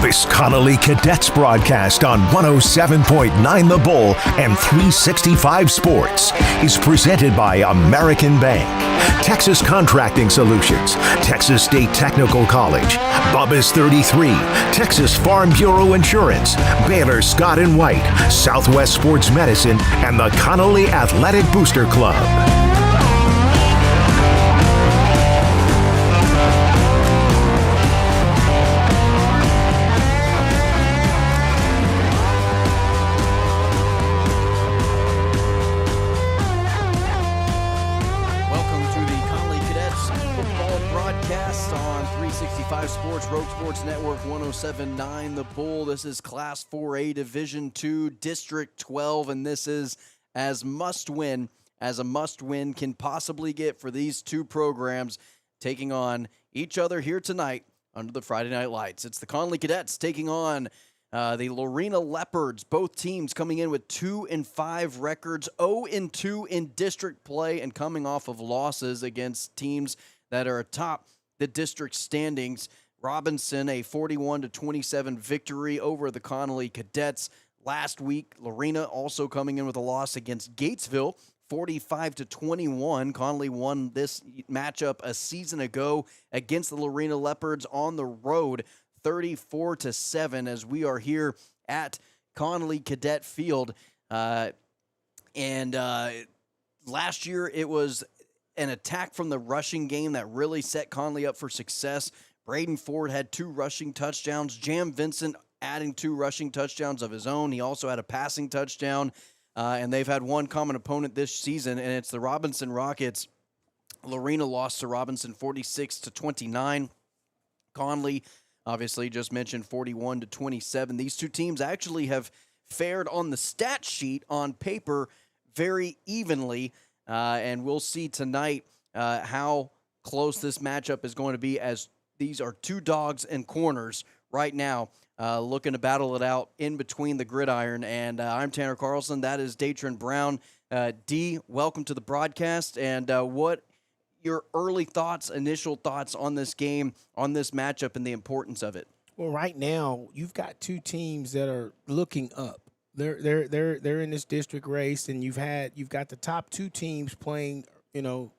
This Connally Cadets broadcast on 107.9 The Bull and 365 Sports is presented by American Bank, Texas Contracting Solutions, Texas State Technical College, Bubba's 33, Texas Farm Bureau Insurance, Baylor Scott & White, Southwest Sports Medicine, and the Connally Athletic Booster Club. Sports, Road Sports Network, 107.9 The Bull. This is Class 4A Division II, District 12, and this is as a must-win can possibly get for these two programs taking on each other here tonight under the Friday Night Lights. It's the Connally Cadets taking on the Lorena Leopards. Both teams coming in with 2-5 records, 0-2 in district play, and coming off of losses against teams that are atop the district standings. Robinson, a 41-27 victory over the Connally Cadets. Last week, Lorena also coming in with a loss against Gatesville, 45-21. Connally won this matchup a season ago against the Lorena Leopards on the road, 34-7, as we are here at Connally Cadet Field. Last year, it was an attack from the rushing game that really set Connally up for success. Braden Ford had 2 rushing touchdowns. Jam Vincent adding 2 rushing touchdowns of his own. He also had a passing touchdown. And they've had one common opponent this season, and it's the Robinson Rockets. Lorena lost to Robinson 46-29. Connally, obviously, just mentioned 41-27. These two teams actually have fared on the stat sheet on paper very evenly. And we'll see tonight how close this matchup is going to be, as these are two dogs and corners right now looking to battle it out in between the gridiron. And I'm Tanner Carlson. That is Datron Brown. D, welcome to the broadcast. And what your early thoughts, initial thoughts on this game, on this matchup, and the importance of it? Well, right now you've got two teams that are looking up. They're in this district race, and you've got the top 2 teams playing,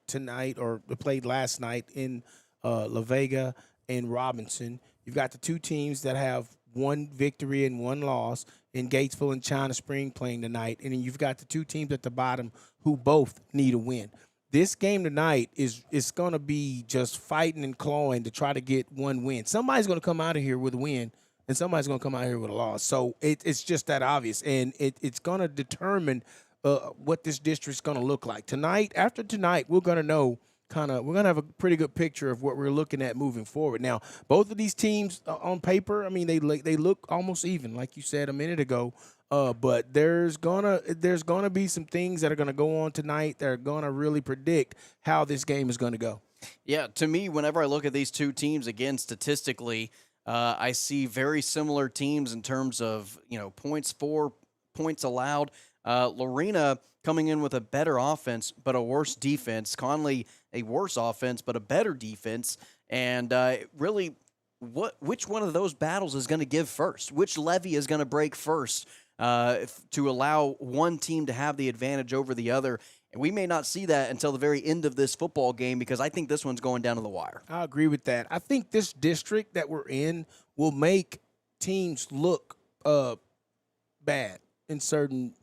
tonight, or played last night in La Vega and Robinson. You've got the 2 teams that have 1 victory and 1 loss in Gatesville and China Spring playing tonight, and then you've got the 2 teams at the bottom who both need a win. This game tonight is going to be just fighting and clawing to try to get 1 win. Somebody's going to come out of here with a win, and somebody's going to come out here with a loss. So it's just that obvious, and it's going to determine what this district's going to look like. After tonight, we're going to know we're going to have a pretty good picture of what we're looking at moving forward. Now, both of these teams on paper, I mean, they look almost even, like you said a minute ago. But there's gonna be some things that are gonna go on tonight that are gonna really predict how this game is gonna go. Yeah, to me, whenever I look at these two teams, again, statistically, I see very similar teams in terms of points for, points allowed. Lorena coming in with a better offense but a worse defense. Connally, a worse offense but a better defense. And really, which one of those battles is going to give first? Which levee is going to break first to allow one team to have the advantage over the other? And we may not see that until the very end of this football game, because I think this one's going down to the wire. I agree with that. I think this district that we're in will make teams look bad in certain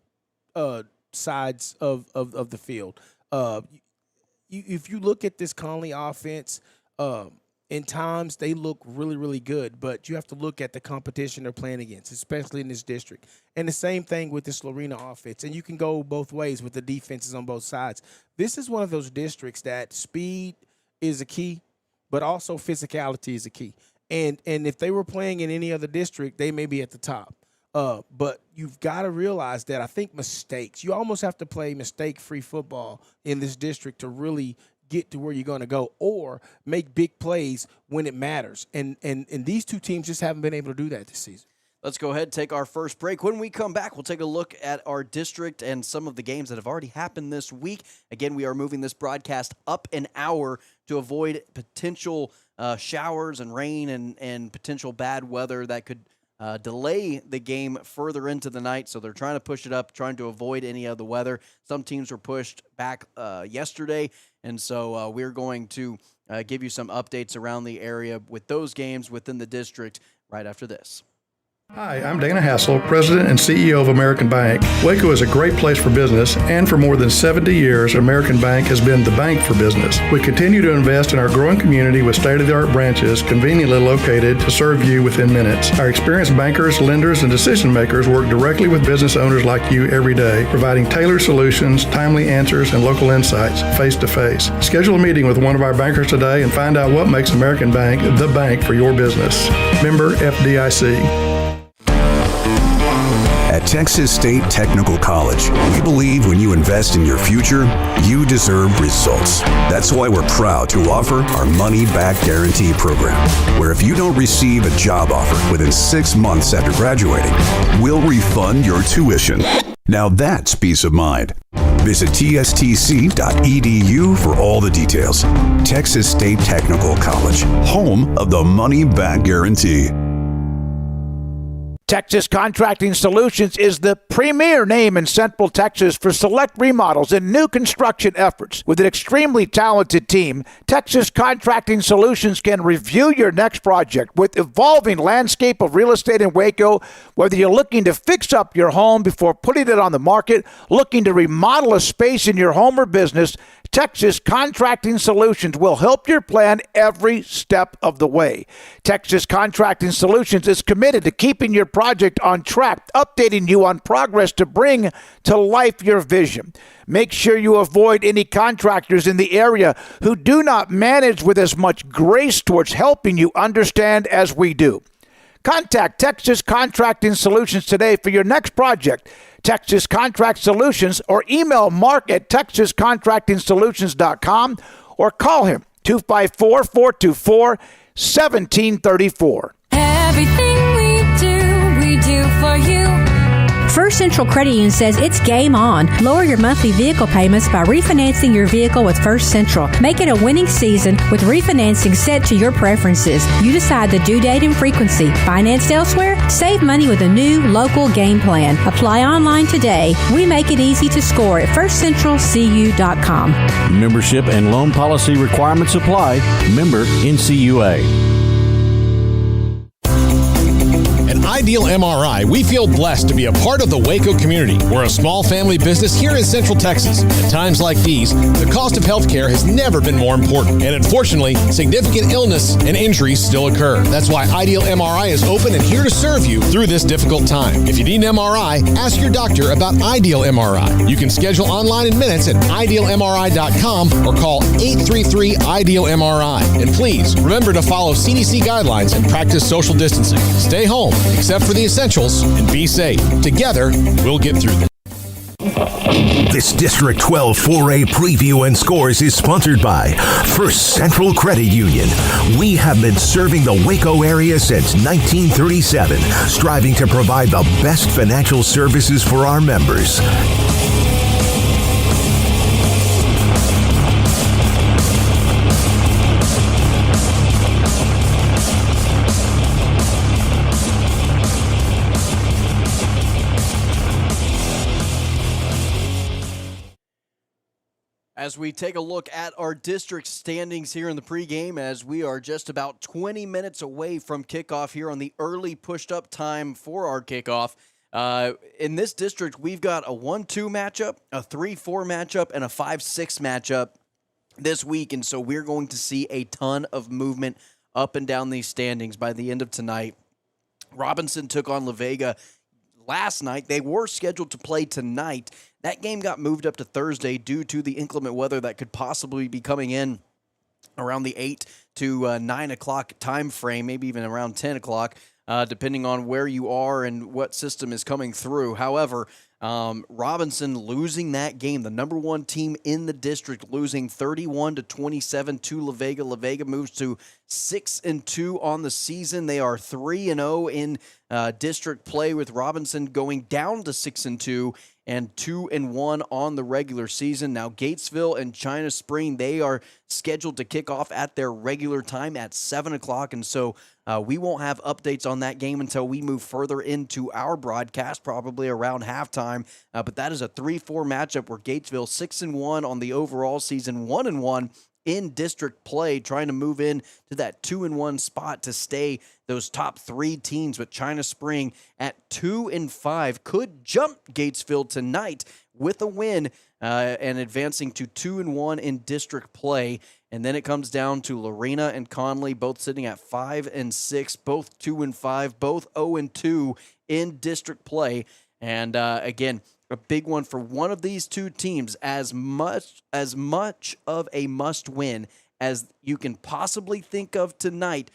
sides of the field. If you look at this Connally offense, in times they look really, really good, but you have to look at the competition they're playing against, especially in this district. And the same thing with this Lorena offense. And you can go both ways with the defenses on both sides. This is one of those districts that speed is a key, but also physicality is a key. And if they were playing in any other district, they may be at the top. But you've got to realize that I think mistakes, you almost have to play mistake-free football in this district to really get to where you're going to go, or make big plays when it matters. And these two teams just haven't been able to do that this season. Let's go ahead and take our first break. When we come back, we'll take a look at our district and some of the games that have already happened this week. Again, we are moving this broadcast up an hour to avoid potential showers and rain and potential bad weather that could delay the game further into the night. So they're trying to push it up, trying to avoid any of the weather. Some teams were pushed back yesterday, and so we're going to give you some updates around the area with those games within the district right after this. Hi, I'm Dana Hassel, President and CEO of American Bank. Waco is a great place for business, and for more than 70 years, American Bank has been the bank for business. We continue to invest in our growing community with state-of-the-art branches conveniently located to serve you within minutes. Our experienced bankers, lenders, and decision makers work directly with business owners like you every day, providing tailored solutions, timely answers, and local insights face-to-face. Schedule a meeting with one of our bankers today and find out what makes American Bank the bank for your business. Member FDIC. At Texas State Technical College, we believe when you invest in your future, you deserve results. That's why we're proud to offer our Money Back Guarantee program, where if you don't receive a job offer within 6 months after graduating, we'll refund your tuition. Now that's peace of mind. Visit tstc.edu for all the details. Texas State Technical College, home of the Money Back Guarantee. Texas Contracting Solutions is the premier name in Central Texas for select remodels and new construction efforts. With an extremely talented team, Texas Contracting Solutions can review your next project with evolving landscape of real estate in Waco. Whether you're looking to fix up your home before putting it on the market, looking to remodel a space in your home or business, Texas Contracting Solutions will help your plan every step of the way. Texas Contracting Solutions is committed to keeping your project on track, updating you on progress to bring to life your vision. Make sure you avoid any contractors in the area who do not manage with as much grace towards helping you understand as we do. Contact Texas Contracting Solutions today for your next project. Texas Contract Solutions, or email Mark at texascontractingsolutions.com or call him 254-424-1734. Everything we do for you. First Central Credit Union says it's game on. Lower your monthly vehicle payments by refinancing your vehicle with First Central. Make it a winning season with refinancing set to your preferences. You decide the due date and frequency. Financed elsewhere? Save money with a new local game plan. Apply online today. We make it easy to score at firstcentralcu.com. Membership and loan policy requirements apply. Member NCUA. At Ideal MRI, we feel blessed to be a part of the Waco community. We're a small family business here in Central Texas. At times like these, the cost of healthcare has never been more important. And unfortunately, significant illness and injuries still occur. That's why Ideal MRI is open and here to serve you through this difficult time. If you need an MRI, ask your doctor about Ideal MRI. You can schedule online in minutes at idealmri.com or call 833-IDEAL-MRI. And please, remember to follow CDC guidelines and practice social distancing. Stay home, except for the essentials, and be safe. Together, we'll get through this. This District 12 4A preview and scores is sponsored by First Central Credit Union. We have been serving the Waco area since 1937, striving to provide the best financial services for our members. As we take a look at our district standings here in the pregame, as we are just about 20 minutes away from kickoff here on the early pushed-up time for our kickoff. In this district, we've got a 1-2 matchup, a 3-4 matchup, and a 5-6 matchup this week, and so we're going to see a ton of movement up and down these standings by the end of tonight. Robinson took on La Vega last night. They were scheduled to play tonight. That game got moved up to Thursday due to the inclement weather that could possibly be coming in around the 8 to 9 o'clock time frame, maybe even around 10 o'clock, depending on where you are and what system is coming through. However, Robinson losing that game, the number one team in the district, losing 31-27 to La Vega. La Vega moves to 6-2 on the season. They are 3-0 in district play, with Robinson going down to 6-2 and 2-1 on the regular season. Now Gatesville and China Spring, they are scheduled to kick off at their regular time at 7 o'clock, and so we won't have updates on that game until we move further into our broadcast, probably around halftime. But that is a 3-4 matchup where Gatesville 6-1 on the overall season, 1-1 in district play, trying to move in to that 2-1 spot to stay those top three teams. But China Spring at 2-5 could jump Gatesville tonight with a win and advancing to 2-1 in district play. And then it comes down to Lorena and Connally, both sitting at 5-6, both 2-5, both 0-2 in district play. And again, a big one for one of these two teams, as much of a must-win as you can possibly think of tonight.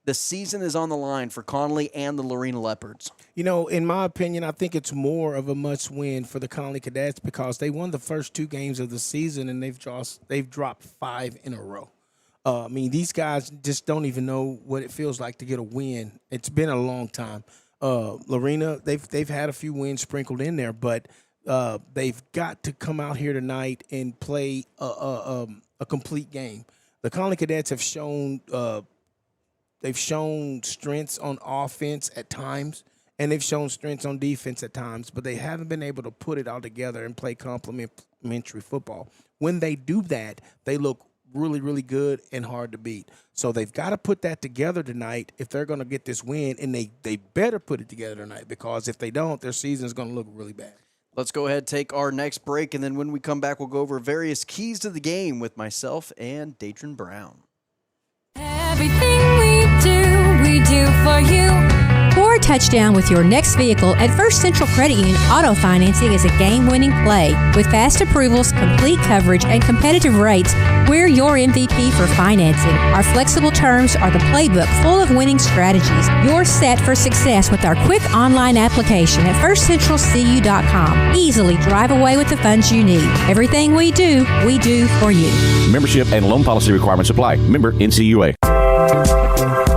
The season is on the line for Connally and the Lorena Leopards. You know, in my opinion, I think it's more of a must-win for the Connally Cadets because they won the first two games of the season and they've dropped 5 in a row. I mean, these guys just don't even know what it feels like to get a win. It's been a long time. Lorena, they've had a few wins sprinkled in there, but they've got to come out here tonight and play a complete game. The Connally Cadets have shown they've shown strengths on offense at times, and they've shown strengths on defense at times, but they haven't been able to put it all together and play complementary football. When they do that, they look really, really good and hard to beat. So they've got to put that together tonight if they're going to get this win, and they better put it together tonight because if they don't, their season is going to look really bad. Let's go ahead and take our next break, and then when we come back, we'll go over various keys to the game with myself and Datron Brown. Everything we do for you. Score a touchdown with your next vehicle at First Central Credit Union. Auto financing is a game-winning play. With fast approvals, complete coverage, and competitive rates, we're your MVP for financing. Our flexible terms are the playbook full of winning strategies. You're set for success with our quick online application at firstcentralcu.com. Easily drive away with the funds you need. Everything we do for you. Membership and loan policy requirements apply. Member NCUA.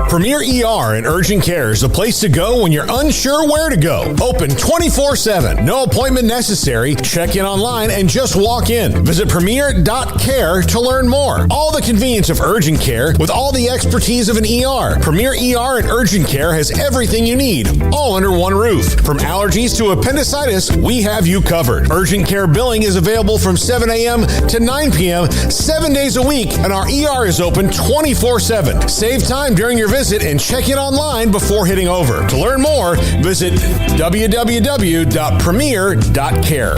Premier ER and Urgent Care is the place to go when you're unsure where to go. Open 24/7. No appointment necessary. Check in online and just walk in. Visit premier.care to learn more. All the convenience of urgent care with all the expertise of an ER. Premier ER and Urgent Care has everything you need, all under one roof. From allergies to appendicitis, we have you covered. Urgent care billing is available from 7 a.m. to 9 p.m. 7 days a week, and our ER is open 24/7. Save time during your visit and check in online before heading over. To learn more, visit www.premier.care.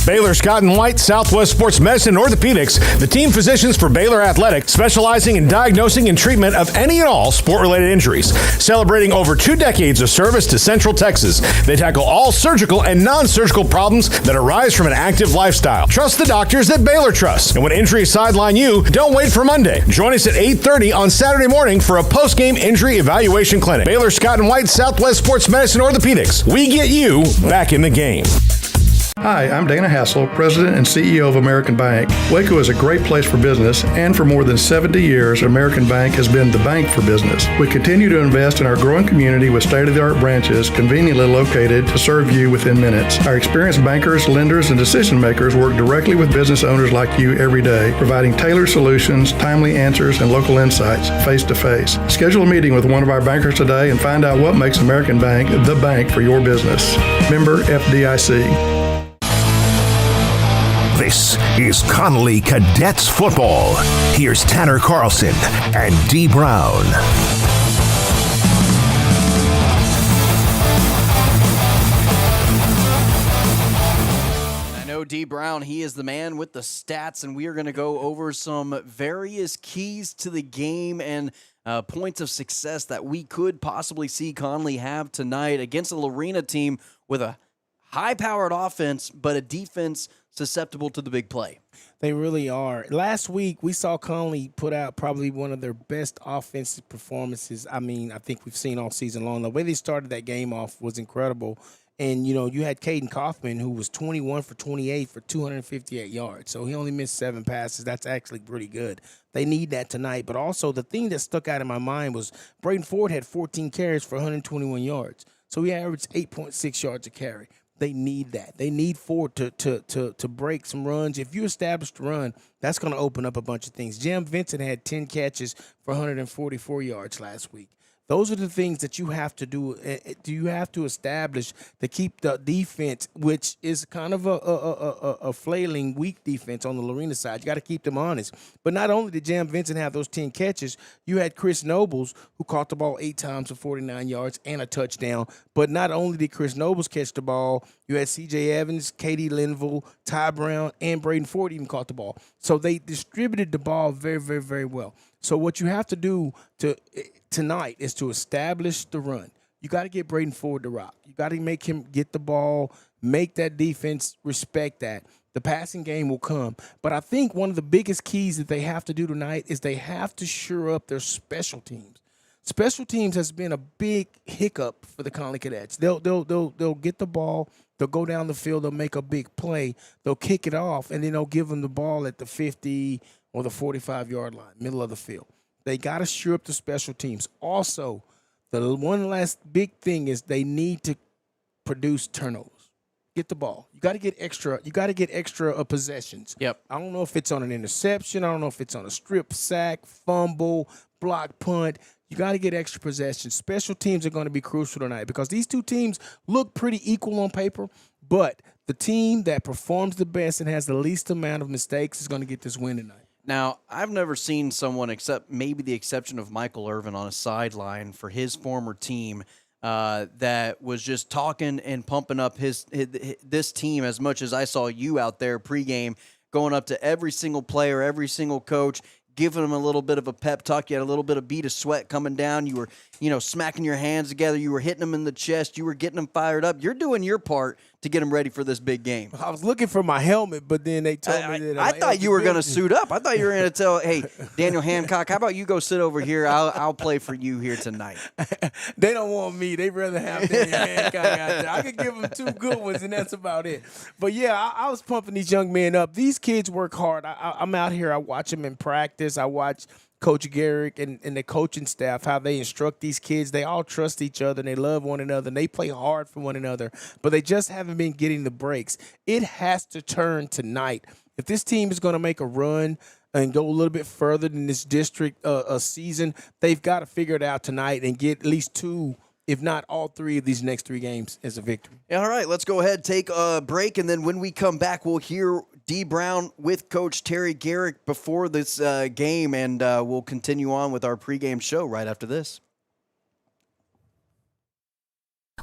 Baylor Scott and White, Southwest Sports Medicine and Orthopedics, the team physicians for Baylor Athletics, specializing in diagnosing and treatment of any and all sport-related injuries. Celebrating over 2 decades of service to Central Texas, they tackle all surgical and non-surgical problems that arise from an active lifestyle. Trust the doctors that Baylor trusts. And when injuries sideline you, don't wait for Monday. Join us at 8:30 on Saturday morning for a post-game injury evaluation clinic. Baylor Scott and White, Southwest Sports Medicine Orthopedics. We get you back in the game. Hi, I'm Dana Hassel, President and CEO of American Bank. Waco is a great place for business, and for more than 70 years, American Bank has been the bank for business. We continue to invest in our growing community with state-of-the-art branches conveniently located to serve you within minutes. Our experienced bankers, lenders, and decision makers work directly with business owners like you every day, providing tailored solutions, timely answers, and local insights face-to-face. Schedule a meeting with one of our bankers today and find out what makes American Bank the bank for your business. Member FDIC. This is Connally Cadets Football. Here's Tanner Carlson and Dee Brown. I know Dee Brown, he is the man with the stats, and we are going to go over some various keys to the game and points of success that we could possibly see Connally have tonight against a Lorena team with a high-powered offense, but a defense susceptible to the big play. They really are. Last week, we saw Connally put out probably one of their best offensive performances, I think we've seen all season long. The way they started that game off was incredible. And, you had Caden Kaufman, who was 21 for 28 for 258 yards. So he only missed 7 passes. That's actually pretty good. They need that tonight. But also the thing that stuck out in my mind was Braden Ford had 14 carries for 121 yards. So he averaged 8.6 yards a carry. They need that. They need Ford to break some runs. If you establish the run, that's going to open up a bunch of things. Jam Vincent had 10 catches for 144 yards last week. Those are the things that you have to do. You have to establish to keep the defense, which is kind of a flailing, weak defense on the Lorena side. You got to keep them honest. But not only did Jam Vincent have those 10 catches, you had Chris Nobles, who caught the ball 8 times for 49 yards and a touchdown. But not only did Chris Nobles catch the ball, you had C.J. Evans, Katie Linville, Ty Brown, and Braden Ford even caught the ball. So they distributed the ball very, very, very well. So what you have to do tonight is to establish the run. You got to get Braden Ford to rock. You got to make him get the ball, make that defense respect that. The passing game will come. But I think one of the biggest keys that they have to do tonight is they have to shore up their special teams. Special teams has been a big hiccup for the Connally Cadets. They'll get the ball, they'll go down the field, they'll make a big play, they'll kick it off, and then they'll give them the ball at the 50 or the 45-yard line, middle of the field. They got to shore up the special teams. Also, the one last big thing is they need to produce turnovers. Get the ball. You got to get extra. You got to get extra possessions. Yep. I don't know if it's on an interception. I don't know if it's on a strip sack, fumble, block punt. You got to get extra possessions. Special teams are going to be crucial tonight because these two teams look pretty equal on paper, but the team that performs the best and has the least amount of mistakes is going to get this win tonight. Now, I've never seen someone, except maybe the exception of Michael Irvin on a sideline for his former team, that was just talking and pumping up this team as much as I saw you out there pregame, going up to every single player, every single coach, giving them a little bit of a pep talk. You had a little bit of bead of sweat coming down. You were, smacking your hands together. You were hitting them in the chest. You were getting them fired up. You're doing your part to get them ready for this big game. I was looking for my helmet, but then they told me that I thought you were going to suit up. I thought you were going to tell, hey, Daniel Hancock, how about you go sit over here? I'll play for you here tonight. They don't want me. They'd rather have Daniel Hancock out there. I could give them 2 good ones, and that's about it. But, yeah, I was pumping these young men up. These kids work hard. I'm out here. I watch them in practice. I watch Coach Garrick and the coaching staff, how they instruct these kids. They all trust each other, and they love one another, and they play hard for one another, but they just haven't been getting the breaks. It has to turn tonight. If this team is going to make a run and go a little bit further than this district season, they've got to figure it out tonight and get at least 2, if not all 3 of these next 3 games as a victory. All right, let's go ahead, take a break, and then when we come back, we'll hear D. Brown with Coach Terry Garrick before this game, and we'll continue on with our pregame show right after this.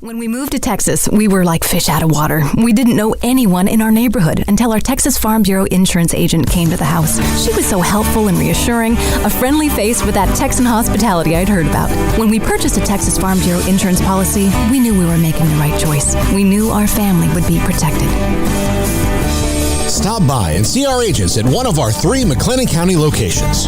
When we moved to Texas, we were like fish out of water. We didn't know anyone in our neighborhood until our Texas Farm Bureau insurance agent came to the house. She was so helpful and reassuring, a friendly face with that Texan hospitality I'd heard about. When we purchased a Texas Farm Bureau insurance policy, we knew we were making the right choice. We knew our family would be protected. Stop by and see our agents at one of our 3 McLennan County locations.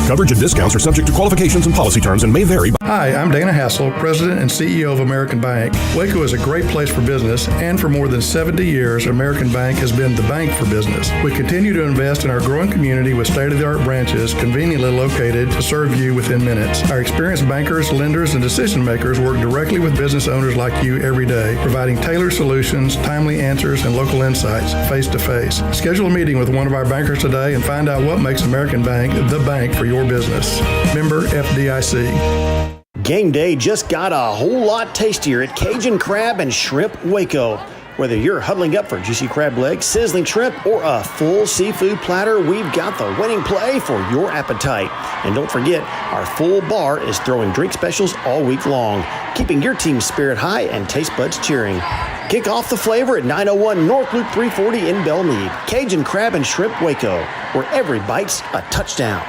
Coverage and discounts are subject to qualifications and policy terms and may vary. Hi, I'm Dana Hassel, President and CEO of American Bank. Waco is a great place for business, and for more than 70 years, American Bank has been the bank for business. We continue to invest in our growing community with state-of-the-art branches conveniently located to serve you within minutes. Our experienced bankers, lenders, and decision makers work directly with business owners like you every day, providing tailored solutions, timely answers, and local insights face-to-face. Schedule a meeting with one of our bankers today and find out what makes American Bank the bank for your business. Member FDIC. Game day just got a whole lot tastier at Cajun Crab and Shrimp Waco. Whether you're huddling up for juicy crab legs, sizzling shrimp, or a full seafood platter, we've got the winning play for your appetite. And don't forget, our full bar is throwing drink specials all week long, keeping your team's spirit high and taste buds cheering. Kick off the flavor at 901 North Loop 340 in Belmead. Cajun Crab and Shrimp Waco, where every bite's a touchdown.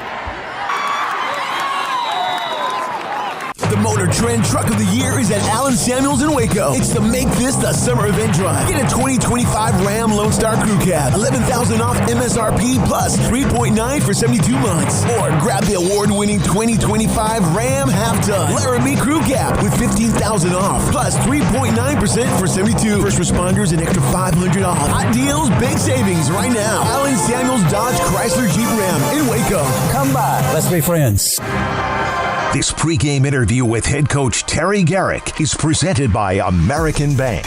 The Motor Trend Truck of the Year is at Allen Samuels in Waco. It's the Make This the Summer Event Drive. Get a 2025 Ram Lone Star Crew Cab, $11,000 off MSRP plus 3.9 for 72 months. Or grab the award-winning 2025 Ram Half-Ton Laramie Crew Cab with $15,000 off plus 3.9% for 72. First responders an extra $500 off. Hot deals, big savings right now. Allen Samuels Dodge Chrysler Jeep Ram in Waco. Come by. Let's be friends. This pregame interview with head coach Terry Garrick is presented by American Bank.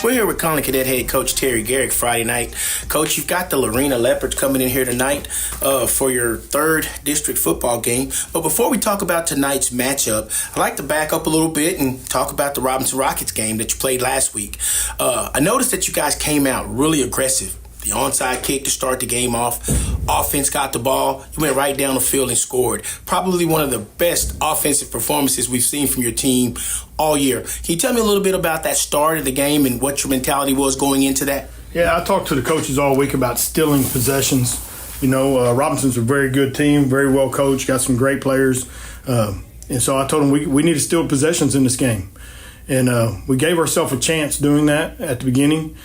We're here with Connally Cadet head coach Terry Garrick Friday night. Coach, you've got the Lorena Leopards coming in here tonight for your third district football game. But before we talk about tonight's matchup, I'd like to back up a little bit and talk about the Robinson Rockets game that you played last week. I noticed that you guys came out really aggressive. The onside kick to start the game off. Offense got the ball. You went right down the field and scored. Probably one of the best offensive performances we've seen from your team all year. Can you tell me a little bit about that start of the game and what your mentality was going into that? Yeah, I talked to the coaches all week about stealing possessions. You know, Robinson's a very good team, very well coached, got some great players. And so I told them we need to steal possessions in this game. And we gave ourselves a chance doing that at the beginning.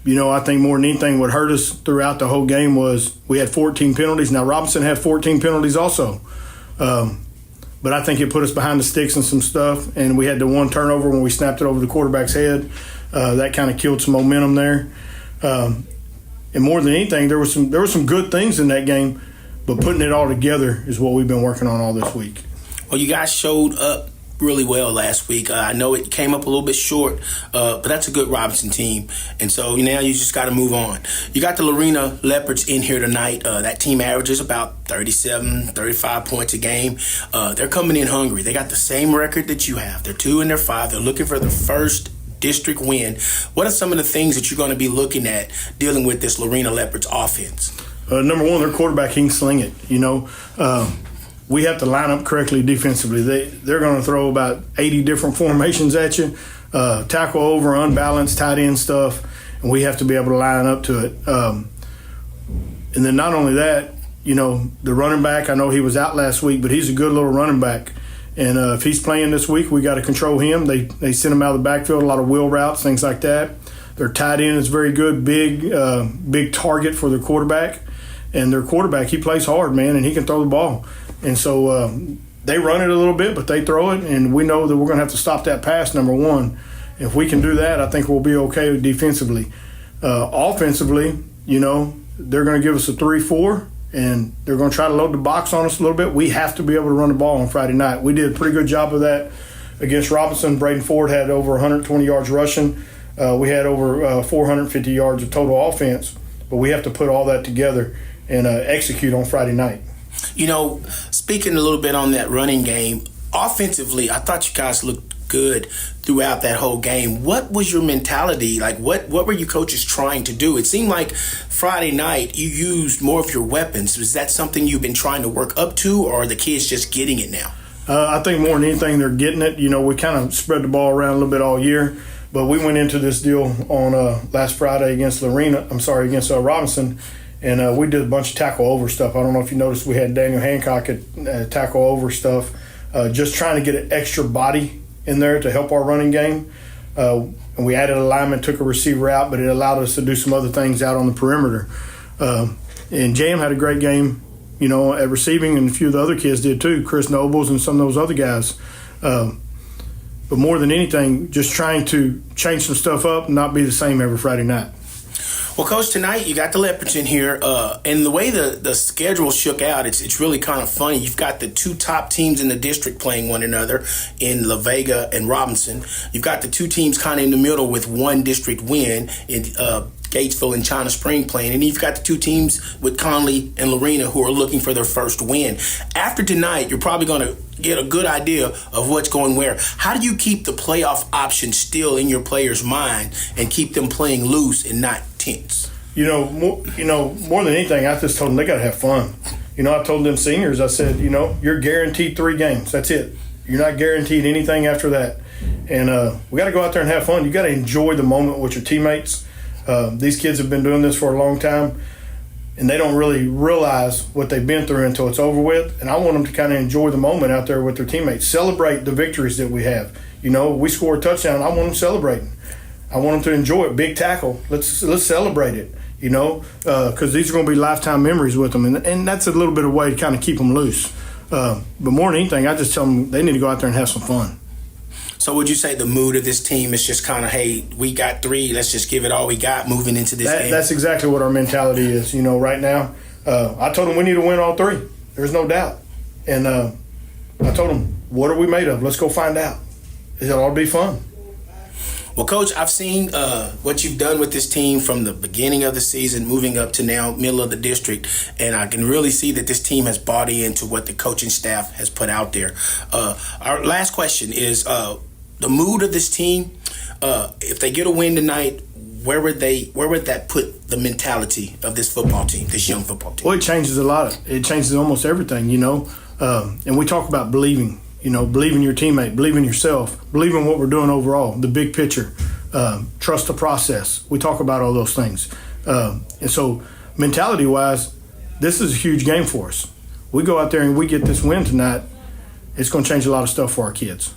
You know, I think more than anything what hurt us throughout the whole game was we had 14 penalties. Now, Robinson had 14 penalties also. But I think it put us behind the sticks and some stuff, and we had the one turnover when we snapped it over the quarterback's head. That kind of killed some momentum there. And more than anything, there were some good things in that game, but putting it all together is what we've been working on all this week. Well, you guys showed up really well last week. I know it came up a little bit short, but that's a good Robinson team. And so now you just got to move on. You got the Lorena Leopards in here tonight. That team averages about 37, 35 points a game. They're coming in hungry. They got the same record that you have. They're 2-5. They're looking for the first district win. What are some of the things that you're going to be looking at dealing with this Lorena Leopards offense? Number one, their quarterback can sling it. You know, we have to line up correctly defensively. They're going to throw about 80 different formations at you, tackle over, unbalanced, tight end stuff, and we have to be able to line up to it. And then not only that, you know, the running back, I know he was out last week, but he's a good little running back. And if he's playing this week, we got to control him. They send him out of the backfield, a lot of wheel routes, things like that. Their tight end is very good, big target for their quarterback. And their quarterback, he plays hard, man, and he can throw the ball. And so they run it a little bit, but they throw it, and we know that we're going to have to stop that pass, number one. If we can do that, I think we'll be okay defensively. Offensively, you know, they're going to give us a 3-4, and they're going to try to load the box on us a little bit. We have to be able to run the ball on Friday night. We did a pretty good job of that against Robinson. Braden Ford had over 120 yards rushing. We had over 450 yards of total offense, but we have to put all that together and execute on Friday night. You know, speaking a little bit on that running game, offensively, I thought you guys looked good throughout that whole game. What was your mentality? Like, what were you coaches trying to do? It seemed like Friday night you used more of your weapons. Was that something you've been trying to work up to, or are the kids just getting it now? I think more than anything, they're getting it. You know, we kind of spread the ball around a little bit all year, but we went into this deal on last Friday against Robinson, and we did a bunch of tackle over stuff. I don't know if you noticed, we had Daniel Hancock at tackle over stuff, just trying to get an extra body in there to help our running game. And we added a lineman, took a receiver out, but it allowed us to do some other things out on the perimeter. And Jam had a great game, you know, at receiving, and a few of the other kids did too, Chris Nobles and some of those other guys. But more than anything, just trying to change some stuff up and not be the same every Friday night. Well, Coach, tonight you got the Leopards in here, and the way the schedule shook out, it's really kind of funny. You've got the two top teams in the district playing one another in La Vega and Robinson. You've got the two teams kind of in the middle with one district win in Gatesville and China Spring playing, and you've got the two teams with Connally and Lorena who are looking for their first win. After tonight, you're probably going to get a good idea of what's going where. How do you keep the playoff option still in your players' mind and keep them playing loose and not tense? More than anything, I just told them they got to have fun. You know, I told them seniors, I said, you know, you're guaranteed 3 games. That's it. You're not guaranteed anything after that. And we got to go out there and have fun. You got to enjoy the moment with your teammates. These kids have been doing this for a long time. and they don't really realize what they've been through until it's over with. And I want them to kind of enjoy the moment out there with their teammates, celebrate the victories that we have. We score a touchdown, I want them celebrating. I want them to enjoy it. Big tackle, let's celebrate it, because these are going to be lifetime memories with them. And that's a little bit of a way to kind of keep them loose. But more than anything, I just tell them they need to go out there and have some fun. So would you say the mood of this team is just kind of, hey, we got 3, let's just give it all we got moving into this game? That's exactly what our mentality is. Right now, I told them we need to win all 3. There's no doubt. And I told them, what are we made of? Let's go find out. It ought to be fun. Well, Coach, I've seen what you've done with this team from the beginning of the season, moving up to now middle of the district, and I can really see that this team has bought into what the coaching staff has put out there. Our last question is the mood of this team. If they get a win tonight, where would that put the mentality of this football team, this young football team? Well, it changes a lot. It changes almost everything, and we talk about believing. Believe in your teammate, believe in yourself, believe in what we're doing overall, the big picture, trust the process. We talk about all those things. And so mentality-wise, this is a huge game for us. We go out there and we get this win tonight, it's going to change a lot of stuff for our kids.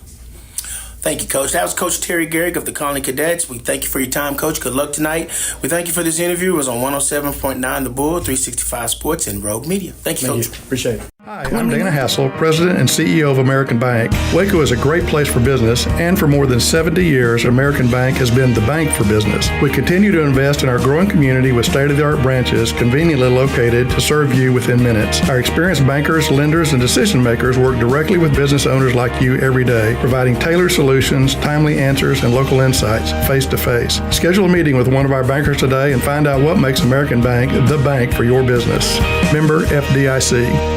Thank you, Coach. That was Coach Terry Garrick of the Connally Cadets. We thank you for your time, Coach. Good luck tonight. We thank you for this interview. It was on 107.9 The Bull, 365 Sports, and Rogue Media. Thank you, Coach. Appreciate it. Hi, I'm Dana Hassel, President and CEO of American Bank. Waco is a great place for business, and for more than 70 years, American Bank has been the bank for business. We continue to invest in our growing community with state-of-the-art branches conveniently located to serve you within minutes. Our experienced bankers, lenders, and decision makers work directly with business owners like you every day, providing tailored solutions, timely answers, and local insights face-to-face. Schedule a meeting with one of our bankers today and find out what makes American Bank the bank for your business. Member FDIC.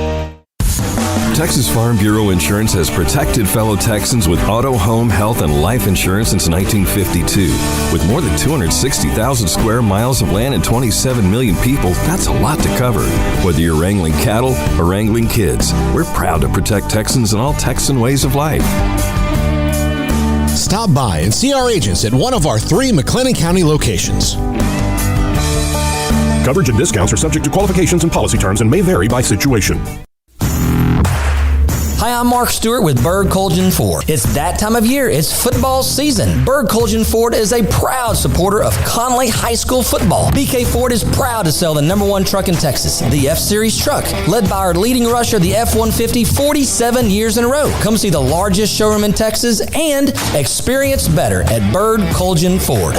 Texas Farm Bureau Insurance has protected fellow Texans with auto, home, health, and life insurance since 1952. With more than 260,000 square miles of land and 27 million people, that's a lot to cover. Whether you're wrangling cattle or wrangling kids, we're proud to protect Texans in all Texan ways of life. Stop by and see our agents at one of our 3 McLennan County locations. Coverage and discounts are subject to qualifications and policy terms and may vary by situation. Hi, I'm Mark Stewart with Berg Colgan Ford. It's that time of year. It's football season. Berg Colgan Ford is a proud supporter of Connally High School football. BK Ford is proud to sell the #1 truck in Texas, the F-Series truck, led by our leading rusher, the F-150, 47 years in a row. Come see the largest showroom in Texas and experience better at Berg Colgan Ford.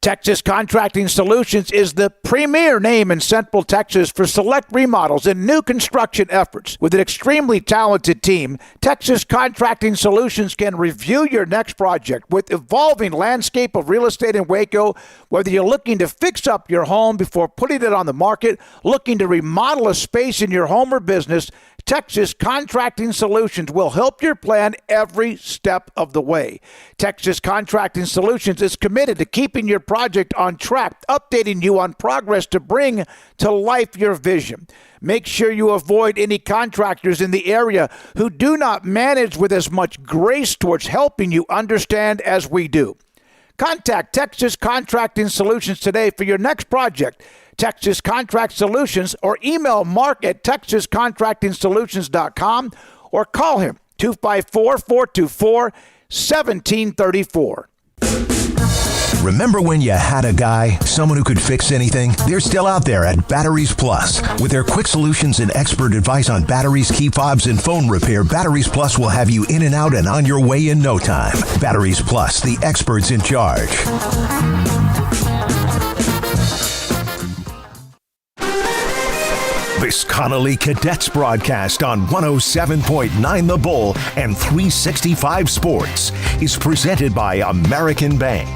Texas Contracting Solutions is the premier name in Central Texas for select remodels and new construction efforts. With an extremely talented team, Texas Contracting Solutions can review your next project. With evolving landscape of real estate in Waco, whether you're looking to fix up your home before putting it on the market, looking to remodel a space in your home or business, Texas Contracting Solutions will help your plan every step of the way. Texas Contracting Solutions is committed to keeping your project on track, updating you on progress to bring to life your vision. Make sure you avoid any contractors in the area who do not manage with as much grace towards helping you understand as we do. Contact Texas Contracting Solutions today for your next project. Texas Contract Solutions, or email Mark at texascontractingsolutions.com or call him 254-424-1734. Remember when you had a guy, someone who could fix anything? They're still out there at Batteries Plus. With their quick solutions and expert advice on batteries, key fobs, and phone repair, Batteries Plus will have you in and out and on your way in no time. Batteries Plus, the experts in charge. This Connally Cadets broadcast on 107.9 The Bull and 365 Sports is presented by American Bank,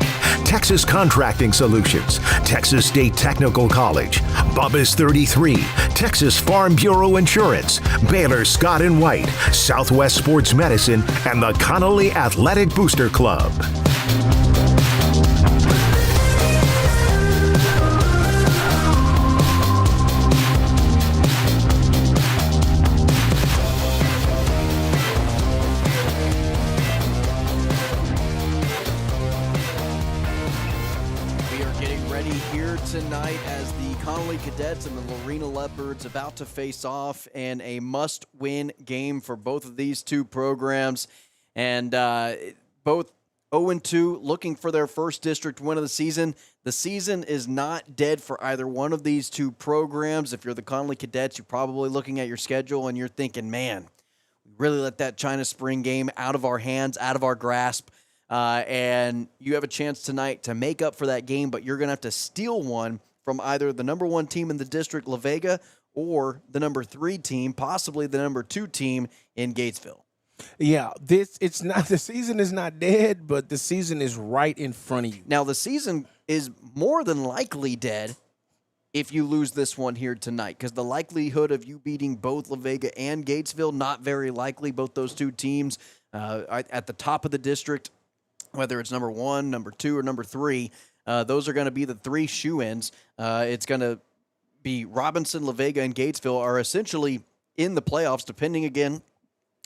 Texas Contracting Solutions, Texas State Technical College, Bubba's 33, Texas Farm Bureau Insurance, Baylor Scott & White, Southwest Sports Medicine, and the Connally Athletic Booster Club. here tonight as the Connally Cadets and the Lorena Leopards about to face off in a must-win game for both of these two programs. And both 0-2, looking for their first district win of the season. The season is not dead for either one of these two programs. If you're the Connally Cadets, you're probably looking at your schedule and you're thinking, man, we really let that China Spring game out of our hands, out of our grasp. And you have a chance tonight to make up for that game, but you're going to have to steal one from either the number 1 team in the district, La Vega, or the number 3 team, possibly the number 2 team in Gatesville. Yeah, it's not, the season is not dead, but the season is right in front of you. Now, the season is more than likely dead if you lose this one here tonight, because the likelihood of you beating both La Vega and Gatesville, not very likely. Both those two teams at the top of the district, whether it's number 1, number 2, or number 3, those are going to be the 3 shoe-ins. It's going to be Robinson, La Vega, and Gatesville are essentially in the playoffs, depending, again,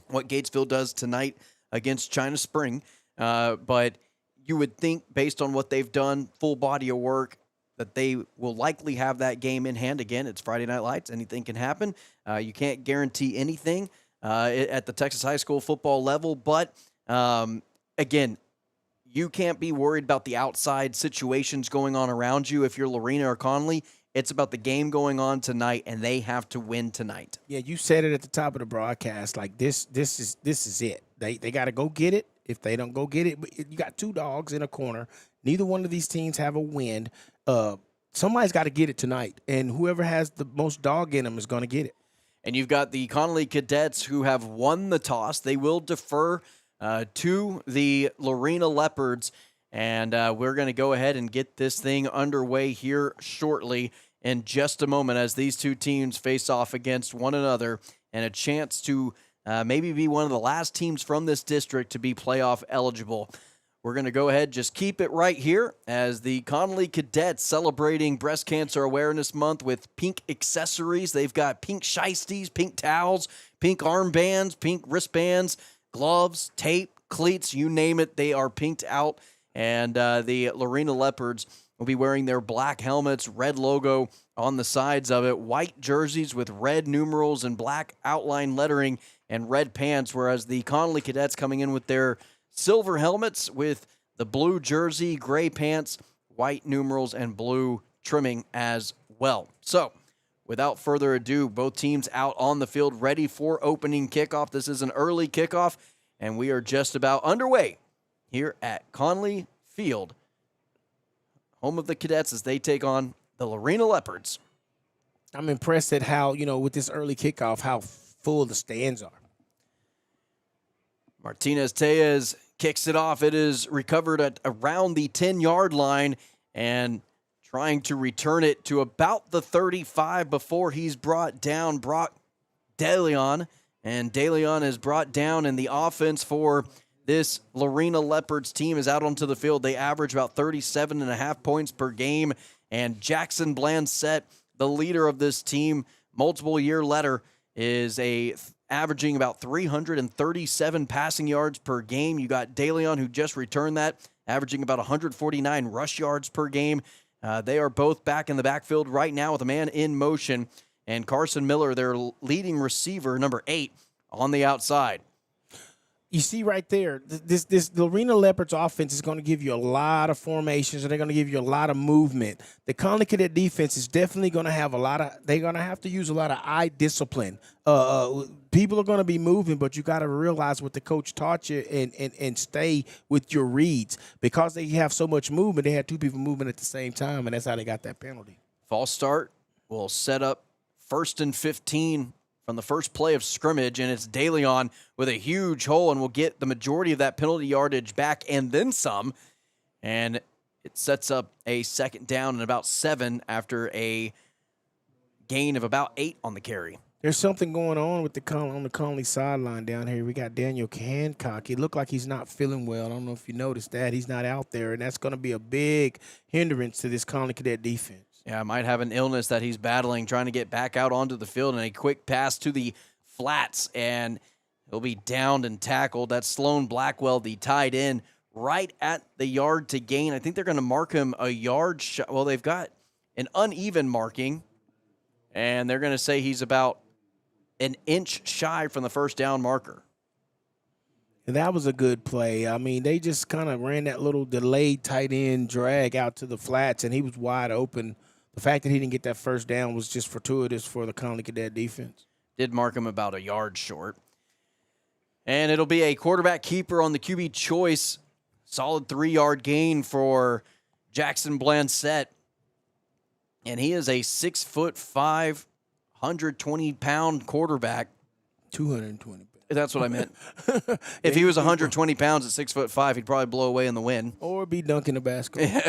what Gatesville does tonight against China Spring. But you would think, based on what they've done, full body of work, that they will likely have that game in hand. Again, it's Friday Night Lights. Anything can happen. You can't guarantee anything at the Texas high school football level. But, again, you can't be worried about the outside situations going on around you if you're Lorena or Connally. It's about the game going on tonight, and they have to win tonight. Yeah, you said it at the top of the broadcast. Like this is it. They got to go get it. If they don't go get it, you got 2 dogs in a corner. Neither one of these teams have a win. Somebody's got to get it tonight, and whoever has the most dog in them is going to get it. And you've got the Connally Cadets who have won the toss. They will defer to the Lorena Leopards, and we're going to go ahead and get this thing underway here shortly in just a moment as these two teams face off against one another, and a chance to maybe be one of the last teams from this district to be playoff eligible. We're going to go ahead, just keep it right here as the Connally Cadets celebrating Breast Cancer Awareness Month with pink accessories. They've got pink shiesties, pink towels, pink armbands, pink wristbands, gloves, tape, cleats, you name it, they are pinked out. And the Lorena Leopards will be wearing their black helmets, red logo on the sides of it, white jerseys with red numerals and black outline lettering, and red pants, whereas the Connally Cadets coming in with their silver helmets with the blue jersey, gray pants, white numerals, and blue trimming as well. So, without further ado, both teams out on the field ready for opening kickoff. This is an early kickoff, and we are just about underway here at Connally Field, home of the Cadets, as they take on the Lorena Leopards. I'm impressed at how, with this early kickoff, how full the stands are. Martinez Tellez kicks it off. It is recovered at around the 10-yard line and trying to return it to about the 35 before he's brought down. Brock DeLeon, and DeLeon is brought down, and the offense for this Lorena Leopards team is out onto the field. They average about 37.5 points per game, and Jackson Blandsett, the leader of this team, multiple year letter, is averaging about 337 passing yards per game. You got DeLeon, who just returned that, averaging about 149 rush yards per game. They are both back in the backfield right now with a man in motion, and Carson Miller, their leading receiver, number 8, on the outside. You see right there, this Lorena Leopards offense is going to give you a lot of formations, and they're going to give you a lot of movement. The Connally Cadet defense is definitely going to have they're going to have to use a lot of eye discipline. People are going to be moving, but you got to realize what the coach taught you and stay with your reads. Because they have so much movement, they had 2 people moving at the same time, and that's how they got that penalty. False start will set up 1st and 15 from the first play of scrimmage, and it's DeLeon with a huge hole, and will get the majority of that penalty yardage back and then some. And it sets up a 2nd down and about 7 after a gain of about 8 on the carry. There's something going on with on the Connally sideline down here. We got Daniel Hancock. He looked like he's not feeling well. I don't know if you noticed that. He's not out there, and that's going to be a big hindrance to this Connally Cadet defense. Yeah, might have an illness that he's battling, trying to get back out onto the field, and a quick pass to the flats, and he'll be downed and tackled. That's Sloan Blackwell, the tight end, right at the yard to gain. I think they're going to mark him a yard shot. Well, they've got an uneven marking, and they're going to say he's about an inch shy from the first down marker. And that was a good play. I mean, they just kind of ran that little delayed tight end drag out to the flats, and he was wide open. The fact that he didn't get that first down was just fortuitous for the Connally Cadet defense. Did mark him about a yard short. And it'll be a quarterback keeper on the QB choice. Solid 3-yard gain for Jackson Blansett. And he is a 6'5", 120-pound quarterback. 220 pounds. That's what I meant. If he was 120 pounds at 6'5", he'd probably blow away in the wind. Or be dunking a basketball.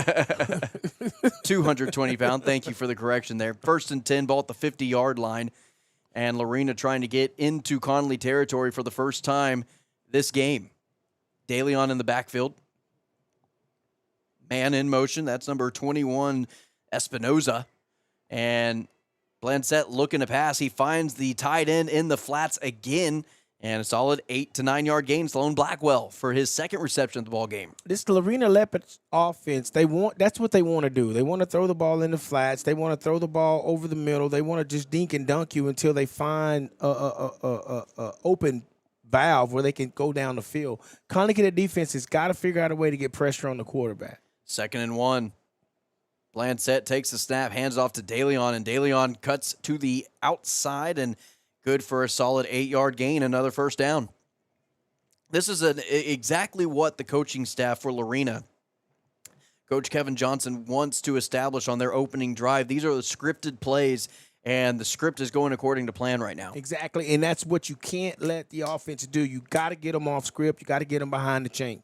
220 pound. Thank you for the correction there. 1st and 10, ball at the 50-yard line. And Lorena trying to get into Connally territory for the first time this game. DeLeon in the backfield. Man in motion. That's number 21, Espinoza. And Blansett looking to pass. He finds the tight end in the flats again. And a solid 8 to 9 yard gain. Sloan Blackwell for his second reception of the ball game. This Lorena Leopard's offense, that's what they want to do. They want to throw the ball in the flats. They want to throw the ball over the middle. They want to just dink and dunk you until they find a open valve where they can go down the field. Connally Cadet defense has got to figure out a way to get pressure on the quarterback. 2nd and 1. Blansett takes the snap, hands it off to DeLeon, and DeLeon cuts to the outside and good for a solid 8-yard gain, another first down. This is exactly what the coaching staff for Lorena, Coach Kevin Johnson, wants to establish on their opening drive. These are the scripted plays, and the script is going according to plan right now. Exactly, and that's what you can't let the offense do. You got to get them off script. You got to get them behind the chains.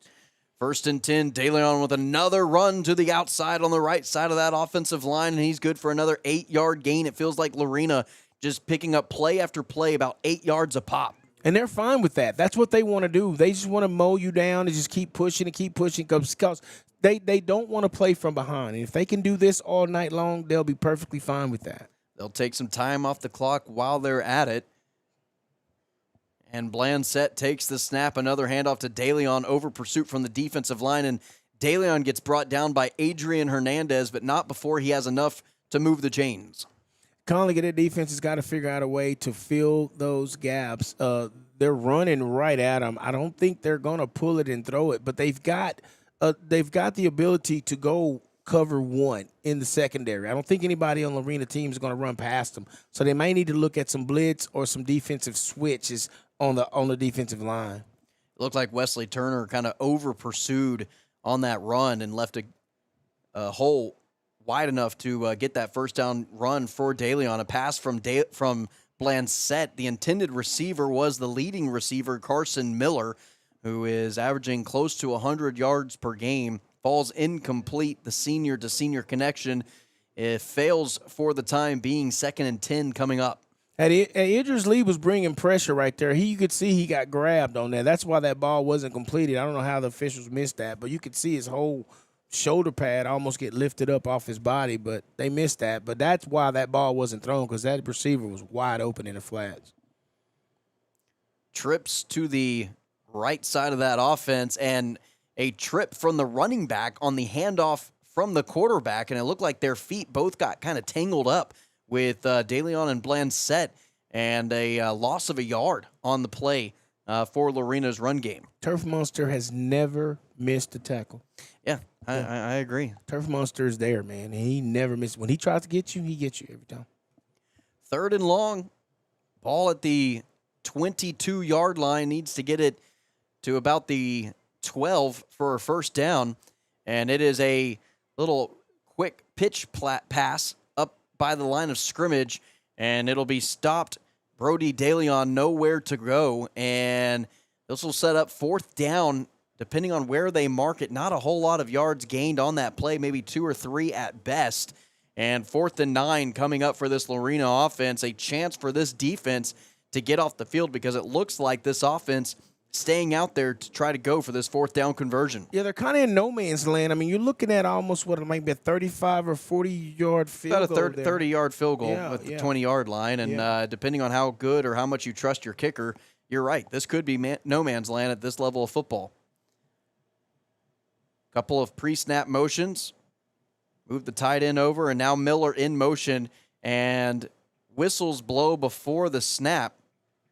1st and 10, DeLeon with another run to the outside on the right side of that offensive line, and he's good for another 8-yard gain. It feels like Lorena just picking up play after play, about 8 yards a pop. And they're fine with that. That's what they want to do. They just want to mow you down and just keep pushing because they don't want to play from behind. And if they can do this all night long, they'll be perfectly fine with that. They'll take some time off the clock while they're at it. And Blansett takes the snap, another handoff to DeLeon over pursuit from the defensive line. And DeLeon gets brought down by Adrian Hernandez, but not before he has enough to move the chains. Connally Cadet defense has got to figure out a way to fill those gaps. They're running right at them. I don't think they're going to pull it and throw it, but they've got the ability to go cover one in the secondary. I don't think anybody on Lorena team is going to run past them, so they may need to look at some blitz or some defensive switches on the defensive line. It looked like Wesley Turner kind of over pursued on that run and left a hole wide enough to get that first down run for DeLeon. A pass from Blansett. The intended receiver was the leading receiver, Carson Miller, who is averaging close to 100 yards per game. Falls incomplete, the senior-to-senior connection. It fails for the time being. 2nd and 10 coming up. Idris Lee was bringing pressure right there. You could see he got grabbed on there. That's why that ball wasn't completed. I don't know how the officials missed that, but you could see his whole shoulder pad almost get lifted up off his body, but they missed that. But that's why that ball wasn't thrown, because that receiver was wide open in the flats. Trips to the right side of that offense, and a trip from the running back on the handoff from the quarterback, and it looked like their feet both got kind of tangled up with DeLeon and Blansett, and a loss of a yard on the play for Lorena's run game. Turf Monster has never missed a tackle. Yeah, I agree. Turf Monster is there, man. He never misses. When he tries to get you, he gets you every time. 3rd and long. Ball at the 22-yard line. Needs to get it to about the 12 for a first down. And it is a little quick pitch pass up by the line of scrimmage. And it'll be stopped. Brody DeLeon nowhere to go. And this will set up 4th down. Depending on where they mark it, not a whole lot of yards gained on that play, maybe 2 or 3 at best. And 4th and 9 coming up for this Lorena offense, a chance for this defense to get off the field, because it looks like this offense staying out there to try to go for this 4th down conversion. Yeah, they're kind of in no man's land. I mean, you're looking at almost what it might be a 35 or 40-yard field goal. About a 30-yard field goal with the 20-yard line. And depending on how good or how much you trust your kicker, you're right. This could be no man's land at this level of football. Couple of pre-snap motions. Move the tight end over, and now Miller in motion, and whistles blow before the snap.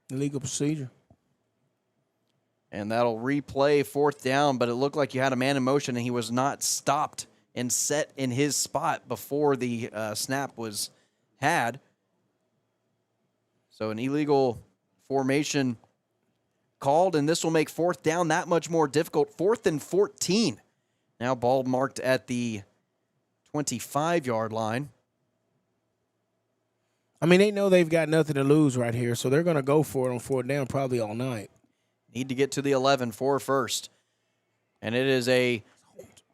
Illegal procedure. And that'll replay 4th down, but it looked like you had a man in motion, and he was not stopped and set in his spot before the snap was had. So an illegal formation called, and this will make 4th down that much more difficult. 4th and 14. Now ball marked at the 25-yard line. I mean, they know they've got nothing to lose right here, so they're going to go for it on 4th down probably all night. Need to get to the 11 for first. And it is a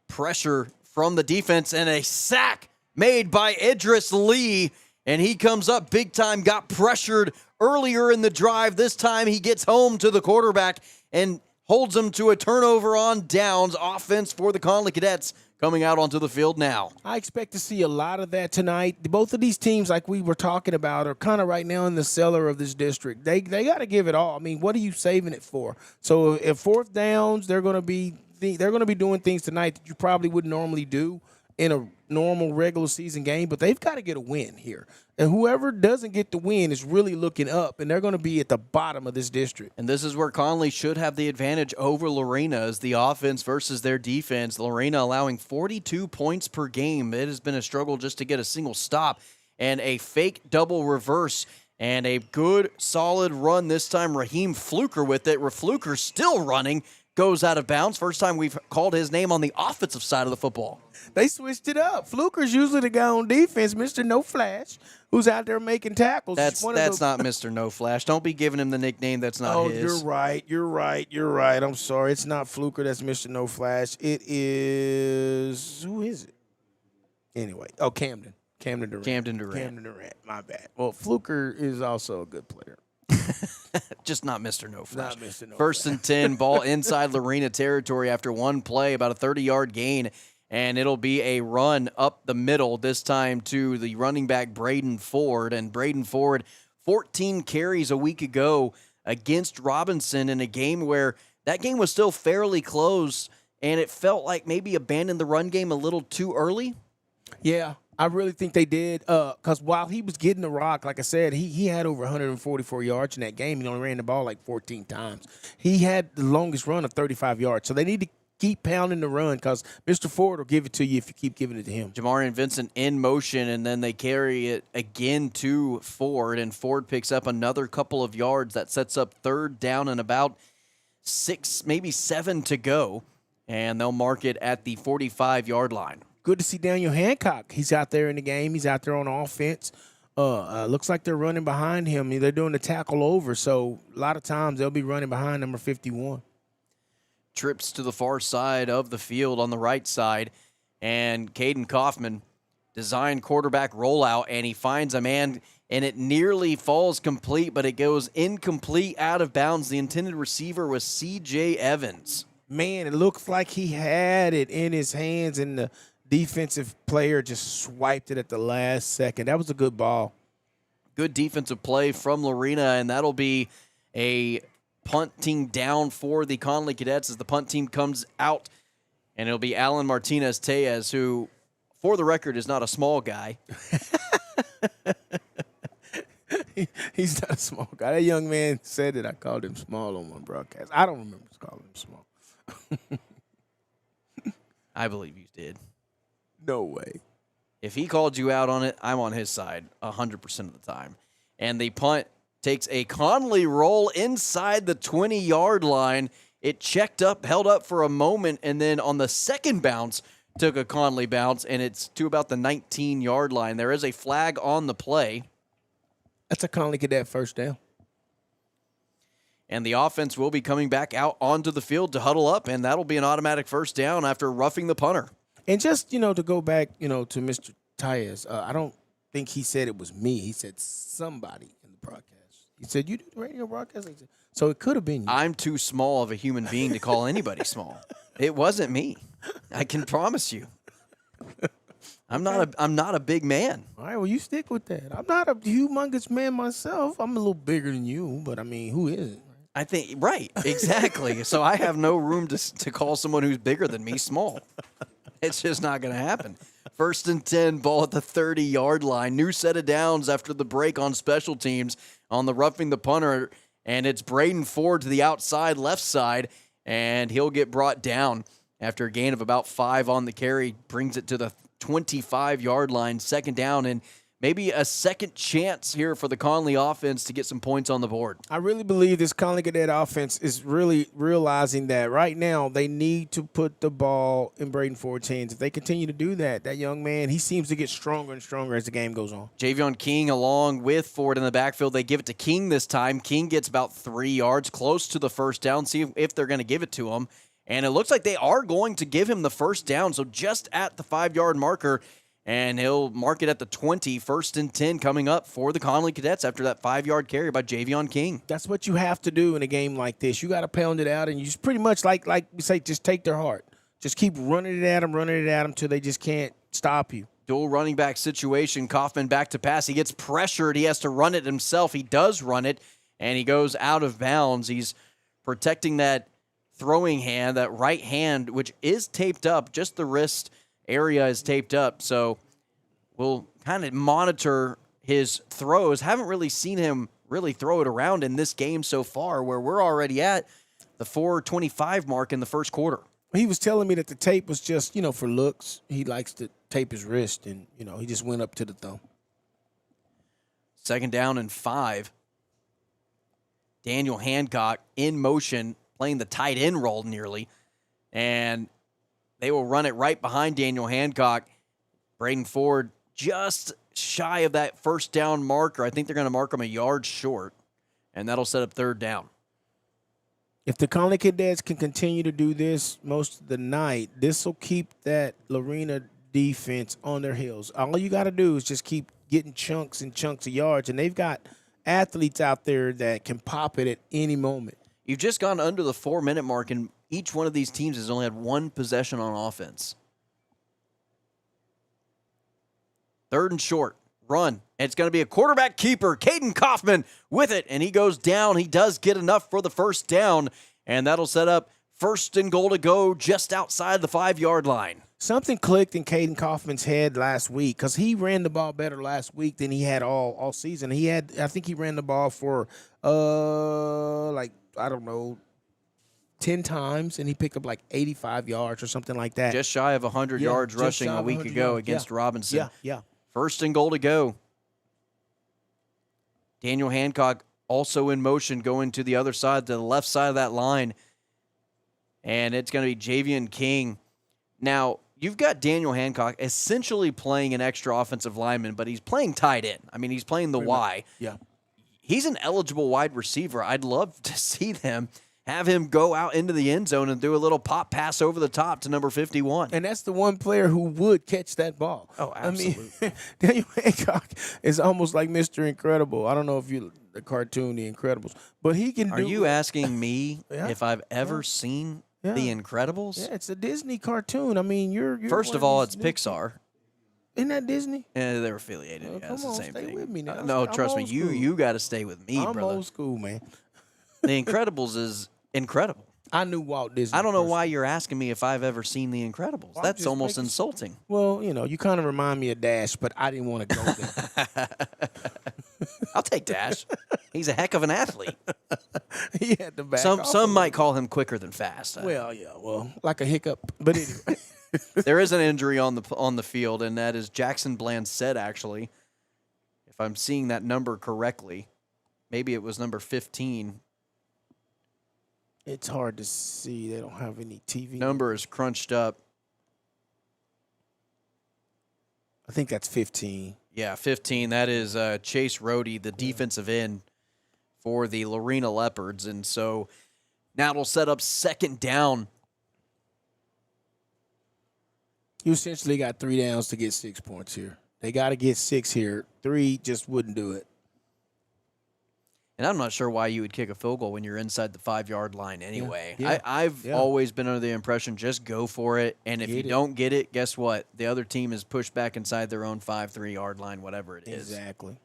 pressure from the defense and a sack made by Idris Lee. And he comes up big time, got pressured earlier in the drive. This time he gets home to the quarterback and holds him to a turnover on downs. Offense for the Connally Cadets coming out onto the field now. I expect to see a lot of that tonight. Both of these teams, like we were talking about, are kind of right now in the cellar of this district. They got to give it all. I mean, what are you saving it for? So if 4th downs, they're going to be doing things tonight that you probably wouldn't normally do in a normal regular season game, but they've got to get a win here. And whoever doesn't get the win is really looking up, and they're going to be at the bottom of this district. And this is where Connally should have the advantage over Lorena as the offense versus their defense. Lorena allowing 42 points per game. It has been a struggle just to get a single stop. And a fake double reverse and a good, solid run this time. Raheem Fluker with it. Fluker still running. Goes out of bounds. First time we've called his name on the offensive side of the football. They switched it up. Fluker's usually the guy on defense, Mr. No Flash, who's out there making tackles. That's not Mr. No Flash. Don't be giving him the nickname that's not his. You're right. I'm sorry. It's not Fluker. That's Mr. No Flash. It is – who is it? Anyway. Oh, Camden. Camden Durant. My bad. Well, Fluker is also a good player. Just not Mr. No Flash. Not Mr. No First Flash. and 10, ball inside Lorena territory after one play, about a 30-yard gain, and it'll be a run up the middle, this time to the running back Braden Ford. And Braden Ford, 14 carries a week ago against Robinson in a game where that game was still fairly close, and it felt like maybe abandoned the run game a little too early. Yeah. I really think they did because while he was getting the rock, like I said, he had over 144 yards in that game. He only ran the ball like 14 times. He had the longest run of 35 yards. So they need to keep pounding the run because Mr. Ford will give it to you if you keep giving it to him. Jamarian Vincent in motion, and then they carry it again to Ford, and Ford picks up another couple of yards. That sets up 3rd down and about 6, maybe 7 to go, and they'll mark it at the 45-yard line. Good to see Daniel Hancock. He's out there in the game. He's out there on offense. Looks like they're running behind him. They're doing the tackle over, so a lot of times they'll be running behind number 51. Trips to the far side of the field on the right side, and Caden Kaufman designed quarterback rollout, and he finds a man, and it nearly falls complete, but it goes incomplete out of bounds. The intended receiver was C.J. Evans. Man, it looks like he had it in his hands, and the defensive player just swiped it at the last second. That was a good ball. Good defensive play from Lorena, and that'll be a punting down for the Connally Cadets as the punt team comes out, and it'll be Alan Martinez-Tejas, who, for the record, is not a small guy. He's not a small guy. That young man said that I called him small on my broadcast. I don't remember calling him small. I believe you did. No way. If he called you out on it, I'm on his side 100% of the time. And the punt takes a Connally roll inside the 20-yard line. It checked up, held up for a moment, and then on the second bounce, took a Connally bounce, and it's to about the 19-yard line. There is a flag on the play. That's a Connally Cadet first down. And the offense will be coming back out onto the field to huddle up, and that'll be an automatic first down after roughing the punter. And just, to go back, to Mr. Tejas, I don't think he said it was me. He said somebody in the broadcast. He said, you do the radio broadcast? So it could have been you. I'm too small of a human being to call anybody small. It wasn't me. I can promise you. I'm not a big man. All right, well, you stick with that. I'm not a humongous man myself. I'm a little bigger than you, but, who isn't? I think, right, exactly. So I have no room to call someone who's bigger than me small. It's just not going to happen. 1st and 10, ball at the 30-yard line. New set of downs after the break on special teams on the roughing the punter, and it's Braden Ford to the outside left side, and he'll get brought down after a gain of about 5 on the carry. Brings it to the 25-yard line, 2nd down, and maybe a second chance here for the Connally offense to get some points on the board. I really believe this Connally Cadet offense is really realizing that right now they need to put the ball in Braden Ford's hands. If they continue to do that, that young man, he seems to get stronger and stronger as the game goes on. Javion King along with Ford in the backfield. They give it to King this time. King gets about 3 yards, close to the first down. See if they're going to give it to him. And it looks like they are going to give him the first down, so just at the 5-yard marker. And he'll mark it at the 20, 1st and 10 coming up for the Connally Cadets after that 5-yard carry by Javion King. That's what you have to do in a game like this. You got to pound it out, and you just pretty much, like we say, just take their heart. Just keep running it at them till they just can't stop you. Dual running back situation. Kaufman back to pass. He gets pressured. He has to run it himself. He does run it, and he goes out of bounds. He's protecting that throwing hand, that right hand, which is taped up. Just the wrist area is taped up, so we'll kind of monitor his throws. Haven't really seen him really throw it around in this game so far, where we're already at the 4:25 mark in the first quarter. He was telling me that the tape was just, for looks. He likes to tape his wrist, and, he just went up to the thumb. 2nd down and 5. Daniel Hancock in motion, playing the tight end role nearly, and they will run it right behind Daniel Hancock. Braden Ford just shy of that first down marker. I think they're going to mark him a yard short, and that'll set up 3rd down. If the Connally Cadets can continue to do this most of the night, this will keep that Lorena defense on their heels. All you got to do is just keep getting chunks and chunks of yards, and they've got athletes out there that can pop it at any moment. You've just gone under the 4-minute mark, and each one of these teams has only had 1 possession on offense. 3rd and short. Run. And it's going to be a quarterback keeper. Caden Kaufman with it, and he goes down. He does get enough for the first down, and that'll set up 1st and goal to go just outside the 5-yard line. Something clicked in Caden Kaufman's head last week because he ran the ball better last week than he had all season. I think he ran the ball for, 10 times, and he picked up 85 yards or something like that. Just shy of 100 yards rushing a week ago against Robinson. Yeah. 1st and goal to go. Daniel Hancock also in motion going to the other side, to the left side of that line. And it's going to be Javion King. Now, you've got Daniel Hancock essentially playing an extra offensive lineman, but he's playing tight end. I mean, he's playing the Y. Yeah. He's an eligible wide receiver. I'd love to see have him go out into the end zone and do a little pop pass over the top to number 51. And that's the one player who would catch that ball. Oh, absolutely. I mean, Daniel Hancock is almost like Mr. Incredible. I don't know if you the cartoon, The Incredibles, but he can do Are you asking me Yeah. if I've ever seen The Incredibles? Yeah, it's a Disney cartoon. I mean, you're First of all, it's Pixar. Isn't that Disney? Yeah, they're affiliated. Yeah, it's the Come on, same stay thing. with me now. No, I'm trust me. old school. You got to stay with me, I'm brother. old school, man. The Incredibles is incredible. I knew Walt Disney. I don't know first. why you're asking me if I've ever seen The Incredibles. Well, I'm That's just almost making- insulting. Well, you kind of remind me of Dash, but I didn't want to go there. I'll take Dash. He's a heck of an athlete. He had to back Some off some a might call him quicker than fast. Well, like a hiccup. But anyway. There is an injury on the field, and that is Jackson Blanchett, actually. If I'm seeing that number correctly. Maybe it was number 15. It's hard to see. They don't have any TV. Number is crunched up. I think that's 15. Yeah, 15. That is Chase Rohde, the defensive end for the Lorena Leopards. And so now it'll set up 2nd down. You essentially got 3 downs to get 6 points here. They got to get 6 here. 3 just wouldn't do it. And I'm not sure why you would kick a field goal when you're inside the 5-yard line anyway. Yeah. I've always been under the impression just go for it. And if you don't get it, guess what? The other team is pushed back inside their own 5-3-yard line, whatever it is. Exactly.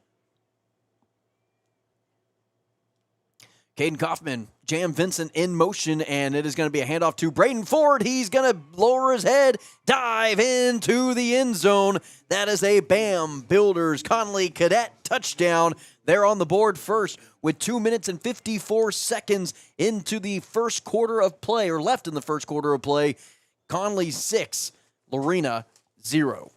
Caden Kaufman, Jam Vincent in motion, and it is going to be a handoff to Braden Ford. He's going to lower his head, dive into the end zone. That is a BAM Builders Connally Cadet touchdown. They're on the board first with 2 minutes and 54 seconds into the first quarter of play, or left in the first quarter of play. Connally 6, Lorena 0.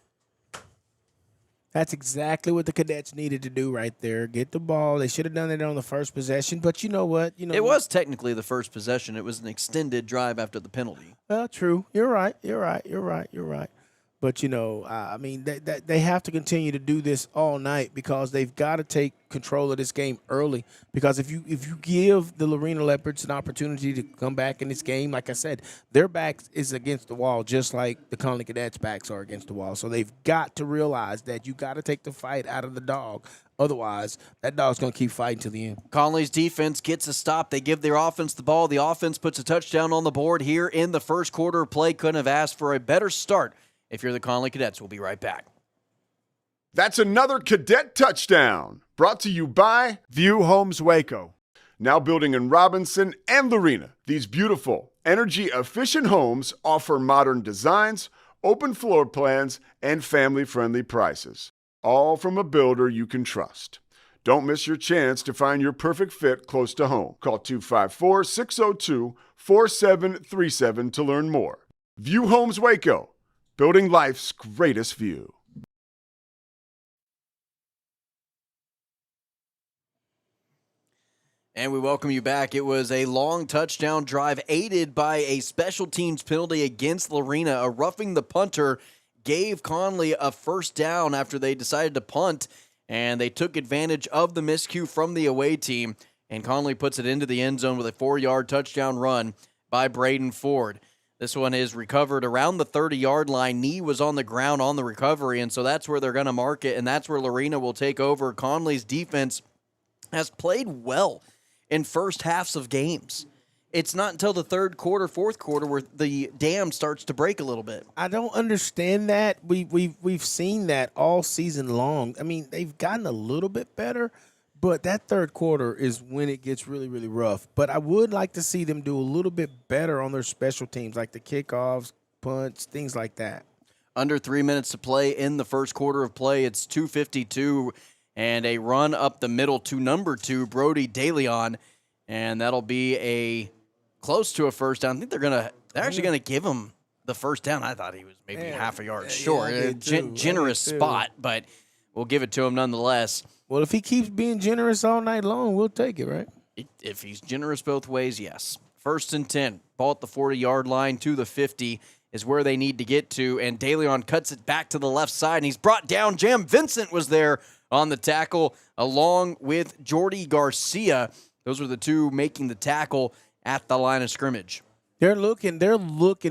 That's exactly what the Cadets needed to do right there. Get the ball. They should have done it on the first possession, but you know what? It was technically the first possession. It was an extended drive after the penalty. Well, true. You're right. But, they have to continue to do this all night because they've got to take control of this game early. Because if you give the Lorena Leopards an opportunity to come back in this game, like I said, their back is against the wall just like the Connally Cadets' backs are against the wall. So they've got to realize that you got to take the fight out of the dog. Otherwise, that dog's going to keep fighting to the end. Connolly's defense gets a stop. They give their offense the ball. The offense puts a touchdown on the board here in the first quarter of play. Couldn't have asked for a better start if you're the Connally Cadets. We'll be right back. That's another Cadet touchdown, brought to you by View Homes Waco. Now building in Robinson and Lorena, these beautiful, energy-efficient homes offer modern designs, open floor plans, and family-friendly prices. All from a builder you can trust. Don't miss your chance to find your perfect fit close to home. Call 254-602-4737 to learn more. View Homes Waco, building life's greatest view. And we welcome you back. It was a long touchdown drive aided by a special teams penalty against Lorena. A roughing the punter gave Connally a first down after they decided to punt, and they took advantage of the miscue from the away team, and Connally puts it into the end zone with a 4-yard touchdown run by Braden Ford. This one is recovered around the 30-yard line. Knee was on the ground on the recovery, and so that's where they're going to mark it, and that's where Lorena will take over. Connally's defense has played well in first halves of games. It's not until the third quarter, fourth quarter, where the dam starts to break a little bit. I don't understand that. We've seen that all season long. I mean, they've gotten a little bit better, but that third quarter is when it gets really, really rough. But I would like to see them do a little bit better on their special teams, like the kickoffs, punts, things like that. Under 3 minutes to play in the first quarter of play. It's 2:52 and a run up the middle to number 2, Brody DeLeon, and that'll be a close to a first down. I think they're actually gonna give him the first down. I thought he was maybe half a yard short. Generous spot, but we'll give it to him nonetheless. Well, if he keeps being generous all night long, we'll take it, right? If he's generous both ways, yes. 1st and 10, ball at the 40-yard line to the 50 is where they need to get to, and DeLeon cuts it back to the left side, and he's brought down. Jam Vincent was there on the tackle, along with Jordy Garcia. Those were the two making the tackle at the line of scrimmage. They're looking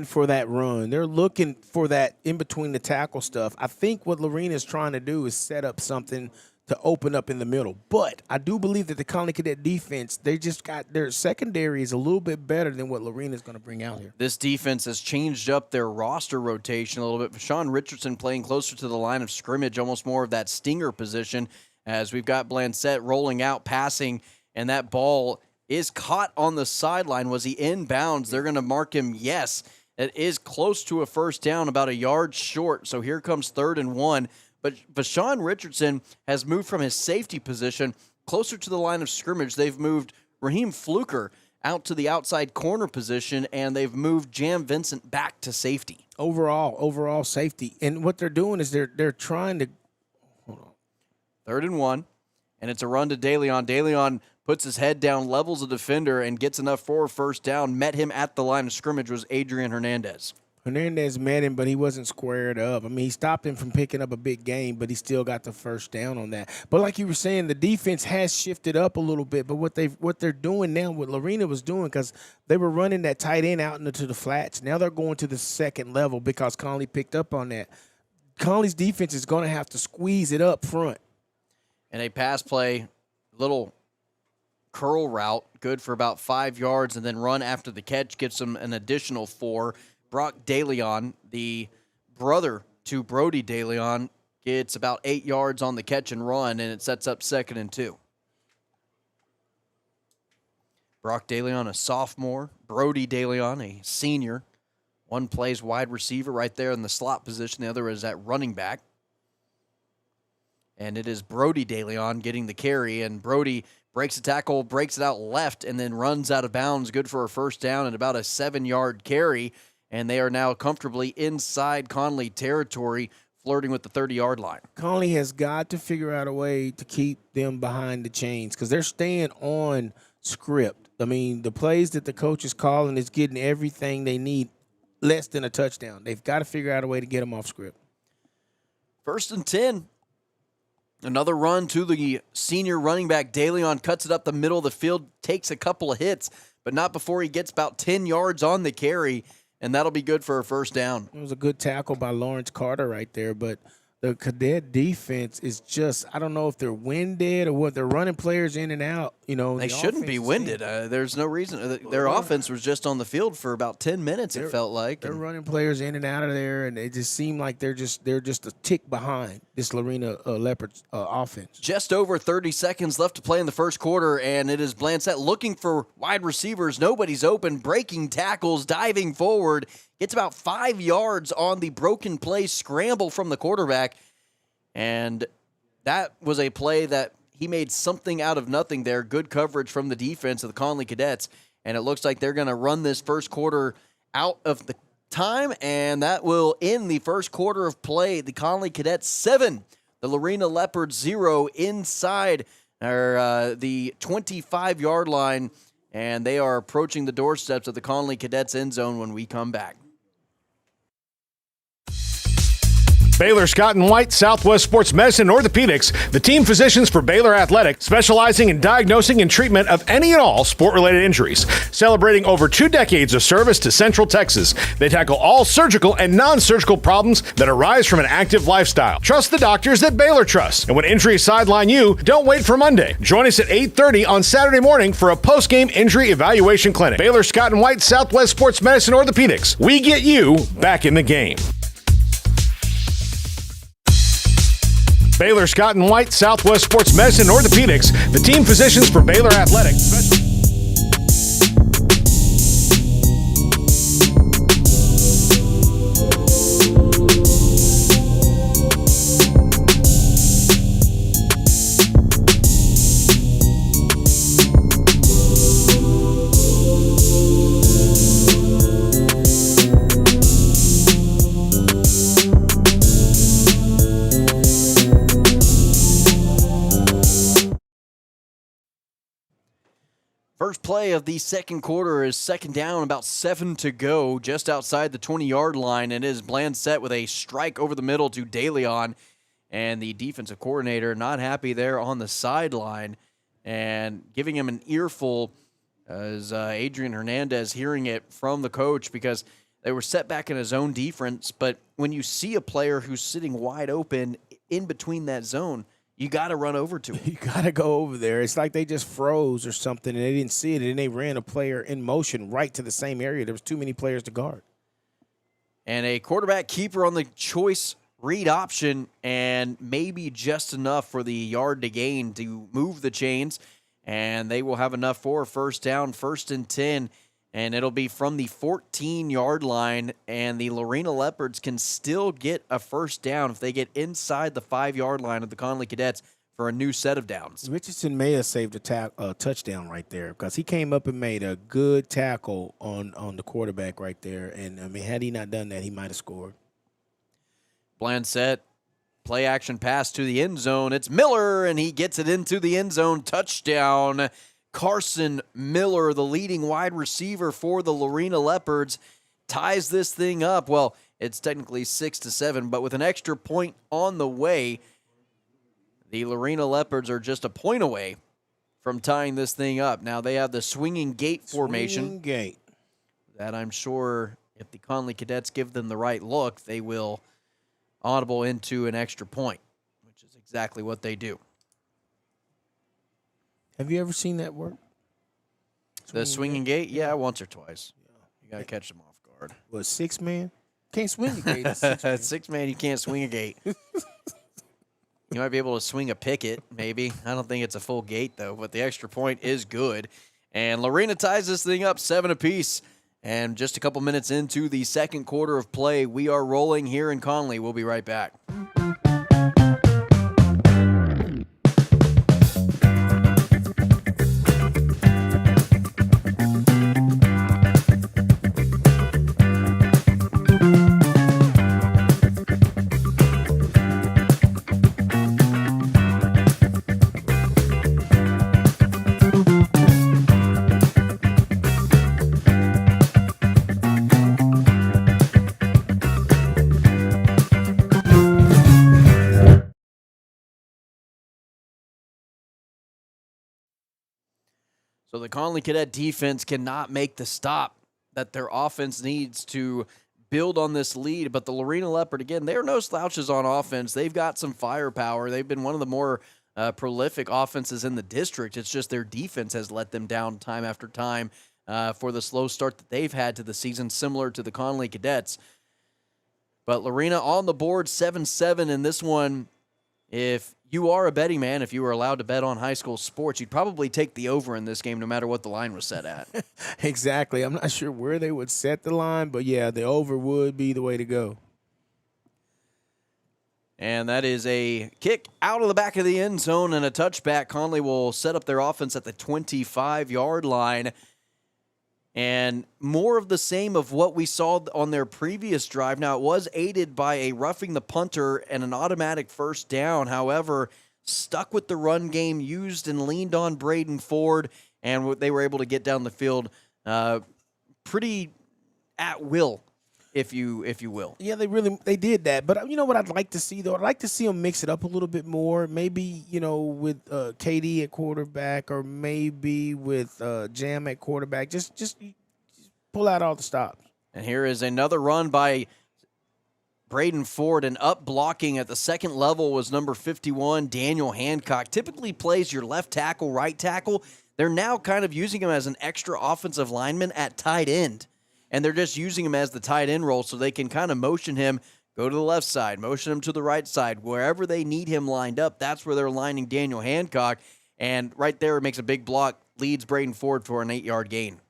for that run. They're looking for that in between the tackle stuff. I think what Lorena is trying to do is set up something to open up in the middle. But I do believe that the Connally Cadet defense, they just got their secondary is a little bit better than what Lorena is going to bring out here. This defense has changed up their roster rotation a little bit. Vashawn Richardson playing closer to the line of scrimmage, almost more of that stinger position, as we've got Blancett rolling out, passing, and that ball is caught on the sideline. Was he inbounds? They're going to mark him yes. It is close to a first down, about a yard short. So here comes 3rd and 1. But Vashawn Richardson has moved from his safety position closer to the line of scrimmage. They've moved Raheem Fluker out to the outside corner position, and they've moved Jam Vincent back to safety. Overall safety. And what they're doing is they're trying to hold on. 3rd and 1, and it's a run to DeLeon. DeLeon puts his head down, levels a defender, and gets enough for a first down. Met him at the line of scrimmage was Adrian Hernandez. Hernandez met him, but he wasn't squared up. I mean, he stopped him from picking up a big game, but he still got the first down on that. But like you were saying, the defense has shifted up a little bit. But what they're doing now, what Lorena was doing, because they were running that tight end out into the flats. Now they're going to the second level because Connally picked up on that. Connally's defense is going to have to squeeze it up front. And a pass play, little curl route, good for about 5 yards, and then run after the catch gets them an additional 4. Brock DeLeon, the brother to Brody DeLeon, gets about 8 yards on the catch and run, and it sets up 2nd and 2. Brock DeLeon, a sophomore. Brody DeLeon, a senior. One plays wide receiver right there in the slot position. The other is at running back. And it is Brody DeLeon getting the carry. And Brody breaks the tackle, breaks it out left, and then runs out of bounds. Good for a first down and about a 7-yard carry. And they are now comfortably inside Connally territory, flirting with the 30-yard line. Connally has got to figure out a way to keep them behind the chains because they're staying on script. I mean, the plays that the coach is calling is getting everything they need, less than a touchdown. They've got to figure out a way to get them off script. 1st and 10. Another run to the senior running back. DeLeon cuts it up the middle of the field, takes a couple of hits, but not before he gets about 10 yards on the carry, and that'll be good for a first down. It was a good tackle by Lawrence Carter right there, but the Cadet defense is just, I don't know if they're winded or what. They're running players in and out. You know, They shouldn't be winded. There's no reason. Their offense was just on the field for about 10 minutes, it felt like. They're running players in and out of there, and it just seemed like they're just a tick behind this Lorena Leopards offense. Just over 30 seconds left to play in the first quarter, and it is Blancett looking for wide receivers. Nobody's open, breaking tackles, diving forward. Gets about 5 yards on the broken play scramble from the quarterback, and that was a play that he made something out of nothing there. Good coverage from the defense of the Connally Cadets, and it looks like they're going to run this first quarter out of the time, and that will end the first quarter of play. The Connally Cadets 7, the Lorena Leopards 0 inside the 25-yard line, and they are approaching the doorsteps of the Connally Cadets end zone when we come back. Baylor Scott and White, Southwest Sports Medicine and Orthopedics, the team physicians for Baylor Athletic, specializing in diagnosing and treatment of any and all sport-related injuries. Celebrating over 2 decades of service to Central Texas, they tackle all surgical and non-surgical problems that arise from an active lifestyle. Trust the doctors that Baylor trusts. And when injuries sideline you, don't wait for Monday. Join us at 8:30 on Saturday morning for a post-game injury evaluation clinic. Baylor Scott and White, Southwest Sports Medicine and Orthopedics. We get you back in the game. Baylor Scott and White, Southwest Sports Medicine and Orthopedics, the team physicians for Baylor Athletic. First play of the second quarter is second down, about 7 to go, just outside the 20-yard line, and it is Blancett with a strike over the middle to DeLeon, and the defensive coordinator not happy there on the sideline and giving him an earful as Adrian Hernandez hearing it from the coach because they were set back in his own defense, but when you see a player who's sitting wide open in between that zone, you got to run over to him. You got to go over there. It's like they just froze or something, and they didn't see it, and they ran a player in motion right to the same area. There was too many players to guard. And a quarterback keeper on the choice read option, and maybe just enough for the yard to gain to move the chains, and they will have enough for a first down, 1st and 10, and it'll be from the 14-yard line, and the Lorena Leopards can still get a first down if they get inside the 5-yard line of the Connally Cadets for a new set of downs. Richardson may have saved a touchdown right there because he came up and made a good tackle on the quarterback right there, and, I mean, had he not done that, he might have scored. Blancett, play action pass to the end zone. It's Miller, and he gets it into the end zone. Touchdown. Carson Miller, the leading wide receiver for the Lorena Leopards, ties this thing up. Well, it's technically 6-7, but with an extra point on the way, the Lorena Leopards are just a point away from tying this thing up. Now, they have the swinging gate formation. Swinging gate. That I'm sure if the Connally Cadets give them the right look, they will audible into an extra point, which is exactly what they do. Have you ever seen that work? The swinging gate? Yeah, once or twice. You got to catch them off guard. What, 6-man? Can't swing a gate. 6-man. 6-man, you can't swing a gate. You might be able to swing a picket, maybe. I don't think it's a full gate, though, but the extra point is good. And Lorena ties this thing up 7 apiece. And just a couple minutes into the second quarter of play, we are rolling here in Connally. We'll be right back. So the Connally Cadet defense cannot make the stop that their offense needs to build on this lead. But the Lorena Leopard, again, they're no slouches on offense. They've got some firepower. They've been one of the more prolific offenses in the district. It's just their defense has let them down time after time for the slow start that they've had to the season, similar to the Connally Cadets. But Lorena on the board, 7-7 in this one. If you are a betting man, if you were allowed to bet on high school sports, you'd probably take the over in this game no matter what the line was set at. Exactly. I'm not sure where they would set the line, but yeah, the over would be the way to go. And that is a kick out of the back of the end zone and a touchback. Connally will set up their offense at the 25-yard line. And more of the same of what we saw on their previous drive. Now, it was aided by a roughing the punter and an automatic first down. However, stuck with the run game, used and leaned on Braden Ford, and they were able to get down the field pretty at will, if you will. Yeah, they did that. But you know what I'd like to see, though? I'd like to see them mix it up a little bit more. Maybe, with KD at quarterback, or maybe with Jam at quarterback. Just pull out all the stops. And here is another run by Braden Ford, and up blocking at the second level was number 51, Daniel Hancock. Typically plays your left tackle, right tackle. They're now kind of using him as an extra offensive lineman at tight end. And they're just using him as the tight end role so they can kind of motion him, go to the left side, motion him to the right side. Wherever they need him lined up, that's where they're lining Daniel Hancock. And right there, it makes a big block, leads Braden Ford for an 8-yard gain.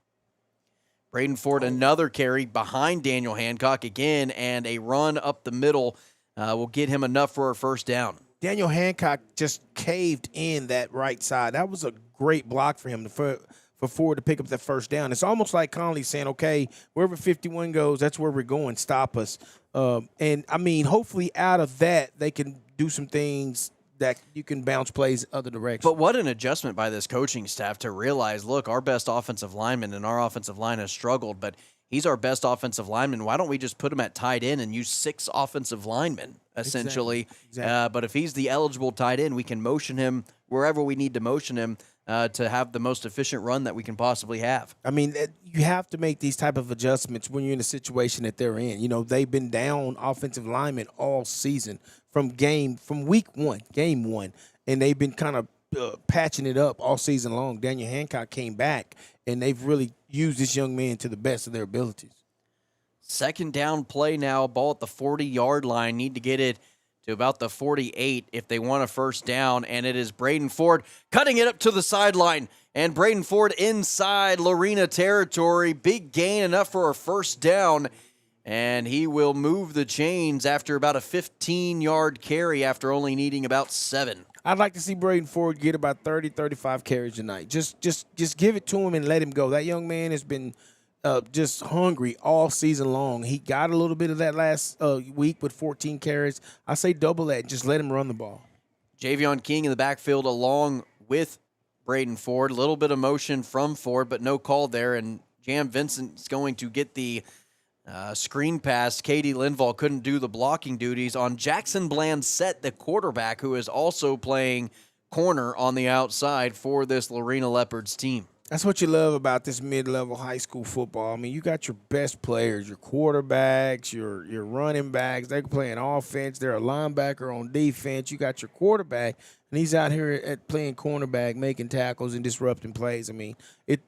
Braden Ford, another carry behind Daniel Hancock again, and a run up the middle will get him enough for a first down. Daniel Hancock just caved in that right side. That was a great block for him for Ford to pick up that first down. It's almost like Connally saying, okay, wherever 51 goes, that's where we're going. Stop us. And, I mean, hopefully out of that they can do some things that you can bounce plays other directions. But what an adjustment by this coaching staff to realize, look, our best offensive lineman and our offensive line has struggled, but he's our best offensive lineman. Why don't we just put him at tight end and use 6 offensive linemen, essentially? Exactly. But if he's the eligible tight end, we can motion him wherever we need to motion him to have the most efficient run that we can possibly have. I mean, you have to make these type of adjustments when you're in the situation that they're in. They've been down offensive linemen all season from game one, and they've been kind of patching it up all season long. Daniel Hancock came back, and they've really used this young man to the best of their abilities. Second down play now, ball at the 40-yard line. Need to get it to about the 48 if they want a first down, and it is Braden Ford cutting it up to the sideline. And Braden Ford inside Lorena territory. Big gain, enough for a first down. And he will move the chains after about a 15-yard carry after only needing about 7. I'd like to see Braden Ford get about 30, 35 carries tonight. Just give it to him and let him go. That young man has been just hungry all season long. He got a little bit of that last week with 14 carries. I say double that and just let him run the ball. Javion King in the backfield along with Braden Ford. A little bit of motion from Ford, but no call there. And Jam Vincent's going to get the screen pass. Katie Linval couldn't do the blocking duties on Jackson Blandsett, the quarterback, who is also playing corner on the outside for this Lorena Leopards team. That's what you love about this mid-level high school football. I mean, you got your best players, your quarterbacks, your running backs. They're playing offense. They're a linebacker on defense. You got your quarterback, and he's out here playing cornerback, making tackles and disrupting plays. I mean,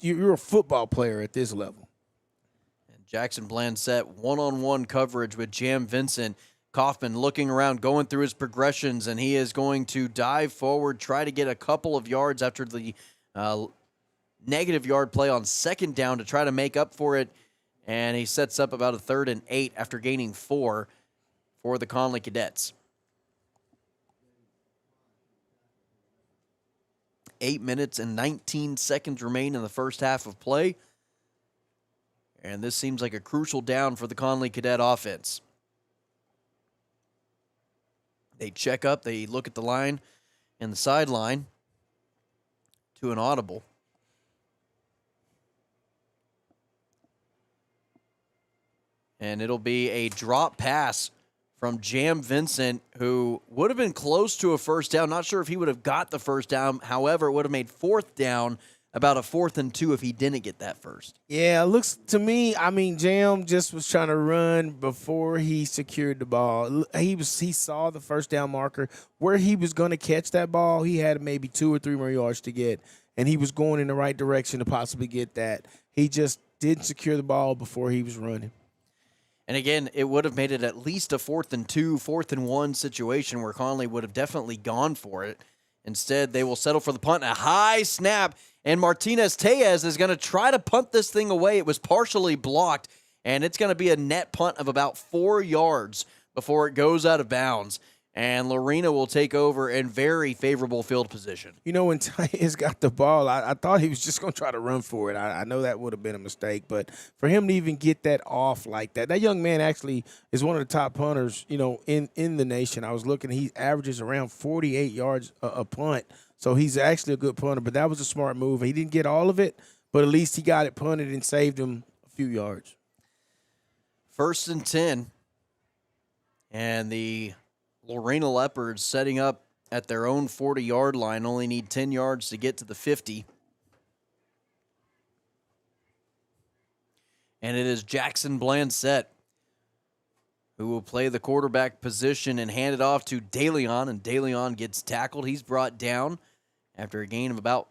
you're a football player at this level. Jackson Blandsett, one-on-one coverage with Jam Vincent. Kaufman looking around, going through his progressions, and he is going to dive forward, try to get a couple of yards after the negative yard play on second down to try to make up for it, and he sets up about a 3rd and 8 after gaining 4 for the Connally Cadets. 8 minutes and 19 seconds remain in the first half of play, and this seems like a crucial down for the Connally Cadet offense. They check up, they look at the line and the sideline to an audible. And it'll be a drop pass from Jam Vincent, who would have been close to a first down. Not sure if he would have got the first down. However, it would have made 4th down about a 4th and 2 if he didn't get that first. Yeah, it looks to me, Jam just was trying to run before he secured the ball. He saw the first down marker. Where he was going to catch that ball, he had maybe 2 or 3 more yards to get, and he was going in the right direction to possibly get that. He just didn't secure the ball before he was running. And again, it would have made it at least a 4th and 2, 4th and 1 situation where Connally would have definitely gone for it. Instead, they will settle for the punt. A high snap, and Martinez-Tellez is going to try to punt this thing away. It was partially blocked, and it's going to be a net punt of about 4 yards before it goes out of bounds. And Lorena will take over in very favorable field position. You know, when Tellez got the ball, I thought he was just going to try to run for it. I know that would have been a mistake, but for him to even get that off like that young man actually is one of the top punters, in the nation. I was looking, he averages around 48 yards a punt, so he's actually a good punter, but that was a smart move. He didn't get all of it, but at least he got it punted and saved him a few yards. 1st and 10, and the Lorena Leopards setting up at their own 40-yard line, only need 10 yards to get to the 50. And it is Jackson Blanchett who will play the quarterback position and hand it off to DeLeon, and DeLeon gets tackled. He's brought down after a gain of about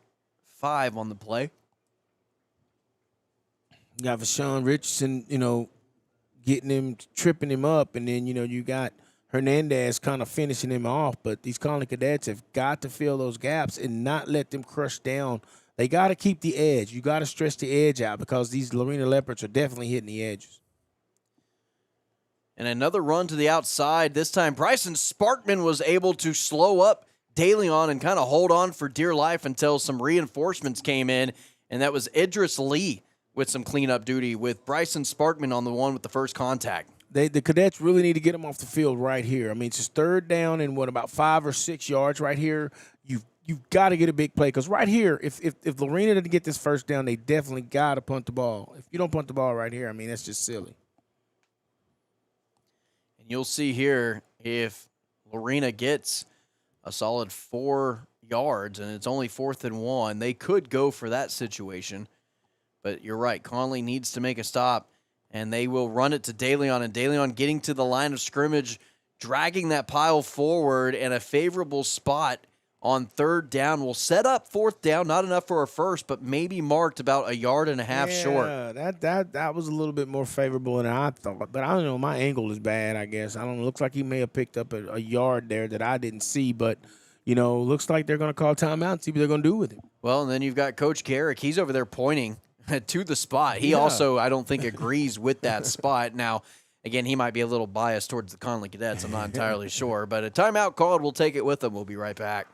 5 on the play. You got Vashawn Richardson, getting him, tripping him up, and then, you got Hernandez kind of finishing him off, but these Connally Cadets have got to fill those gaps and not let them crush down. They got to keep the edge. You got to stretch the edge out because these Lorena Leopards are definitely hitting the edges. And another run to the outside. This time, Bryson Sparkman was able to slow up DeLeon and kind of hold on for dear life until some reinforcements came in, and that was Idris Lee with some cleanup duty with Bryson Sparkman on the one with the first contact. The Cadets really need to get them off the field right here. It's just 3rd down and about 5 or 6 yards right here. You've got to get a big play because right here, if Lorena didn't get this first down, they definitely got to punt the ball. If you don't punt the ball right here, that's just silly. And you'll see here if Lorena gets a solid 4 yards and it's only 4th and 1, they could go for that situation. But you're right, Connally needs to make a stop. And they will run it to DeLeon, and DeLeon getting to the line of scrimmage, dragging that pile forward, and a favorable spot on 3rd down will set up 4th down. Not enough for a first, but maybe marked about 1.5 yards short. Yeah, that was a little bit more favorable than I thought. But I don't know, my angle is bad, I guess. I don't know, looks like he may have picked up a yard there that I didn't see, but looks like they're going to call timeout and see what they're going to do with it. Well, and then you've got Coach Garrick. He's over there pointing to the spot. He also, I don't think, agrees with that spot. Now, again, he might be a little biased towards the Connally Cadets. I'm not entirely sure. But a timeout called. We'll take it with them. We'll be right back.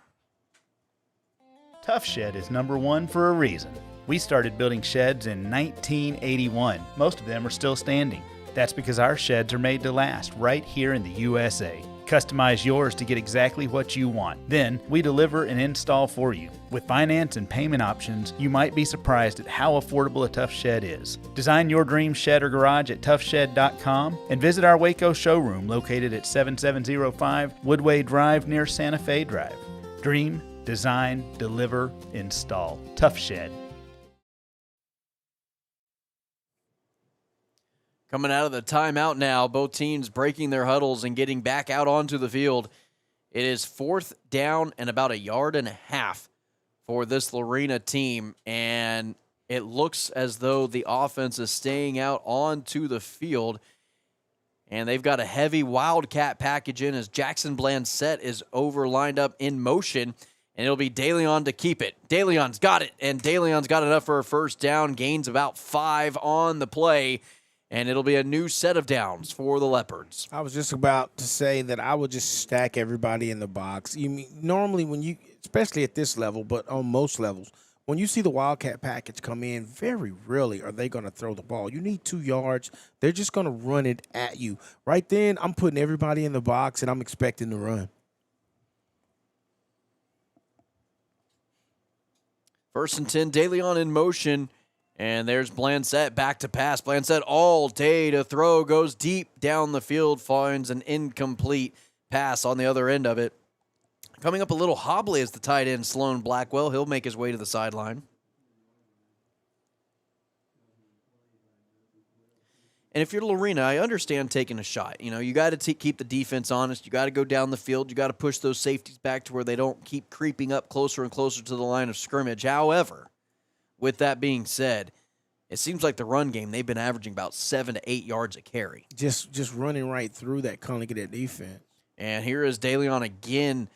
Tough Shed is #1 for a reason. We started building sheds in 1981. Most of them are still standing. That's because our sheds are made to last right here in the USA. Customize yours to get exactly what you want. Then, we deliver and install for you. With finance and payment options, you might be surprised at how affordable a Tough Shed is. Design your dream shed or garage at toughshed.com and visit our Waco showroom located at 7705 Woodway Drive near Santa Fe Drive. Dream, design, deliver, install. Tough Shed. Coming out of the timeout now, both teams breaking their huddles and getting back out onto the field. It is 4th down and about 1.5 yards for this Lorena team, and it looks as though the offense is staying out onto the field, and they've got a heavy Wildcat package in as Jackson Blanchett is over lined up in motion, and it'll be DeLeon to keep it. DeLeon's got it, and DeLeon's got enough for a first down, gains about 5 on the play, and it'll be a new set of downs for the Leopards. I was just about to say that I would just stack everybody in the box. Normally when you, especially at this level, but on most levels, when you see the Wildcat package come in, very rarely are they going to throw the ball. You need 2 yards. They're just going to run it at you. Right then, I'm putting everybody in the box, and I'm expecting to run. First and 10, DeLeon in motion, and there's Blancett back to pass. Blancett all day to throw, goes deep down the field, finds an incomplete pass on the other end of it. Coming up a little hobbly is the tight end, Sloan Blackwell. He'll make his way to the sideline. And if you're Lorena, I understand taking a shot. You got to keep the defense honest. You got to go down the field. You got to push those safeties back to where they don't keep creeping up closer and closer to the line of scrimmage. However, with that being said, it seems like the run game, they've been averaging about 7 to 8 yards a carry. Just running right through that Connally Cadet defense. And here is DeLeon again,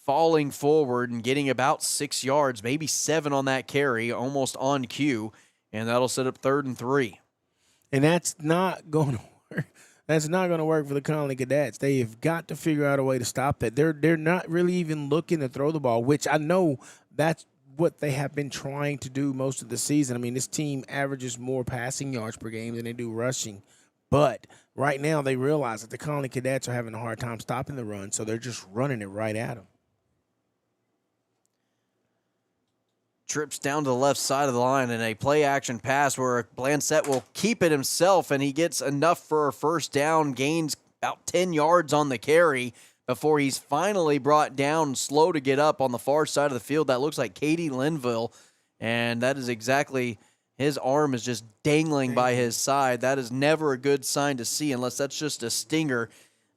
falling forward and getting about 6 yards, maybe 7 on that carry, almost on cue, and that'll set up 3rd and 3. And that's not going to work. That's not going to work for the Connally Cadets. They have got to figure out a way to stop that. They're not really even looking to throw the ball, which I know that's what they have been trying to do most of the season. I mean, this team averages more passing yards per game than they do rushing. But right now they realize that the Connally Cadets are having a hard time stopping the run, so they're just running it right at them. Trips down to the left side of the line in a play-action pass where Blancett will keep it himself, and he gets enough for a first down, gains about 10 yards on the carry before he's finally brought down, slow to get up on the far side of the field. That looks like Katie Linville, and that is exactly – his arm is just dangling by his side. That is never a good sign to see unless that's just a stinger.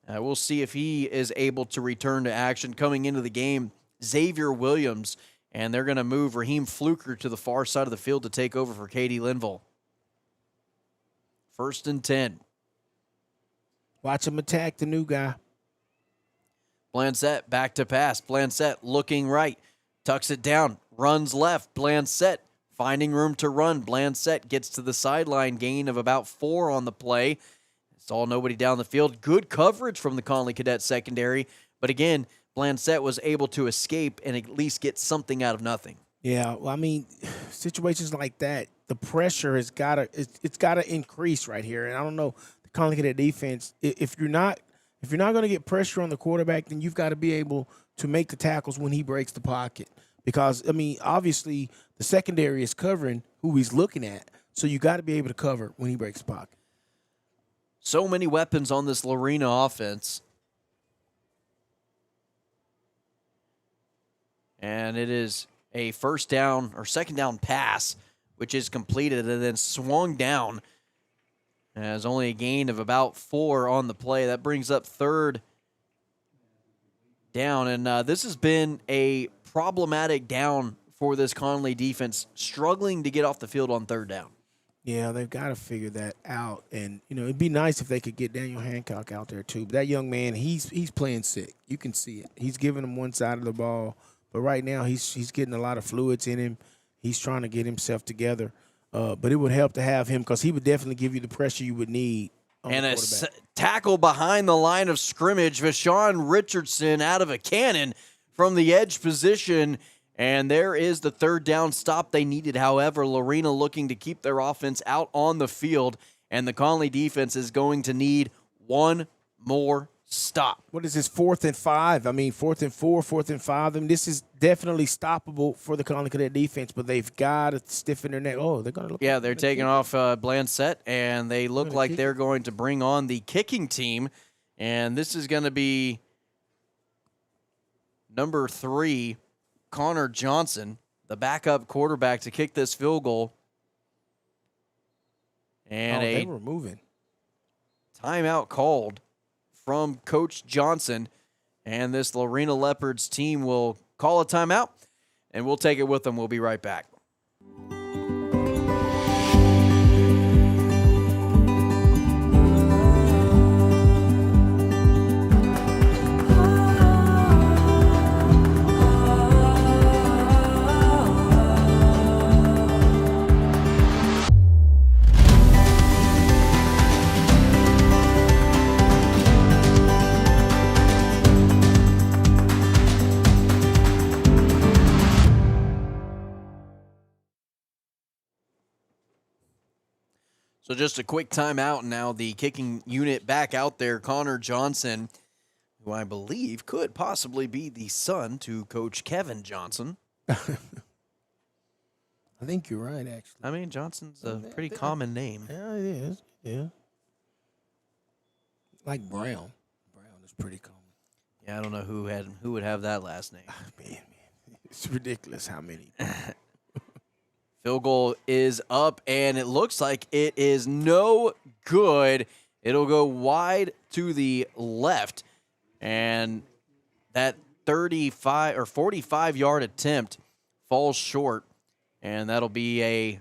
We'll see if he is able to return to action. Coming into the game, Xavier Williams – and they're going to move Raheem Fluker to the far side of the field to take over for Katie Linville. 1st and 10. Watch him attack the new guy. Blancett back to pass. Blancett looking right. Tucks it down. Runs left. Blancett finding room to run. Blancett gets to the sideline. Gain of about 4 on the play. Saw nobody down the field. Good coverage from the Connally Cadet secondary. But again, Blancett was able to escape and at least get something out of nothing. Yeah, well, I mean, situations like that, the pressure has got to increase right here. And I don't know, the Connally Cadet defense, if you're not going to get pressure on the quarterback, then you've got to be able to make the tackles when he breaks the pocket. Because I mean, obviously the secondary is covering who he's looking at, so you got to be able to cover when he breaks the pocket. So many weapons on this Lorena offense. And it is a first down or second down pass, which is completed and then swung down. As only a gain of about 4 on the play. That brings up 3rd down. And this has been a problematic down for this Connally defense, struggling to get off the field on 3rd down. Yeah, they've got to figure that out. And, it'd be nice if they could get Daniel Hancock out there too. But that young man, he's playing sick. You can see it. He's giving him one side of the ball. But right now, he's getting a lot of fluids in him. He's trying to get himself together. But it would help to have him because he would definitely give you the pressure you would need. And a tackle behind the line of scrimmage. Vashawn Richardson out of a cannon from the edge position. And there is the 3rd down stop they needed. However, Lorena looking to keep their offense out on the field. And the Connally defense is going to need one more stop. What is this, 4th and 5? I mean, 4th and 4, 4th and 5. I mean, this is definitely stoppable for the Connally Cadet defense, but they've got to stiffen their neck. Oh, they're going to look. Yeah, they're taking off Blancett, and they look like they're going to bring on the kicking team, and this is going to be number 3, Connor Johnson, the backup quarterback to kick this field goal. And they were moving. Timeout called from Coach Johnson, and this Lorena Leopards team will call a timeout, and we'll take it with them. We'll be right back. So just a quick timeout now. The kicking unit back out there, Connor Johnson, who I believe could possibly be the son to Coach Kevin Johnson. I think you're right, actually. I mean, Johnson's a pretty common name. Yeah, it is. Yeah. Like Brown. Brown is pretty common. Yeah, I don't know who would have that last name. Man, it's ridiculous how many. Field goal is up, and it looks like it is no good. It'll go wide to the left, and that 35 or 45-yard attempt falls short, and that'll be a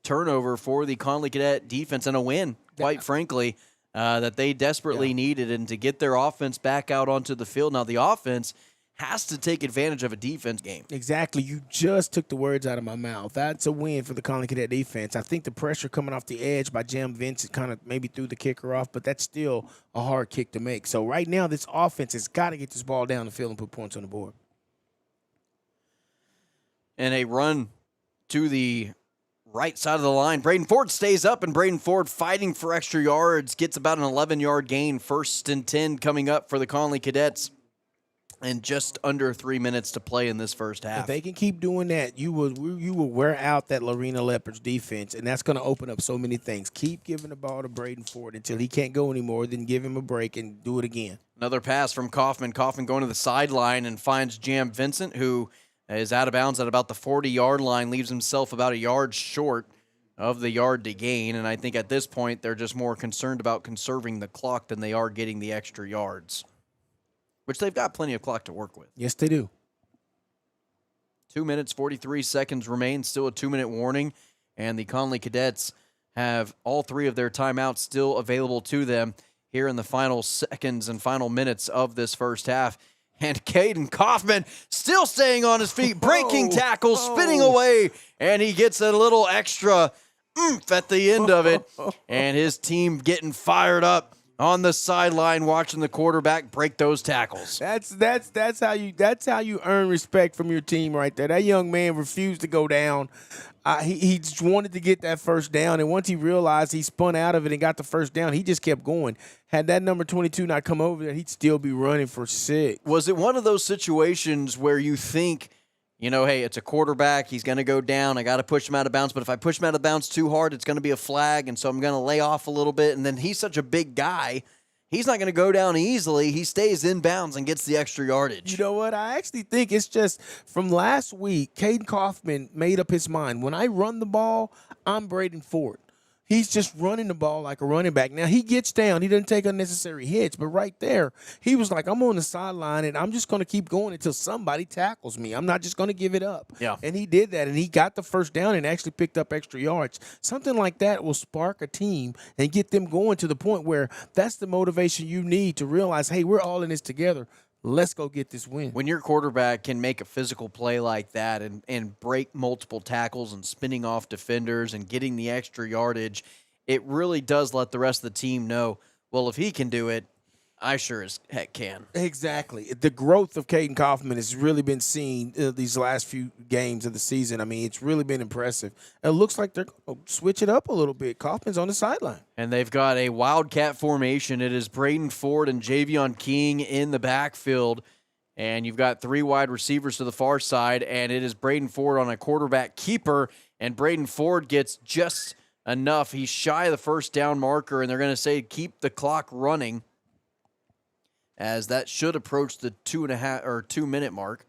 turnover for the Connally Cadet defense and a win, quite frankly, that they desperately needed, and to get their offense back out onto the field. Now, the offense has to take advantage of a defense game. Exactly. You just took the words out of my mouth. That's a win for the Connally Cadet defense. I think the pressure coming off the edge by Jam Vincent kind of maybe threw the kicker off, but that's still a hard kick to make. So right now, this offense has got to get this ball down the field and put points on the board. And a run to the right side of the line. Braden Ford stays up, and Braden Ford fighting for extra yards, gets about an 11-yard gain. 1st and 10 coming up for the Connally Cadets. And just under 3 minutes to play in this first half. If they can keep doing that, you will wear out that Lorena Leopards defense, and that's going to open up so many things. Keep giving the ball to Braden Ford until he can't go anymore, then give him a break and do it again. Another pass from Kaufman. Kaufman going to the sideline and finds Jam Vincent, who is out of bounds at about the 40-yard line, leaves himself about a yard short of the yard to gain. And I think at this point they're just more concerned about conserving the clock than they are getting the extra yards, which they've got plenty of clock to work with. Yes, they do. 2 minutes, 43 seconds remain, still a 2-minute warning, and the Connally Cadets have all 3 of their timeouts still available to them here in the final seconds and final minutes of this first half. And Caden Kaufman still staying on his feet, breaking tackles, spinning away, and he gets a little extra oomph at the end of it, and his team getting fired up on the sideline, watching the quarterback break those tackles. That's how you earn respect from your team right there. That young man refused to go down. He just wanted to get that first down, and once he realized he spun out of it and got the first down, he just kept going. Had that number 22 not come over there, he'd still be running for 6. Was it one of those situations where you think, hey, it's a quarterback, he's going to go down, I got to push him out of bounds, but if I push him out of bounds too hard, it's going to be a flag, and so I'm going to lay off a little bit, and then he's such a big guy, he's not going to go down easily. He stays in bounds and gets the extra yardage. You know what? I actually think it's just from last week, Caden Kaufman made up his mind. When I run the ball, I'm Braden Ford. He's just running the ball like a running back. Now, he gets down. He doesn't take unnecessary hits. But right there, he was like, I'm on the sideline, and I'm just going to keep going until somebody tackles me. I'm not just going to give it up. Yeah. And he did that, and he got the first down and actually picked up extra yards. Something like that will spark a team and get them going to the point where that's the motivation you need to realize, hey, we're all in this together. Let's go get this win. When your quarterback can make a physical play like that and break multiple tackles and spinning off defenders and getting the extra yardage, it really does let the rest of the team know, well, if he can do it, I sure as heck can. Exactly. The growth of Caden Kaufman has really been seen these last few games of the season. I mean, it's really been impressive. It looks like they're going to switch it up a little bit. Kaufman's on the sideline. And they've got a wildcat formation. It is Braden Ford and Javion King in the backfield. And you've got 3 wide receivers to the far side. And it is Braden Ford on a quarterback keeper. And Braden Ford gets just enough. He's shy of the first down marker. And they're going to say keep the clock running, as that should approach the 2-minute mark.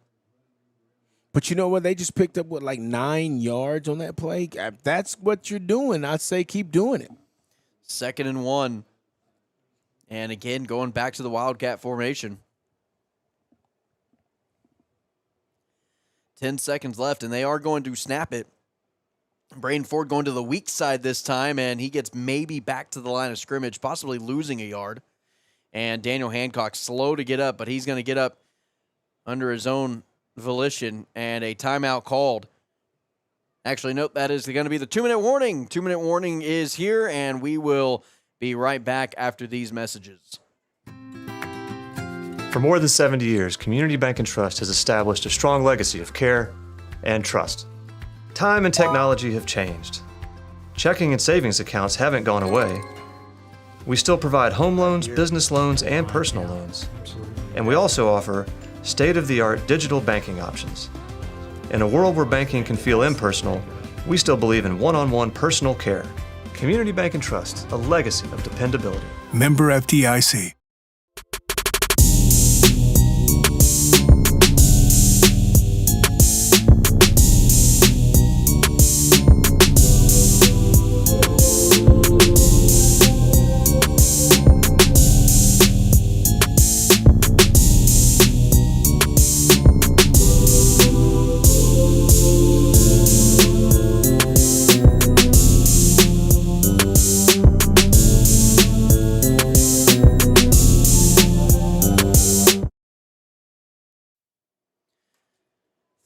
But you know what? They just picked up, 9 yards on that play? That's what you're doing. I'd say keep doing it. 2nd and 1. And again, going back to the wildcat formation. 10 seconds left, and they are going to snap it. Braden Ford going to the weak side this time, and he gets maybe back to the line of scrimmage, possibly losing a yard. And Daniel Hancock slow to get up, but he's going to get up under his own volition, and a timeout called. Actually, nope, that is going to be the 2-minute warning. 2-minute warning is here, and we will be right back after these messages. For more than 70 years, Community Bank and Trust has established a strong legacy of care and trust. Time and technology have changed. checking and savings accounts haven't gone away. We still provide home loans, business loans, and personal loans. And we also offer state-of-the-art digital banking options. In a world where banking can feel impersonal, we still believe in one-on-one personal care. Community Bank and Trust, a legacy of dependability. Member FDIC.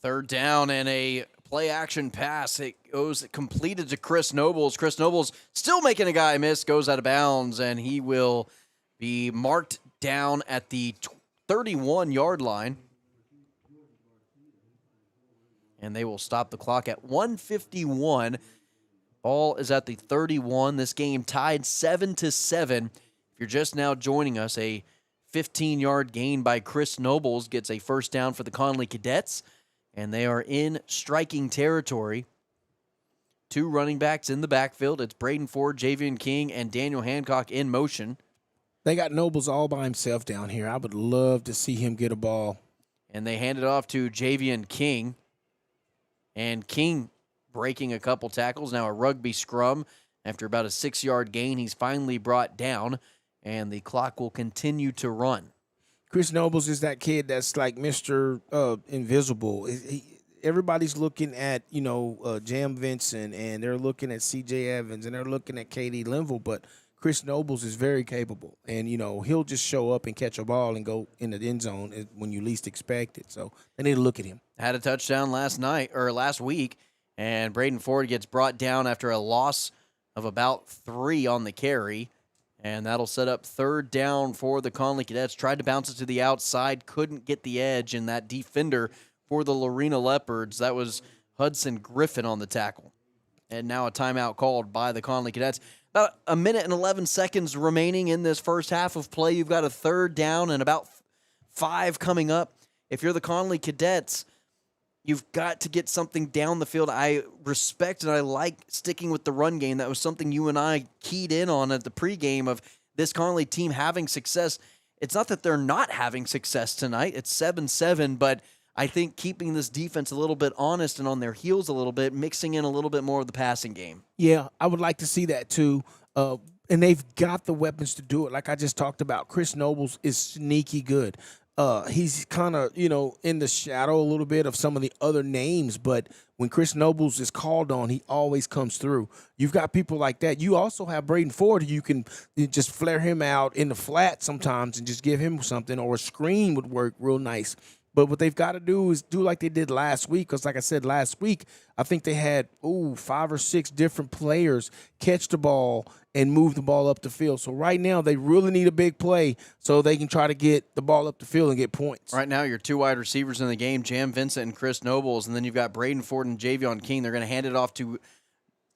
Third down and a play action pass. It goes completed to Chris Nobles. Chris Nobles still making a guy miss, goes out of bounds, and he will be marked down at the 31-yard line. And they will stop the clock at 1:51. Ball is at the 31. This game tied 7-7. If you're just now joining us, a 15-yard gain by Chris Nobles gets a first down for the Connally Cadets. And they are in striking territory. Two running backs in the backfield. It's Braden Ford, Javian King, and Daniel Hancock in motion. They got Nobles all by himself down here. I would love to see him get a ball. And they hand it off to Javian King. And King breaking a couple tackles. Now a rugby scrum. After about a 6-yard gain, he's finally brought down. And the clock will continue to run. Chris Nobles is that kid that's like Mr. Invisible. Everybody's looking at, Jam Vincent, and they're looking at C.J. Evans, and they're looking at K.D. Linville, but Chris Nobles is very capable. And, he'll just show up and catch a ball and go in the end zone when you least expect it. So they need to look at him. Had a touchdown last week, and Braden Ford gets brought down after a loss of about 3 on the carry. And that'll set up third down for the Connally Cadets. Tried to bounce it to the outside, couldn't get the edge, and that defender for the Lorena Leopards, that was Hudson Griffin on the tackle. And now a timeout called by the Connally Cadets. About a minute and 11 seconds remaining in this first half of play. You've got a third down and about 5 coming up. If you're the Connally Cadets, you've got to get something down the field. I respect and I like sticking with the run game. That was something you and I keyed in on at the pregame of this Connally team having success. It's not that they're not having success tonight. It's 7-7, but I think keeping this defense a little bit honest and on their heels a little bit, mixing in a little bit more of the passing game. Yeah, I would like to see that too. And they've got the weapons to do it. Like I just talked about, Chris Nobles is sneaky good. He's kind of, in the shadow a little bit of some of the other names, but when Chris Nobles is called on, he always comes through. You've got people like that. You also have Braden Ford. You can just flare him out in the flat sometimes and just give him something, or a screen would work real nice. But what they've got to do is do like they did last week, because like I said, last week, I think they had 5 or 6 different players catch the ball and move the ball up the field. So right now they really need a big play so they can try to get the ball up the field and get points. Right now your 2 wide receivers in the game, Jam Vincent and Chris Nobles, and then you've got Braden Ford and Javion King. They're going to hand it off to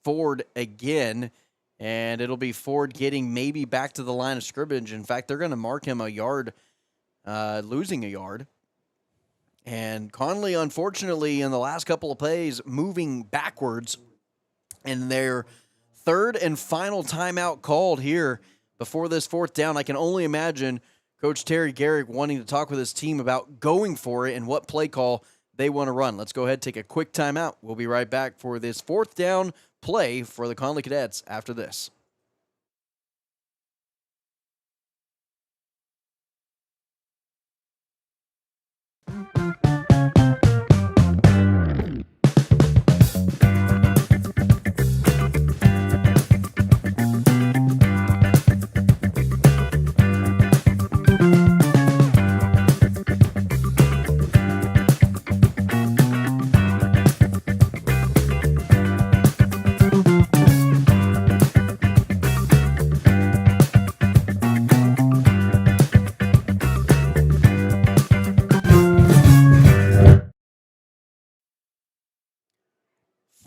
Ford again, and it'll be Ford getting maybe back to the line of scrimmage. In fact, they're going to mark him a yard, losing a yard. And Connally, unfortunately, in the last couple of plays, moving backwards. And their third and final timeout called here before this fourth down. I can only imagine Coach Terry Garrick wanting to talk with his team about going for it and what play call they want to run. Let's go ahead and take a quick timeout. We'll be right back for this fourth down play for the Connally Cadets after this.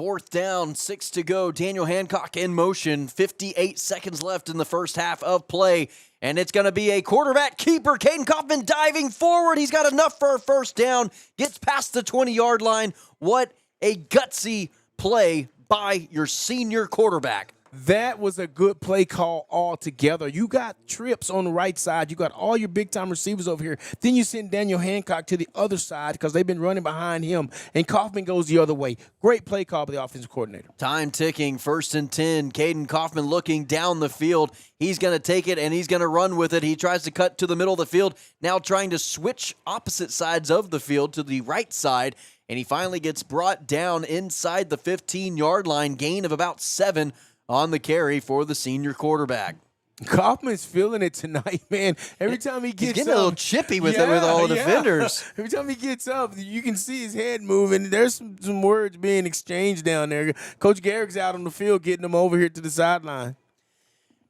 4th down, 6 to go. Daniel Hancock in motion. 58 seconds left in the first half of play. And it's going to be a quarterback keeper. Caden Kaufman diving forward. He's got enough for a first down. Gets past the 20-yard line. What a gutsy play by your senior quarterback. That was a good play call altogether. You got trips on the right side. You got all your big-time receivers over here. Then you send Daniel Hancock to the other side because they've been running behind him, and Kaufman goes the other way. Great play call by the offensive coordinator. Time ticking, 1st and 10. Caden Kaufman looking down the field. He's going to take it, and he's going to run with it. He tries to cut to the middle of the field, now trying to switch opposite sides of the field to the right side, and he finally gets brought down inside the 15-yard line, gain of about 7 on the carry for the senior quarterback. Kaufman's feeling it tonight, man. Every time he gets He's getting a little chippy with it with all the defenders. Every time he gets up, you can see his head moving. There's some words being exchanged down there. Coach Garrick's out on the field getting them over here to the sideline.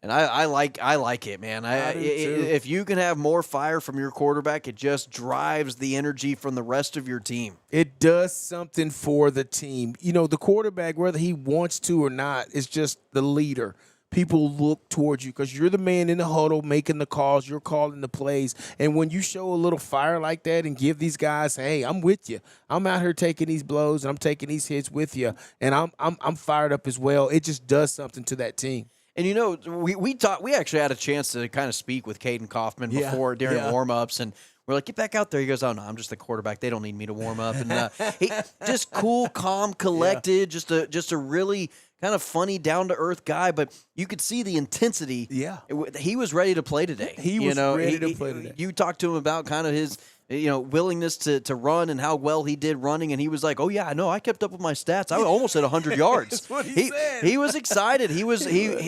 And I like it, man. If you can have more fire from your quarterback, it just drives the energy from the rest of your team. It does something for the team. You know, the quarterback, whether he wants to or not, is just the leader. People look towards you because you're the man in the huddle making the calls. You're calling the plays. And when you show a little fire like that and give these guys, hey, I'm with you. I'm out here taking these blows and I'm taking these hits with you. And I'm fired up as well. It just does something to that team. And, you know, we actually had a chance to kind of speak with Caden Kaufman before during warm-ups, and we're like, get back out there. He goes, oh, no, I'm just the quarterback. They don't need me to warm up. And he just cool, calm, collected, just a really kind of funny, down-to-earth guy. But you could see the intensity. Yeah. He was ready to play today. He was ready to play today. You talked to him about kind of his willingness to run and how well he did running, and he was like, oh, yeah, no, I kept up with my stats. I almost hit 100 yards. That's what he said. He was excited.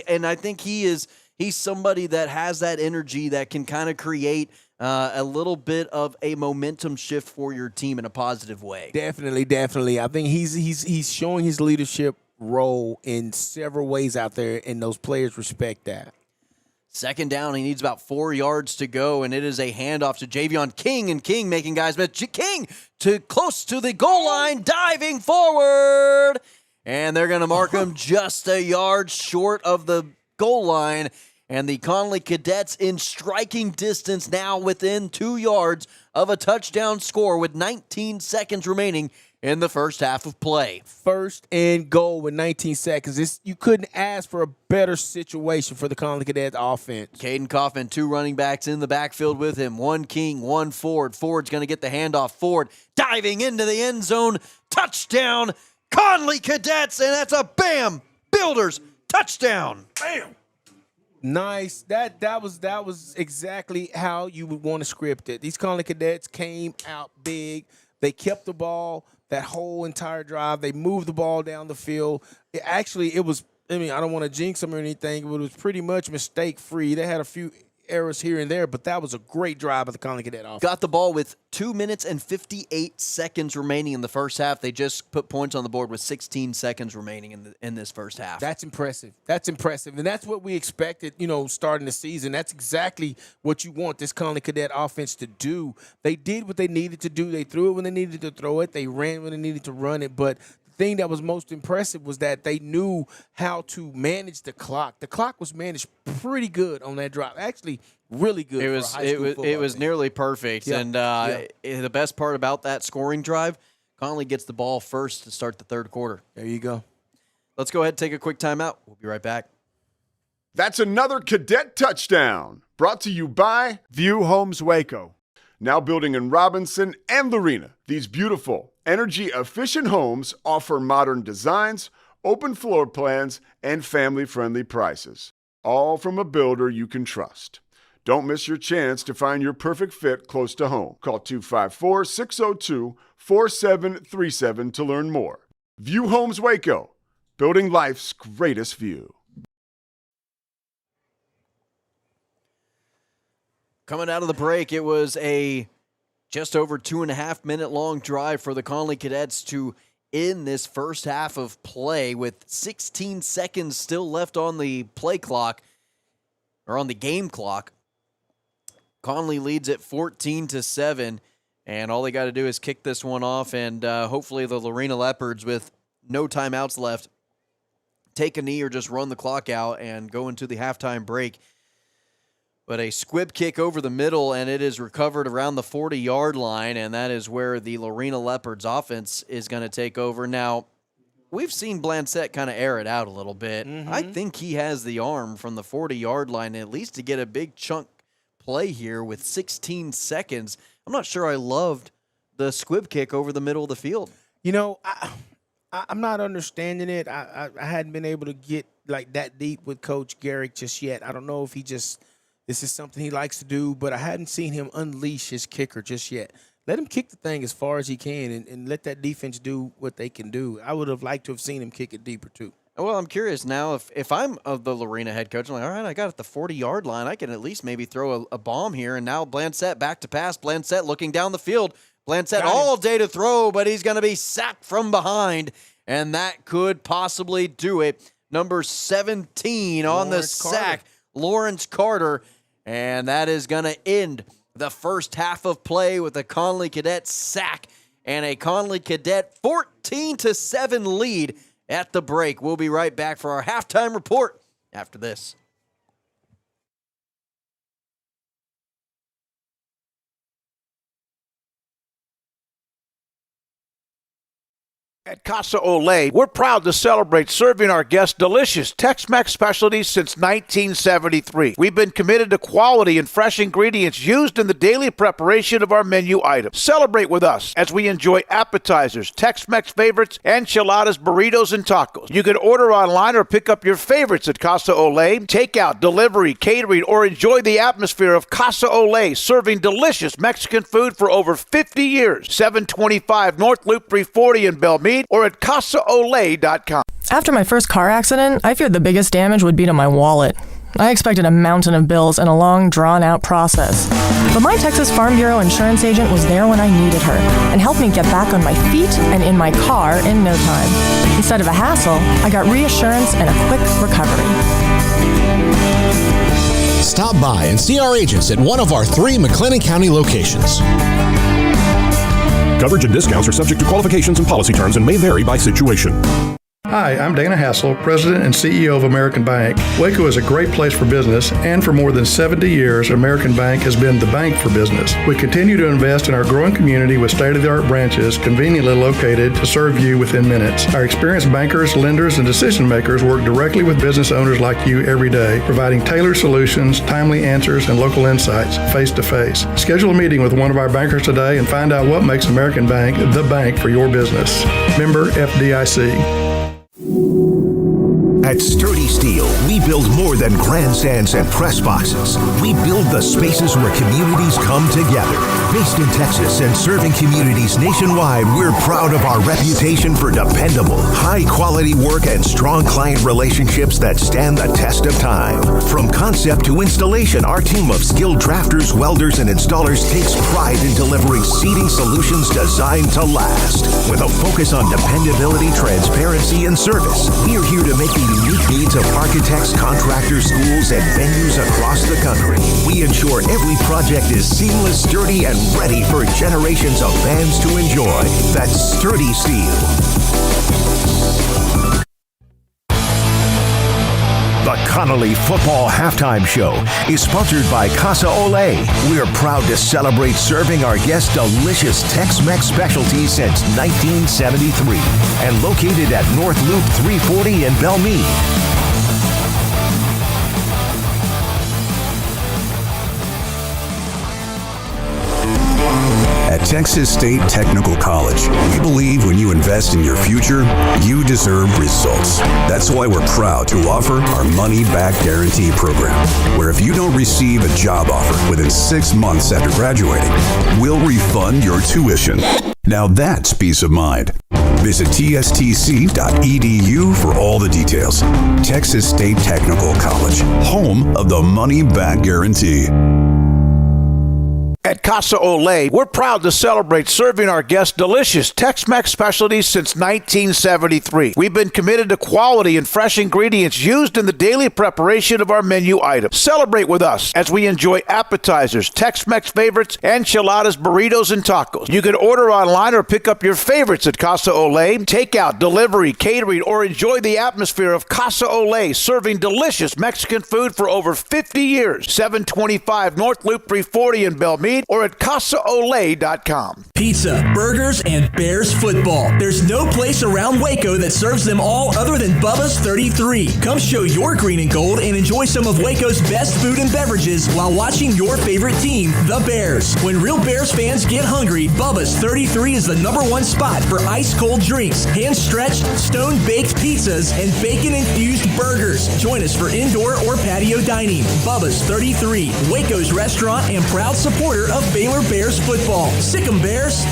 And I think he's somebody that has that energy that can kind of create a little bit of a momentum shift for your team in a positive way. Definitely. I think he's showing his leadership role in several ways out there, and those players respect that. 2nd down, he needs about 4 yards to go, and it is a handoff to Javion King, and King making guys miss. King to close to the goal line, diving forward, and they're going to mark him just a yard short of the goal line, and the Connally Cadets in striking distance now within 2 yards of a touchdown score with 19 seconds remaining in the first half of play. 1st and goal with 19 seconds. You couldn't ask for a better situation for the Connally Cadet offense. Caden Kaufman, 2 running backs in the backfield with him. 1 King, 1 Ford. Ford's going to get the handoff. Ford diving into the end zone. Touchdown, Connally Cadets, and that's a bam, Builders touchdown. Bam. Nice. That was exactly how you would want to script it. These Connally Cadets came out big. They kept the ball that whole entire drive. They moved the ball down the field. I don't want to jinx them or anything, but it was pretty much mistake-free. They had a few errors here and there, but that was a great drive by the Connally Cadet offense. Got the ball with 2 minutes and 58 seconds remaining in the first half. They just put points on the board with 16 seconds remaining in this first half. That's impressive. And that's what we expected, starting the season. That's exactly what you want this Connally Cadet offense to do. They did what they needed to do. They threw it when they needed to throw it. They ran when they needed to run it. But the thing that was most impressive was that they knew how to manage the clock. The clock was managed pretty good on that drive. Actually, really good. It was nearly perfect. Yeah. And the best part about that scoring drive, Connally gets the ball first to start the third quarter. There you go. Let's go ahead and take a quick timeout. We'll be right back. That's another Cadet touchdown, brought to you by View Homes Waco. Now building in Robinson and Lorena, these beautiful, energy-efficient homes offer modern designs, open floor plans, and family-friendly prices, all from a builder you can trust. Don't miss your chance to find your perfect fit close to home. Call 254-602-4737 to learn more. View Homes Waco, building life's greatest view. Coming out of the break, it was a just over 2.5 minute long drive for the Connally Cadets to end this first half of play with 16 seconds still left on the play clock, or on the game clock. Connally leads at 14-7, and all they got to do is kick this one off, and hopefully the Lorena Leopards, with no timeouts left, take a knee or just run the clock out and go into the halftime break. But a squib kick over the middle, and it is recovered around the 40-yard line, and that is where the Lorena Leopards offense is going to take over. Now, we've seen Blancett kind of air it out a little bit. I think he has the arm from the 40-yard line at least to get a big chunk play here with 16 seconds. I'm not sure I loved the squib kick over the middle of the field. You know, I'm not understanding it. I hadn't been able to get like that deep with Coach Garrick just yet. I don't know if this is something he likes to do, but I hadn't seen him unleash his kicker just yet. Let him kick the thing as far as he can and let that defense do what they can do. I would have liked to have seen him kick it deeper too. Well, I'm curious now if I'm the Lorena head coach, I'm like, all right, I got it at the 40-yard line. I can at least maybe throw a bomb here. And now Blancett back to pass. Blancett looking down the field. Blancett all day to throw, but he's going to be sacked from behind. And that could possibly do it. Number 17 on the sack, Lawrence Carter. And that is going to end the first half of play with a Connally Cadet sack and a Connally Cadet 14-7 lead at the break. We'll be right back for our halftime report after this. At Casa Olé, we're proud to celebrate serving our guests delicious Tex-Mex specialties since 1973. We've been committed to quality and fresh ingredients used in the daily preparation of our menu items. Celebrate with us as we enjoy appetizers, Tex-Mex favorites, enchiladas, burritos, and tacos. You can order online or pick up your favorites at Casa Olé. Takeout, delivery, catering, or enjoy the atmosphere of Casa Olé, serving delicious Mexican food for over 50 years. 725 North Loop 340 in Belmead, or at CasaOlé.com. After my first car accident, I feared the biggest damage would be to my wallet. I expected a mountain of bills and a long, drawn-out process. But my Texas Farm Bureau insurance agent was there when I needed her and helped me get back on my feet and in my car in no time. Instead of a hassle, I got reassurance and a quick recovery. Stop by and see our agents at one of our 3 McLennan County locations. Coverage and discounts are subject to qualifications and policy terms and may vary by situation. Hi, I'm Dana Hassel, President and CEO of American Bank. Waco is a great place for business, and for more than 70 years, American Bank has been the bank for business. We continue to invest in our growing community with state-of-the-art branches conveniently located to serve you within minutes. Our experienced bankers, lenders, and decision makers work directly with business owners like you every day, providing tailored solutions, timely answers, and local insights face-to-face. Schedule a meeting with one of our bankers today and find out what makes American Bank the bank for your business. Member FDIC. At Sturdy Steel, we build more than grandstands and press boxes. We build the spaces where communities come together. Based in Texas and serving communities nationwide, we're proud of our reputation for dependable, high-quality work and strong client relationships that stand the test of time. From concept to installation, our team of skilled drafters, welders, and installers takes pride in delivering seating solutions designed to last. With a focus on dependability, transparency, and service, we're here to make the unique needs of architects, contractors, schools, and venues across the country. We ensure every project is seamless, sturdy, and ready for generations of fans to enjoy. That's Sturdy Steel. The Connally Football Halftime Show is sponsored by Casa Olé. We're proud to celebrate serving our guests delicious Tex-Mex specialties since 1973 and located at North Loop 340 in Belmead. At Texas State Technical College, we believe when you invest in your future, you deserve results. That's why we're proud to offer our money-back guarantee program, where if you don't receive a job offer within 6 months after graduating, we'll refund your tuition. Now that's peace of mind. Visit tstc.edu for all the details. Texas State Technical College, home of the money-back guarantee. At Casa Ole, we're proud to celebrate serving our guests delicious Tex-Mex specialties since 1973. We've been committed to quality and fresh ingredients used in the daily preparation of our menu items. Celebrate with us as we enjoy appetizers, Tex-Mex favorites, enchiladas, burritos, and tacos. You can order online or pick up your favorites at Casa Ole. Takeout, delivery, catering, or enjoy the atmosphere of Casa Ole, serving delicious Mexican food for over 50 years. 725 North Loop 340 in Belmead, or at CasaOle.com. Pizza, burgers, and Bears football. There's no place around Waco that serves them all other than Bubba's 33. Come show your green and gold and enjoy some of Waco's best food and beverages while watching your favorite team, the Bears. When real Bears fans get hungry, Bubba's 33 is the #1 spot for ice-cold drinks, hand-stretched, stone-baked pizzas, and bacon-infused burgers. Join us for indoor or patio dining. Bubba's 33, Waco's restaurant and proud supporter of Baylor Bears football. Sick 'em, Bears!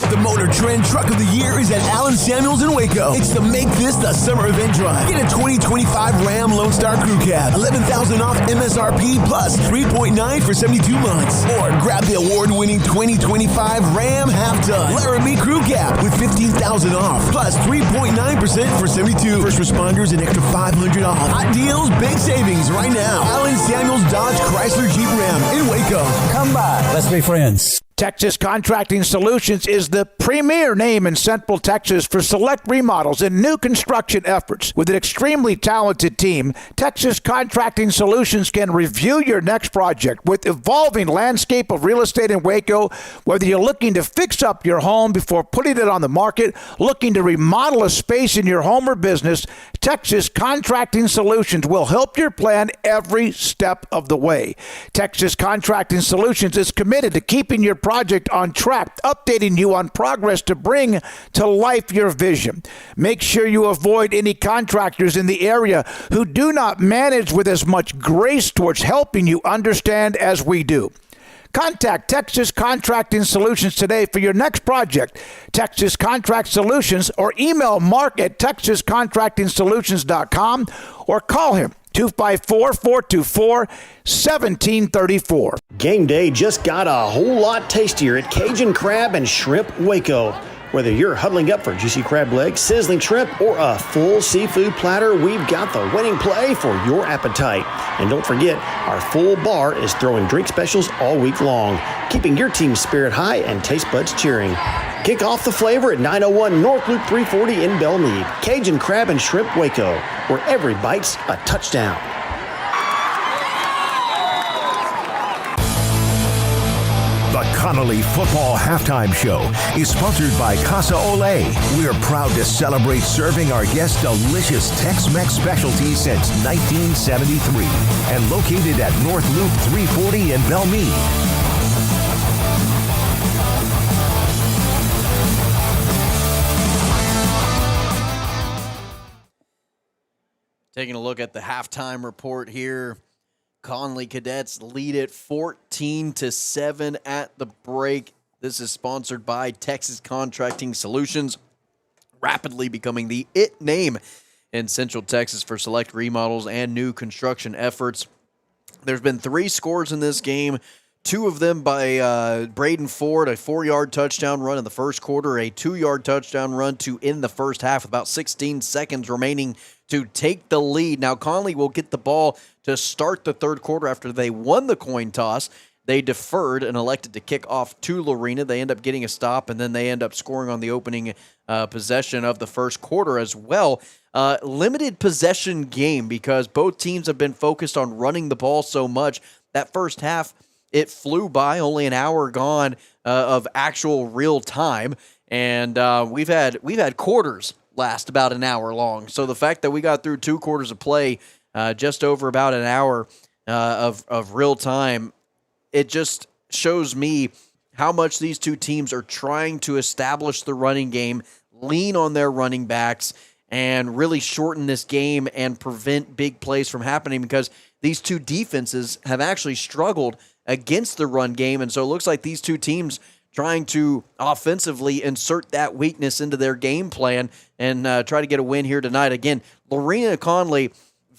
The Motor Trend Truck of the Year is at Allen Samuels in Waco. It's the Make This the Summer Event Drive. Get a 2025 Ram Lone Star Crew Cab, $11,000 off MSRP plus 3.9 for 72 months. Or grab the award-winning 2025 Ram Half-Ton Laramie Crew Cab with $15,000 off plus 3.9% for 72. First responders an extra $500 off. Hot deals, big savings right now. Allen Samuels Dodge Chrysler Jeep Ram in Waco. Come by. Let's be friends. Texas Contracting Solutions is the premier name in Central Texas for select remodels and new construction efforts. With an extremely talented team, Texas Contracting Solutions can review your next project. With evolving landscape of real estate in Waco, whether you're looking to fix up your home before putting it on the market, looking to remodel a space in your home or business, Texas Contracting Solutions will help your plan every step of the way. Texas Contracting Solutions is committed to keeping your project on track, updating you on progress to bring to life your vision. Make sure you avoid any contractors in the area who do not manage with as much grace towards helping you understand as we do. Contact Texas Contracting Solutions today for your next project. Texas Contract Solutions, or email Mark at texascontractingsolutions.com or call him 254-424-1734. Game day just got a whole lot tastier at Cajun Crab and Shrimp Waco. Whether you're huddling up for juicy crab legs, sizzling shrimp, or a full seafood platter, we've got the winning play for your appetite. And don't forget, our full bar is throwing drink specials all week long, keeping your team's spirit high and taste buds cheering. Kick off the flavor at 901 North Loop 340 in Belmead. Cajun Crab and Shrimp Waco, where every bite's a touchdown. The Connally Football Halftime Show is sponsored by Casa Ole. We are proud to celebrate serving our guests delicious Tex-Mex specialties since 1973 and located at North Loop 340 in Belmead. Taking a look at the halftime report here. Connally Cadets lead it 14-7 at the break. This is sponsored by Texas Contracting Solutions, rapidly becoming the IT name in Central Texas for select remodels and new construction efforts. There's been 3 scores in this game, 2 of them by Braden Ford, a 4-yard touchdown run in the first quarter, a 2-yard touchdown run to end the first half with about 16 seconds remaining to take the lead. Now, Connally will get the ball to start the third quarter after they won the coin toss. They deferred and elected to kick off to Lorena. They end up getting a stop, and then they end up scoring on the opening possession of the first quarter as well. Limited possession game because both teams have been focused on running the ball so much. That first half, it flew by, only an hour gone of actual real time, and we've had quarters last about an hour long. So the fact that we got through 2 quarters of play, just over about an hour of real time, it just shows me how much these two teams are trying to establish the running game, lean on their running backs, and really shorten this game and prevent big plays from happening, because these two defenses have actually struggled against the run game. And so it looks like these two teams trying to offensively insert that weakness into their game plan and try to get a win here tonight. Again, Lorena Connally,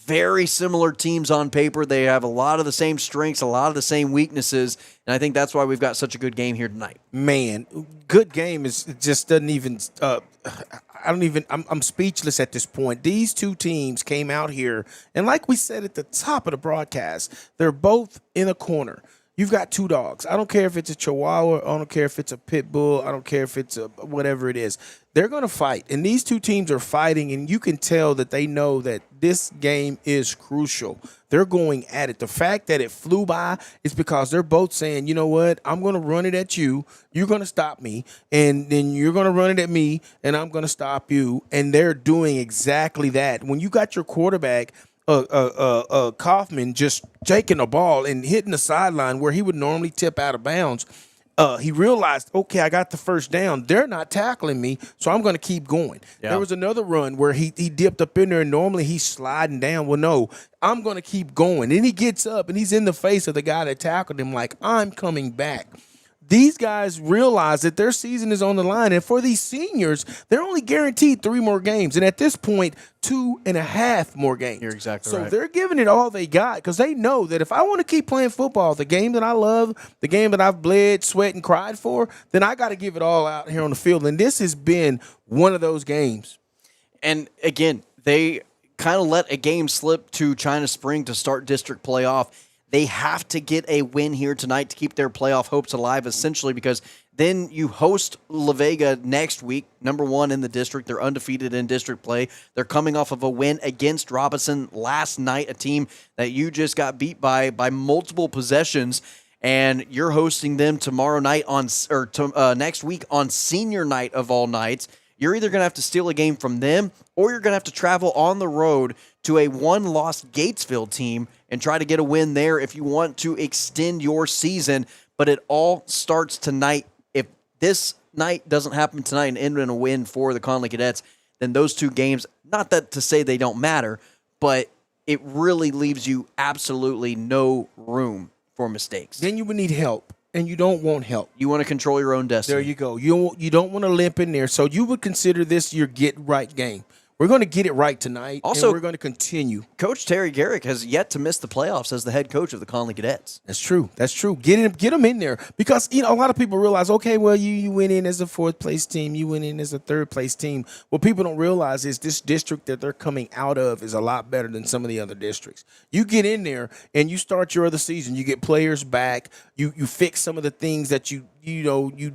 very similar teams on paper. They have a lot of the same strengths, a lot of the same weaknesses, and I think that's why we've got such a good game here tonight. Man, good game is just doesn't even. I'm speechless at this point. These two teams came out here, and like we said at the top of the broadcast, they're both in a corner. You've got two dogs. I don't care if it's a Chihuahua. I don't care if it's a Pit Bull. I don't care if it's a whatever it is. They're going to fight. And these two teams are fighting, and you can tell that they know that this game is crucial. They're going at it. The fact that it flew by is because they're both saying, you know what, I'm going to run it at you. You're going to stop me. And then you're going to run it at me, and I'm going to stop you. And they're doing exactly that. When you got your quarterback – Kaufman just taking the ball and hitting the sideline where he would normally tip out of bounds. He realized, okay, I got the first down. They're not tackling me, so I'm going to keep going. Yeah. There was another run where he dipped up in there, and normally he's sliding down. Well, no, I'm going to keep going. Then he gets up, and he's in the face of the guy that tackled him like, I'm coming back. These guys realize that their season is on the line, and for these seniors, they're only guaranteed 3 more games, and at this point, 2.5 more games. You're exactly right. So they're giving it all they got because they know that if I want to keep playing football, the game that I love, the game that I've bled, sweat, and cried for, then I got to give it all out here on the field, and this has been one of those games. And, again, they kind of let a game slip to China Spring to start district playoff. They have to get a win here tonight to keep their playoff hopes alive, essentially, because then you host La Vega next week, number 1 in the district. They're undefeated in district play. They're coming off of a win against Robinson last night, a team that you just got beat by multiple possessions, and you're hosting them tomorrow night next week on senior night of all nights. You're either going to have to steal a game from them, or you're going to have to travel on the road to a one-loss Gatesville team and try to get a win there if you want to extend your season. But it all starts tonight. If this night doesn't happen tonight and end in a win for the Connally Cadets, then those 2 games, not that to say they don't matter, but it really leaves you absolutely no room for mistakes. Then you would need help. And you don't want help. You want to control your own destiny. There you go. You don't want to limp in there. So you would consider this your get-right game. We're going to get it right tonight, also, and we're going to continue. Coach Terry Garrick has yet to miss the playoffs as the head coach of the Connally Cadets. That's true. That's true. Get them in there because a lot of people realize, okay, well, you went in as a 4th-place team. You went in as a 3rd-place team. What people don't realize is this district that they're coming out of is a lot better than some of the other districts. You get in there and you start your other season. You get players back. You fix some of the things that you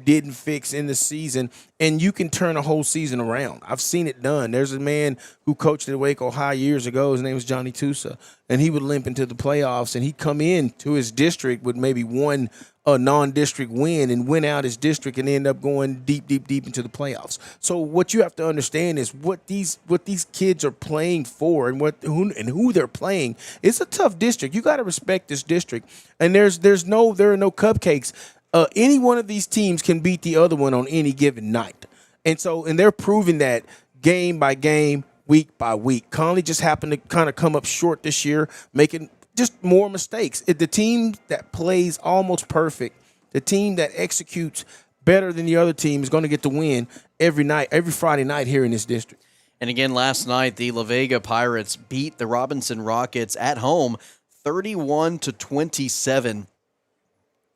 didn't fix in the season, and you can turn a whole season around. I've seen it done. There's a man who coached at Waco High years ago. His name was Johnny Tusa, and he would limp into the playoffs, and he'd come in to his district with maybe one non-district win and win out his district and end up going deep into the playoffs. So what you have to understand is what these kids are playing for and who they're playing. It's a tough district. You got to respect this district, and there are no cupcakes. Any one of these teams can beat the other one on any given night. And they're proving that game by game, week by week. Connally just happened to kind of come up short this year, making just more mistakes. The team that plays almost perfect, the team that executes better than the other team is going to get the win every Friday night here in this district. And again, last night, the La Vega Pirates beat the Robinson Rockets at home 31-27.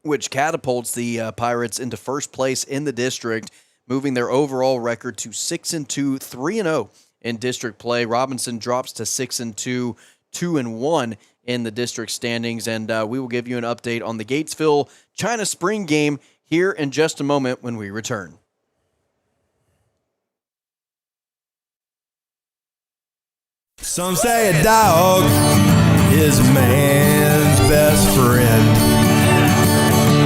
Which catapults the Pirates into first place in the district, moving their overall record to 6-2, 3-0 in district play. Robinson drops to 6-2, 2-1 in the district standings, and we will give you an update on the Gatesville China Spring game here in just a moment when we return. Some say a dog is a man's best friend.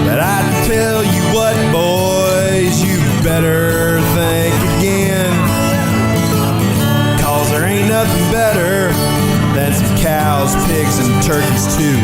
But I tell you what, boys, you better think again. 'Cause there ain't nothing better than some cows, pigs, and turkeys too.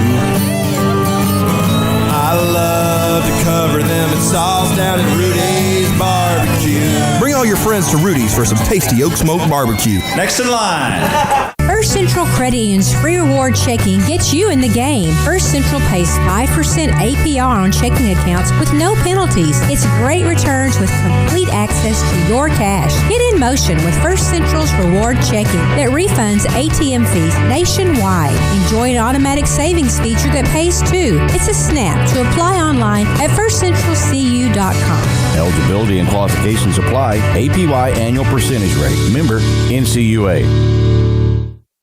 I love to cover them in sauce down at Rudy's Barbecue. Bring all your friends to Rudy's for some tasty oak smoke barbecue. Next in line. First Central Credit Union's free reward checking gets you in the game. First Central pays 5% APR on checking accounts with no penalties. It's great returns with complete access to your cash. Get in motion with First Central's reward checking that refunds ATM fees nationwide. Enjoy an automatic savings feature that pays too. It's a snap to apply online at firstcentralcu.com. Eligibility and qualifications apply. APY annual percentage rate. Member NCUA.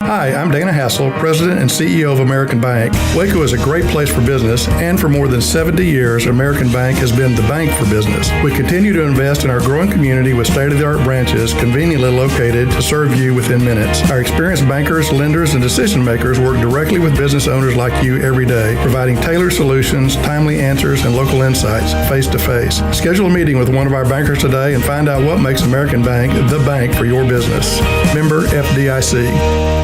Hi, I'm Dana Hassel, President and CEO of American Bank. Waco is a great place for business, and for more than 70 years, American Bank has been the bank for business. We continue to invest in our growing community with state-of-the-art branches conveniently located to serve you within minutes. Our experienced bankers, lenders, and decision makers work directly with business owners like you every day, providing tailored solutions, timely answers, and local insights face-to-face. Schedule a meeting with one of our bankers today and find out what makes American Bank the bank for your business. Member FDIC.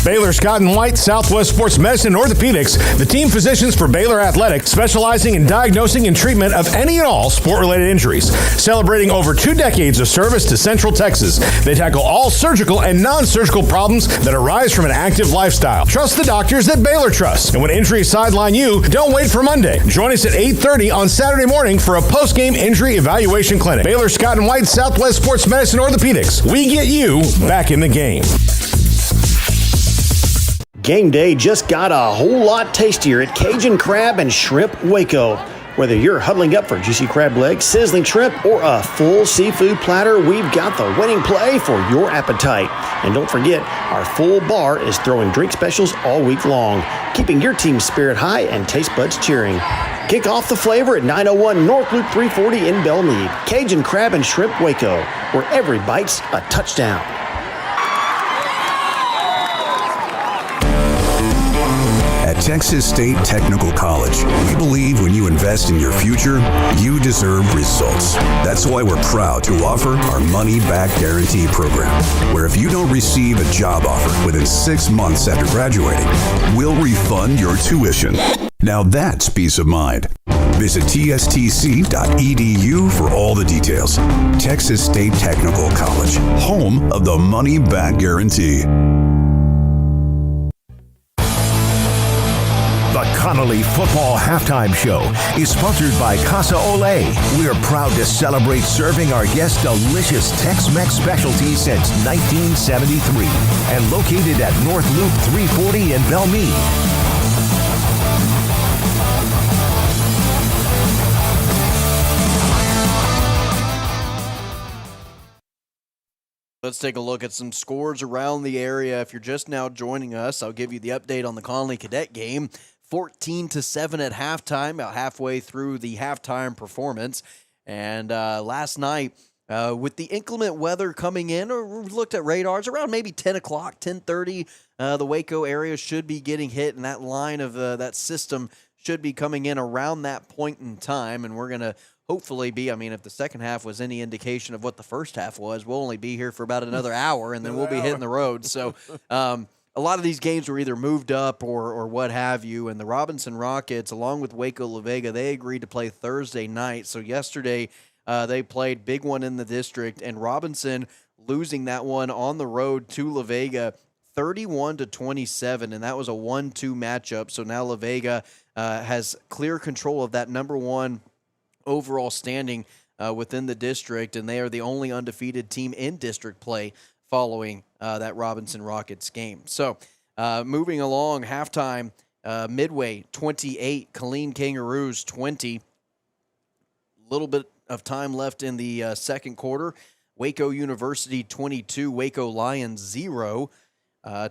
Baylor Scott and White, Southwest Sports Medicine and Orthopedics, the team physicians for Baylor Athletics, specializing in diagnosing and treatment of any and all sport-related injuries. Celebrating over 2 decades of service to Central Texas, they tackle all surgical and non-surgical problems that arise from an active lifestyle. Trust the doctors that Baylor trusts. And when injuries sideline you, don't wait for Monday. Join us at 8:30 on Saturday morning for a post-game injury evaluation clinic. Baylor Scott and White, Southwest Sports Medicine and Orthopedics. We get you back in the game. Game day just got a whole lot tastier at Cajun Crab and Shrimp Waco. Whether you're huddling up for juicy crab legs, sizzling shrimp, or a full seafood platter, we've got the winning play for your appetite. And don't forget, our full bar is throwing drink specials all week long, keeping your team's spirit high and taste buds cheering. Kick off the flavor at 901 North Loop 340 in Belmead. Cajun Crab and Shrimp Waco, where every bite's a touchdown. At Texas State Technical College, we believe when you invest in your future, you deserve results. That's why we're proud to offer our money-back guarantee program, where if you don't receive a job offer within 6 months after graduating, we'll refund your tuition. Now that's peace of mind. Visit tstc.edu for all the details. Texas State Technical College, home of the money-back guarantee. The Connally Football Halftime Show is sponsored by Casa Ole. We're proud to celebrate serving our guests delicious Tex-Mex specialties since 1973 and located at North Loop 340 in Belmead. Let's take a look at some scores around the area. If you're just now joining us, I'll give you the update on the Connally Cadet game. 14-7 at halftime, about halfway through the halftime performance. And last night, with the inclement weather coming in, we looked at radars around maybe 10 o'clock, 10:30. The Waco area should be getting hit, and that line of that system should be coming in around that point in time. And we're going to hopefully be, if the second half was any indication of what the first half was, we'll only be here for about another hour, and then we'll be hitting the road. So a lot of these games were either moved up or what have you, and the Robinson Rockets, along with Waco La Vega, they agreed to play Thursday night. So yesterday they played big one in the district, and Robinson losing that one on the road to La Vega 31-27, and that was a 1-2 matchup. So now La Vega has clear control of that number one overall standing within the district, and they are the only undefeated team in district play following that Robinson Rockets game. So moving along, halftime, Midway 28, Killeen Kangaroos 20. A little bit of time left in the second quarter. Waco University 22, Waco Lions 0.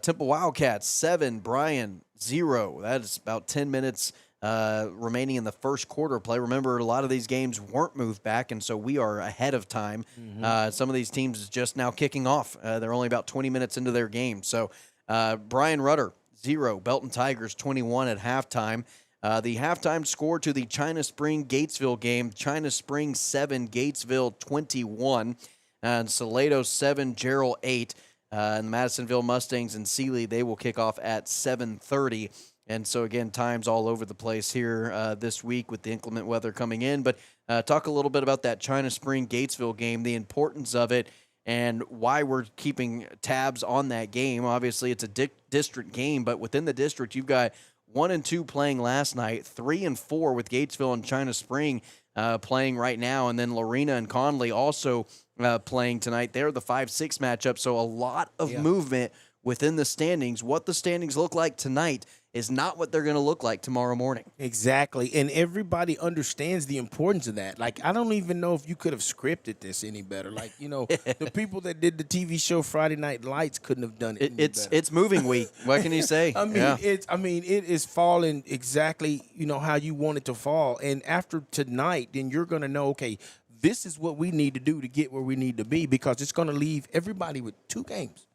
Temple Wildcats 7, Bryan 0. That is about 10 minutes remaining in the first quarter play. Remember, a lot of these games weren't moved back, and so we are ahead of time. Some of these teams is just now kicking off. They're only about 20 minutes into their game. So Brian Rudder, 0. Belton Tigers, 21 at halftime. The halftime score to the China Spring-Gatesville game, China Spring 7, Gatesville 21. And Salado 7, Gerald 8. And the Madisonville Mustangs and Sealy, they will kick off at 7:30. And so, again, times all over the place here this week with the inclement weather coming in. But talk a little bit about that China Spring-Gatesville game, the importance of it, and why we're keeping tabs on that game. Obviously, it's a district game, but within the district, you've got 1 and 2 playing last night, 3 and 4 with Gatesville and China Spring playing right now, and then Lorena and Connally also playing tonight. They're the 5-6 matchup, so a lot of movement within the standings. What the standings look like tonight is not what they're going to look like tomorrow morning. Exactly, and everybody understands the importance of that. Like, I don't even know if you could have scripted this any better. Like, the people that did the TV show Friday Night Lights couldn't have done it any better. It's moving week. What can you say? It is falling exactly, how you want it to fall. And after tonight, then you're going to know, okay, this is what we need to do to get where we need to be, because it's going to leave everybody with 2 games.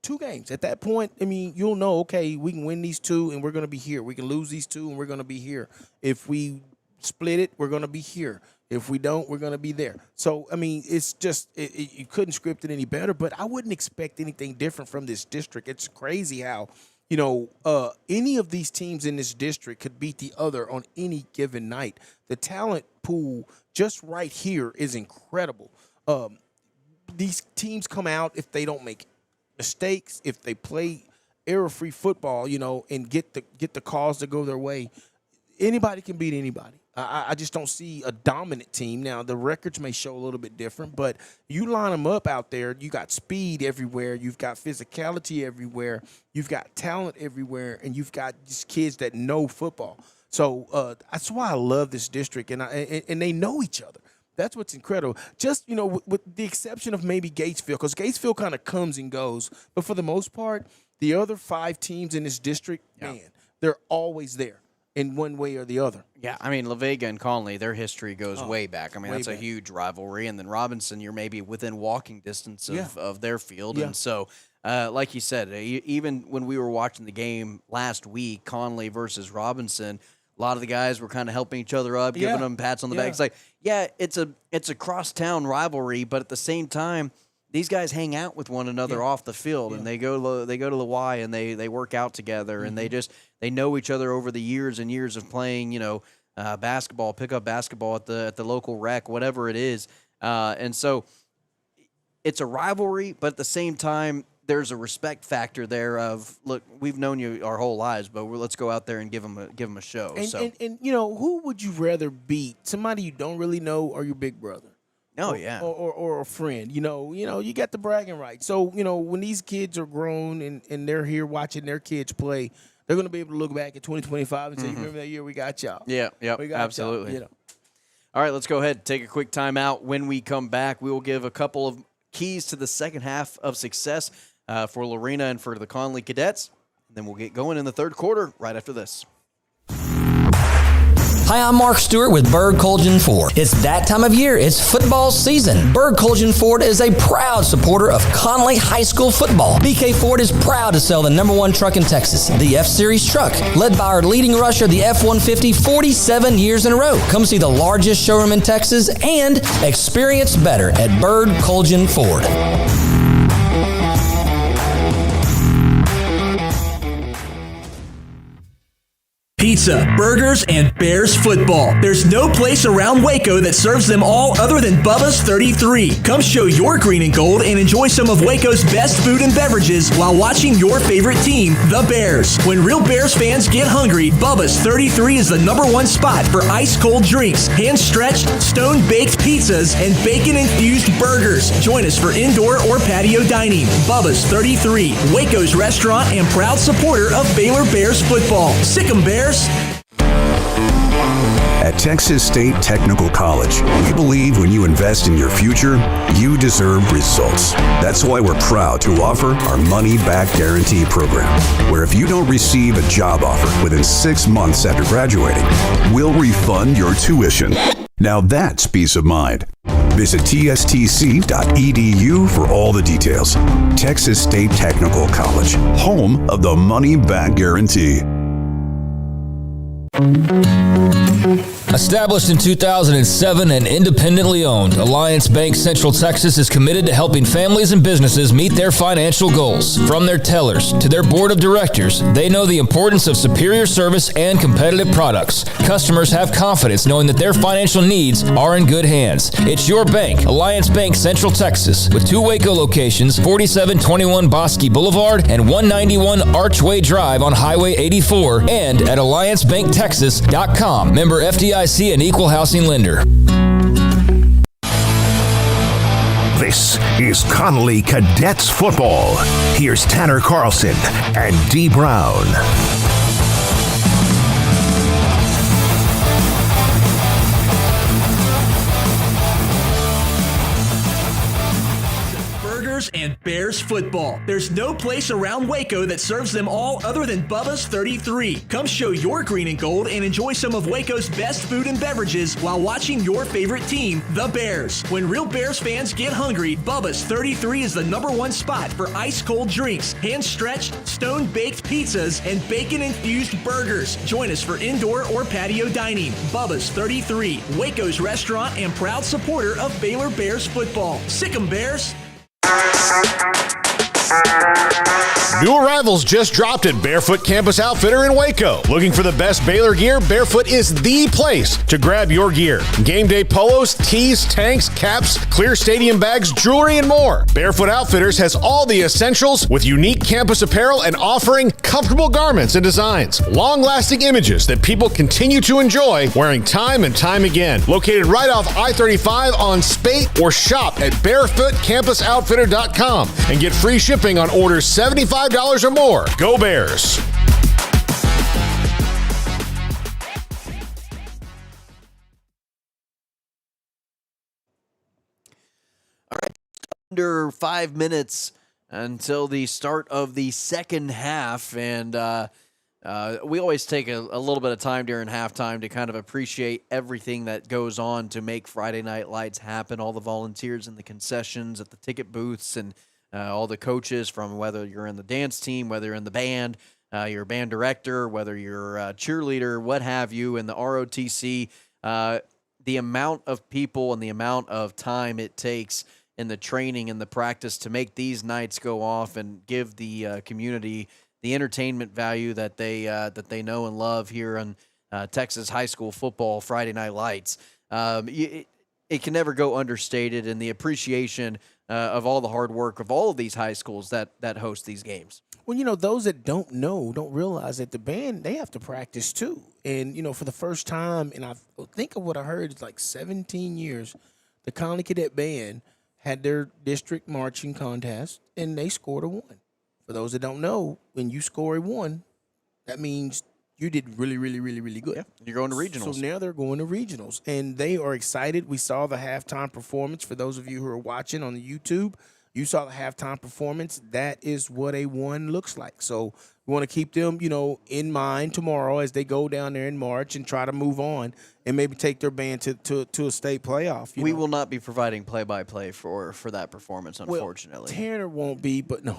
2 games. At that point, you'll know, okay, we can win these 2 and we're going to be here. We can lose these 2 and we're going to be here. If we split it, we're going to be here. If we don't, we're going to be there. So, it's just, you couldn't script it any better, but I wouldn't expect anything different from this district. It's crazy how, any of these teams in this district could beat the other on any given night. The talent pool just right here is incredible. These teams come out if they don't make mistakes, if they play error-free football, and get the calls to go their way. Anybody can beat anybody. I just don't see a dominant team. Now, the records may show a little bit different, but you line them up out there, you got speed everywhere, you've got physicality everywhere, you've got talent everywhere, and you've got just kids that know football. So that's why I love this district, and they know each other. That's what's incredible. Just, with the exception of maybe Gatesville, because Gatesville kind of comes and goes. But for the most part, the other 5 teams in this district, man, they're always there in one way or the other. Yeah, La Vega and Connally, their history goes way back. That's a huge rivalry. And then Robinson, you're maybe within walking distance of their field. Yeah. And so, like you said, even when we were watching the game last week, Connally versus Robinson, a lot of the guys were kind of helping each other up, giving them pats on the back. It's like, it's a cross-town rivalry, but at the same time, these guys hang out with one another off the field, and they go to the Y and they work out together, and they know each other over the years and years of playing, basketball, pickup basketball at the local rec, whatever it is, and so it's a rivalry, but at the same time, there's a respect factor there of, look, we've known you our whole lives, but let's go out there and give them a show. And who would you rather beat? Somebody you don't really know, or your big brother? Or a friend. You got the bragging right. So, when these kids are grown and they're here watching their kids play, they're going to be able to look back at 2025 and say, you remember that year we got y'all? Yeah, absolutely. All right, let's go ahead and take a quick timeout. When we come back, we will give a couple of keys to the second half of success for Lorena and for the Connally Cadets. And then we'll get going in the third quarter right after this. Hi, I'm Mark Stewart with Berg Colgan Ford. It's that time of year. It's football season. Berg Colgan Ford is a proud supporter of Connally High School football. BK Ford is proud to sell the #1 truck in Texas, the F-Series truck, led by our leading rusher, the F-150, 47 years in a row. Come see the largest showroom in Texas and experience better at Berg Colgan Ford. Pizza, burgers, and Bears football. There's no place around Waco that serves them all other than Bubba's 33. Come show your green and gold and enjoy some of Waco's best food and beverages while watching your favorite team, the Bears. When real Bears fans get hungry, Bubba's 33 is the #1 spot for ice-cold drinks, hand-stretched, stone-baked pizzas, and bacon-infused burgers. Join us for indoor or patio dining. Bubba's 33, Waco's restaurant and proud supporter of Baylor Bears football. Sick 'em, Bears! At Texas State Technical College, we believe when you invest in your future, you deserve results. That's why we're proud to offer our money-back guarantee program, where if you don't receive a job offer within 6 months after graduating, we'll refund your tuition. Now that's peace of mind. Visit tstc.edu for all the details. Texas State Technical College, home of the money-back guarantee. Established in 2007 and independently owned, Alliance Bank Central Texas is committed to helping families and businesses meet their financial goals. From their tellers to their board of directors, they know the importance of superior service and competitive products. Customers have confidence knowing that their financial needs are in good hands. It's your bank, Alliance Bank Central Texas, with 2 Waco locations, 4721 Bosque Boulevard and 191 Archway Drive on Highway 84, and at AllianceBankTexas.com. Member FDIC and equal housing lender. This is Connally Cadets football. Here's Tanner Carlson and Dee Brown. And Bears football. There's no place around Waco that serves them all other than Bubba's 33. Come show your green and gold and enjoy some of Waco's best food and beverages while watching your favorite team, the Bears. When real Bears fans get hungry, Bubba's 33 is the #1 spot for ice-cold drinks, hand-stretched, stone-baked pizzas, and bacon-infused burgers. Join us for indoor or patio dining. Bubba's 33, Waco's restaurant and proud supporter of Baylor Bears football. Sick 'em, Bears! New arrivals just dropped at Barefoot Campus Outfitter in Waco. Looking for the best Baylor gear? Barefoot is the place to grab your gear. Game day polos, tees, tanks, caps, clear stadium bags, jewelry, and more. Barefoot Outfitters has all the essentials with unique campus apparel and offering comfortable garments and designs. Long-lasting images that people continue to enjoy wearing time and time again. Located right off I-35 on Spate, or shop at barefootcampusoutfitter.com and get free shipping on orders $75 or more. Go Bears! All right, under 5 minutes until the start of the second half, and we always take a little bit of time during halftime to kind of appreciate everything that goes on to make Friday Night Lights happen, all the volunteers in the concessions, at the ticket booths, and all the coaches, from whether you're in the dance team, whether you're in the band, you're a band director, whether you're a cheerleader, what have you, in the ROTC, the amount of people and the amount of time it takes in the training and the practice to make these nights go off and give the community the entertainment value that they know and love here on Texas high school football Friday Night Lights. It can never go understated, and the appreciation of all the hard work of all of these high schools that host these games. Well, those that don't realize that the band, they have to practice too. And, for the first time, and I think of what I heard, it's like 17 years, the Connally Cadet Band had their district marching contest, and they scored a 1. For those that don't know, when you score a 1, that means you did really, really, really, really good. Yeah, you're going to regionals. So now they're going to regionals, and they are excited. We saw the halftime performance. For those of you who are watching on the YouTube, you saw the halftime performance. That is what a 1 looks like. So we want to keep them, in mind tomorrow as they go down there in March and try to move on and maybe take their band to a state playoff. We will not be providing play-by-play for that performance, unfortunately. Well, Tanner won't be, but no.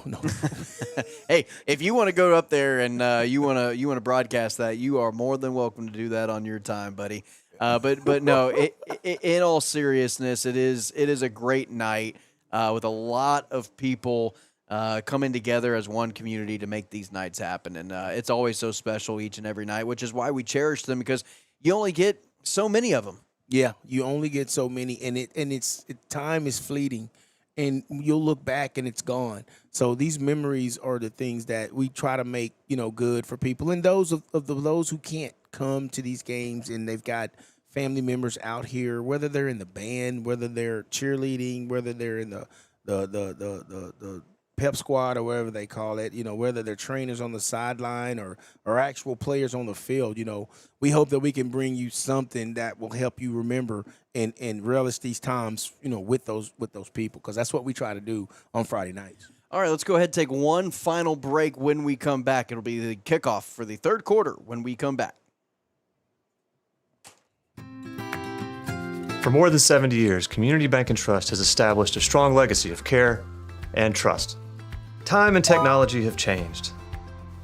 Hey, if you want to go up there and you want to broadcast that, you are more than welcome to do that on your time, buddy. But no, in all seriousness, it is a great night with a lot of people coming together as one community to make these nights happen. And it's always so special each and every night, which is why we cherish them, because you only get so many of them. Yeah, you only get so many, and time is fleeting, and you'll look back and it's gone. So these memories are the things that we try to make, good for people. And those of those who can't come to these games, and they've got family members out here, whether they're in the band, whether they're cheerleading, whether they're in the pep squad or whatever they call it, whether they're trainers on the sideline or actual players on the field, we hope that we can bring you something that will help you remember and relish these times, with those people, because that's what we try to do on Friday nights. All right, let's go ahead and take one final break. When we come back, it'll be the kickoff for the third quarter when we come back. For more than 70 years, Community Bank and Trust has established a strong legacy of care and trust. Time and technology have changed.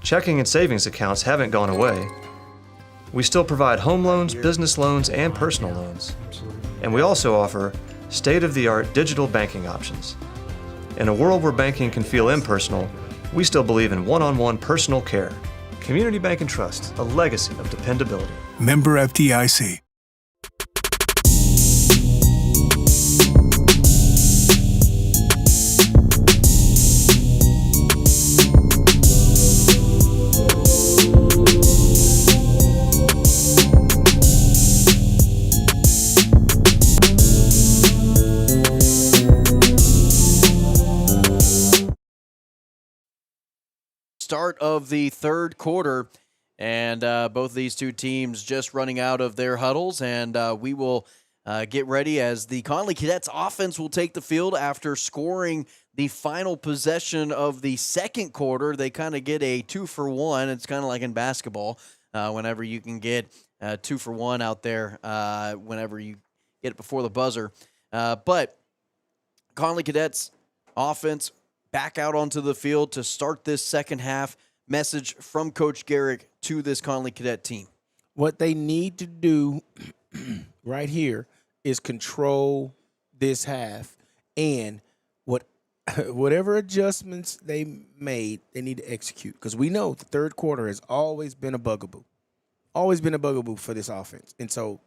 Checking and savings accounts haven't gone away, We still provide home loans, business loans, and personal loans. And we also offer state-of-the-art digital banking options. In a world where banking can feel impersonal, we still believe in one-on-one personal care. Community Bank and Trust, a legacy of dependability. Member FDIC. Start of the third quarter, and both of these two teams just running out of their huddles, and we will get ready as the Connally Cadets offense will take the field after scoring the final possession of the second quarter. They kind of get a 2-for-1. It's kind of like in basketball, whenever you can get 2-for-1 out there, whenever you get it before the buzzer. But Connally Cadets offense back out onto the field to start this second half. Message from Coach Garrick to this Connally Cadet team. What they need to do right here is control this half, and whatever adjustments they made, they need to execute, because we know the third quarter has always been a bugaboo for this offense. And so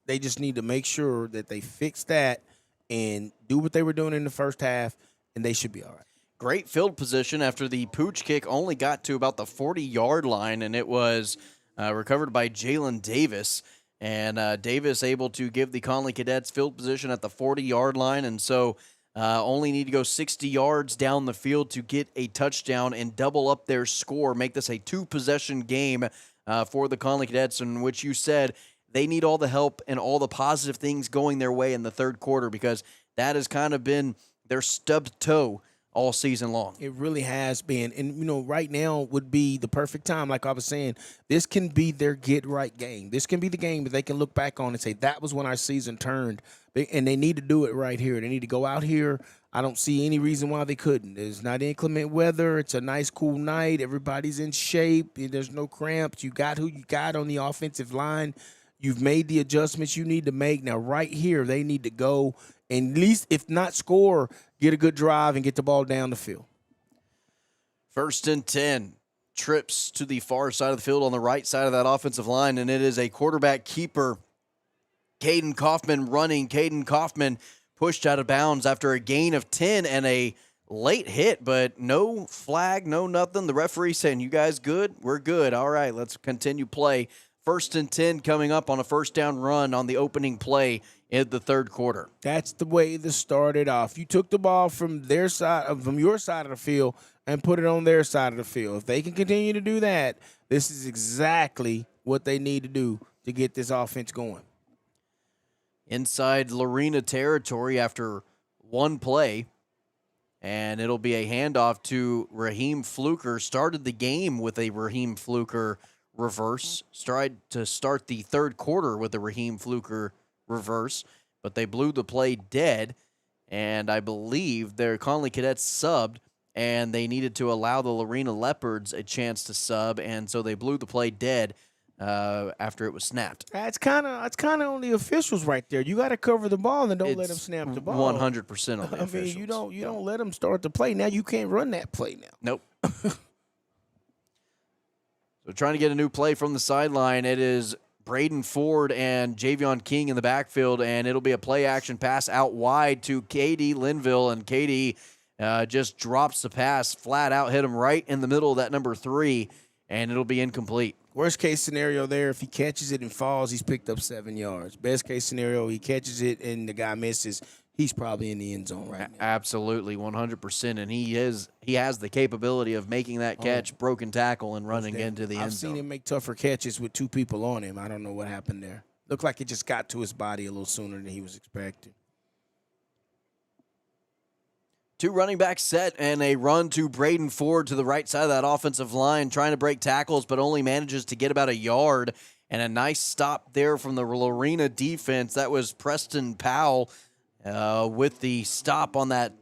they just need to make sure that they fix that and do what they were doing in the first half, and they should be all right. Great field position after the pooch kick only got to about the 40-yard line, and it was recovered by Jalen Davis. And Davis able to give the Connally Cadets field position at the 40-yard line, and so only need to go 60 yards down the field to get a touchdown and double up their score, make this a two-possession game for the Connally Cadets, in which you said they need all the help and all the positive things going their way in the third quarter, because that has kind of been their stubbed toe all season long. It really has been. And, right now would be the perfect time. Like I was saying, this can be their get-right game. This can be the game that they can look back on and say, that was when our season turned. And they need to do it right here. They need to go out here. I don't see any reason why they couldn't. There's not inclement weather. It's a nice, cool night. Everybody's in shape. There's no cramps. You got who you got on the offensive line. You've made the adjustments you need to make. Now, right here, they need to go and at least, if not score, get a good drive and get the ball down the field. 1st and 10. Trips to the far side of the field on the right side of that offensive line, and it is a quarterback keeper, Caden Kaufman, running. Caden Kaufman pushed out of bounds after a gain of 10 and a late hit, but no flag, no nothing. The referee saying, you guys good? We're good. All right, let's continue play. 1st and 10 coming up on a first down run on the opening play in the third quarter. That's the way this started off. You took the ball from their side, from your side of the field, and put it on their side of the field. If they can continue to do that, this is exactly what they need to do to get this offense going. Inside Lorena territory after one play, and it'll be a handoff to Raheem Fluker. Started the game with a Raheem Fluker reverse. Tried to start the third quarter with a Raheem Fluker reverse, but they blew the play dead, and I believe their Connally Cadets subbed, and they needed to allow the Lorena Leopards a chance to sub, and so they blew the play dead after it was snapped. That's kind of on the officials right there. You got to cover the ball and don't let them snap the ball. 100% on the officials. You don't let them start the play. Now you can't run that play now. Nope. So trying to get a new play from the sideline. It is Braden Ford and Javion King in the backfield, and it'll be a play-action pass out wide to KD Linville, and KD just drops the pass flat out, hit him right in the middle of that number 3, and it'll be incomplete. Worst case scenario there, if he catches it and falls, he's picked up 7 yards. Best case scenario, he catches it and the guy misses. He's probably in the end zone right now. Absolutely, 100%, and he has the capability of making that catch, broken tackle, and running into the end zone. I've seen him make tougher catches with 2 people on him. I don't know what happened there. Looked like it just got to his body a little sooner than he was expecting. 2 running backs set and a run to Braden Ford to the right side of that offensive line, trying to break tackles, but only manages to get about a yard. And a nice stop there from the Lorena defense. That was Preston Powell with the stop on that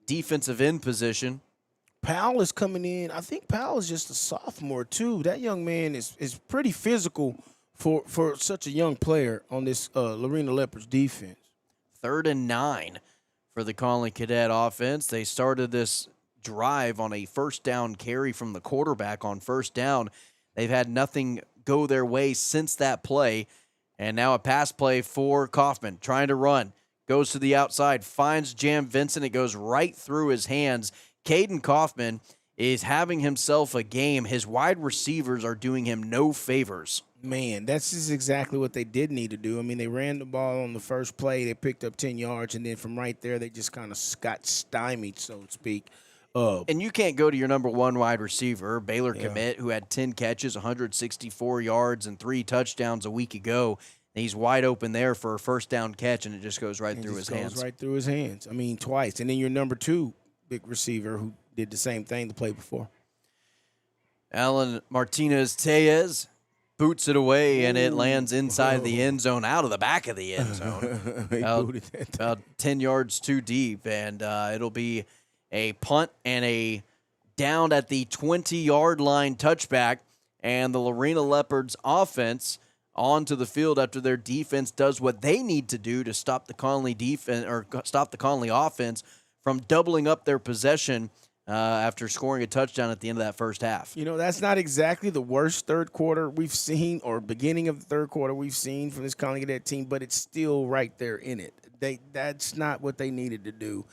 defensive end position. Powell is coming in. I think Powell is just a sophomore, too. That young man is pretty physical for such a young player on this Lorena Leopards defense. 3rd and 9 for the Connally Cadet offense. They started this drive on a first down carry from the quarterback on first down. They've had nothing go their way since that play. And now a pass play for Kaufman, trying to run. Goes to the outside, finds Jam Vincent. It goes right through his hands. Caden Kaufman is having himself a game. His wide receivers are doing him no favors. Man, that's just exactly what they did need to do. I mean, they ran the ball on the first play. They picked up 10 yards, and then from right there, they just kind of got stymied, so to speak. And you can't go to your number one wide receiver, Baylor commit, who had 10 catches, 164 yards, and 3 touchdowns a week ago. And he's wide open there for a first down catch, and it just goes right through his hands. Right through his hands. I mean, twice. And then your number 2 big receiver who did the same thing the play before. Alan Martinez-Tellez boots it away, and it lands inside the end zone, out of the back of the end zone. about 10 yards too deep, and it'll be a punt and a down at the 20-yard line touchback, and the Lorena Leopards offense onto the field after their defense does what they need to do to stop the Connally defense or stop the Connally offense from doubling up their possession after scoring a touchdown at the end of that first half. You know, that's not exactly the worst third quarter we've seen or beginning of the third quarter we've seen from this Connally Cadet team, but it's still right there in it. That's not what they needed to do.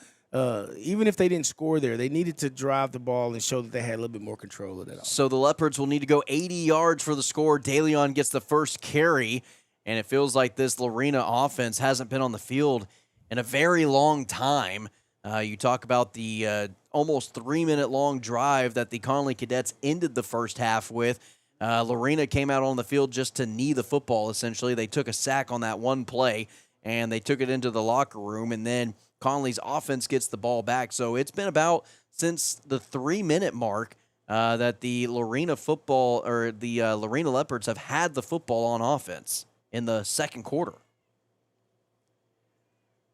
Even if they didn't score there, they needed to drive the ball and show that they had a little bit more control of that. So the Leopards will need to go 80 yards for the score. DeLeon gets the first carry, and it feels like this Lorena offense hasn't been on the field in a very long time. You talk about the almost 3-minute long drive that the Connally Cadets ended the first half with. Lorena came out on the field just to knee the football, essentially. They took a sack on that one play, and they took it into the locker room, and then Connally's offense gets the ball back. So it's been about since the 3-minute mark that the Lorena Lorena Leopards have had the football on offense in the second quarter.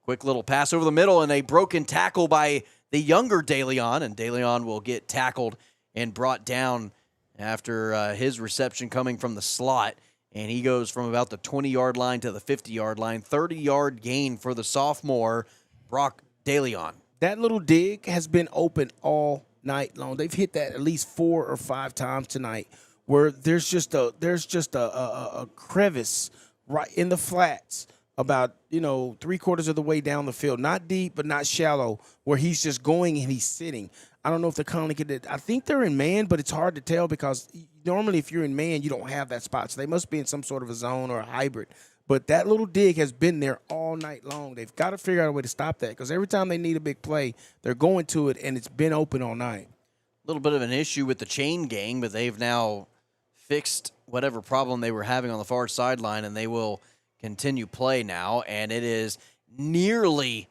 Quick little pass over the middle and a broken tackle by the younger DeLeon, and DeLeon will get tackled and brought down after his reception coming from the slot. And he goes from about the 20-yard line to the 50-yard line. 30-yard gain for the sophomore, Brock DeLeon. That little dig has been open all night long. They've hit that at least 4 or 5 times tonight, where there's just a crevice right in the flats, about 3/4 of the way down the field, not deep but not shallow, where he's just going and he's sitting. I don't know if the Connally Cadet, I think they're in man, but it's hard to tell because normally if you're in man, you don't have that spot. So they must be in some sort of a zone or a hybrid. But that little dig has been there all night long. They've got to figure out a way to stop that because every time they need a big play, they're going to it, and it's been open all night. A little bit of an issue with the chain gang, but they've now fixed whatever problem they were having on the far sideline, and they will continue play now. And it is nearly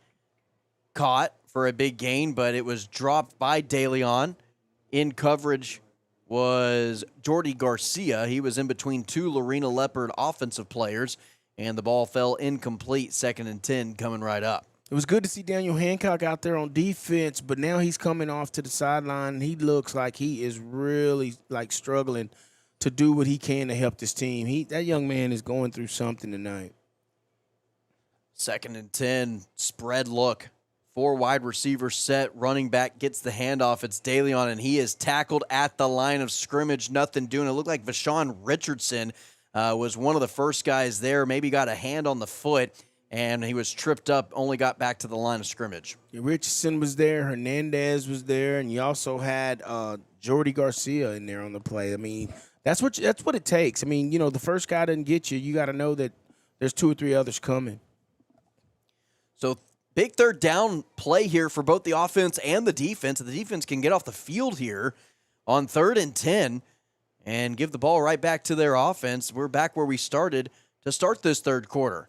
caught for a big gain, but it was dropped by DeLeon. In coverage was Jordy Garcia. He was in between 2 Lorena Leopard offensive players, and the ball fell incomplete. 2nd and 10 coming right up. It was good to see Daniel Hancock out there on defense, but now he's coming off to the sideline, and he looks like he is really struggling to do what he can to help this team. That young man is going through something tonight. 2nd and 10, spread look. 4 wide receivers set, running back gets the handoff. It's DeLeon, and he is tackled at the line of scrimmage. Nothing doing. It looked like Vashawn Richardson was one of the first guys there, maybe got a hand on the foot, and he was tripped up, only got back to the line of scrimmage. Richardson was there, Hernandez was there, and you also had Jordy Garcia in there on the play. I mean, that's what it takes. I mean, the first guy doesn't get you. You got to know that there's 2 or 3 others coming. So big third down play here for both the offense and the defense. The defense can get off the field here on 3rd and 10 and give the ball right back to their offense. We're back where we started to start this third quarter.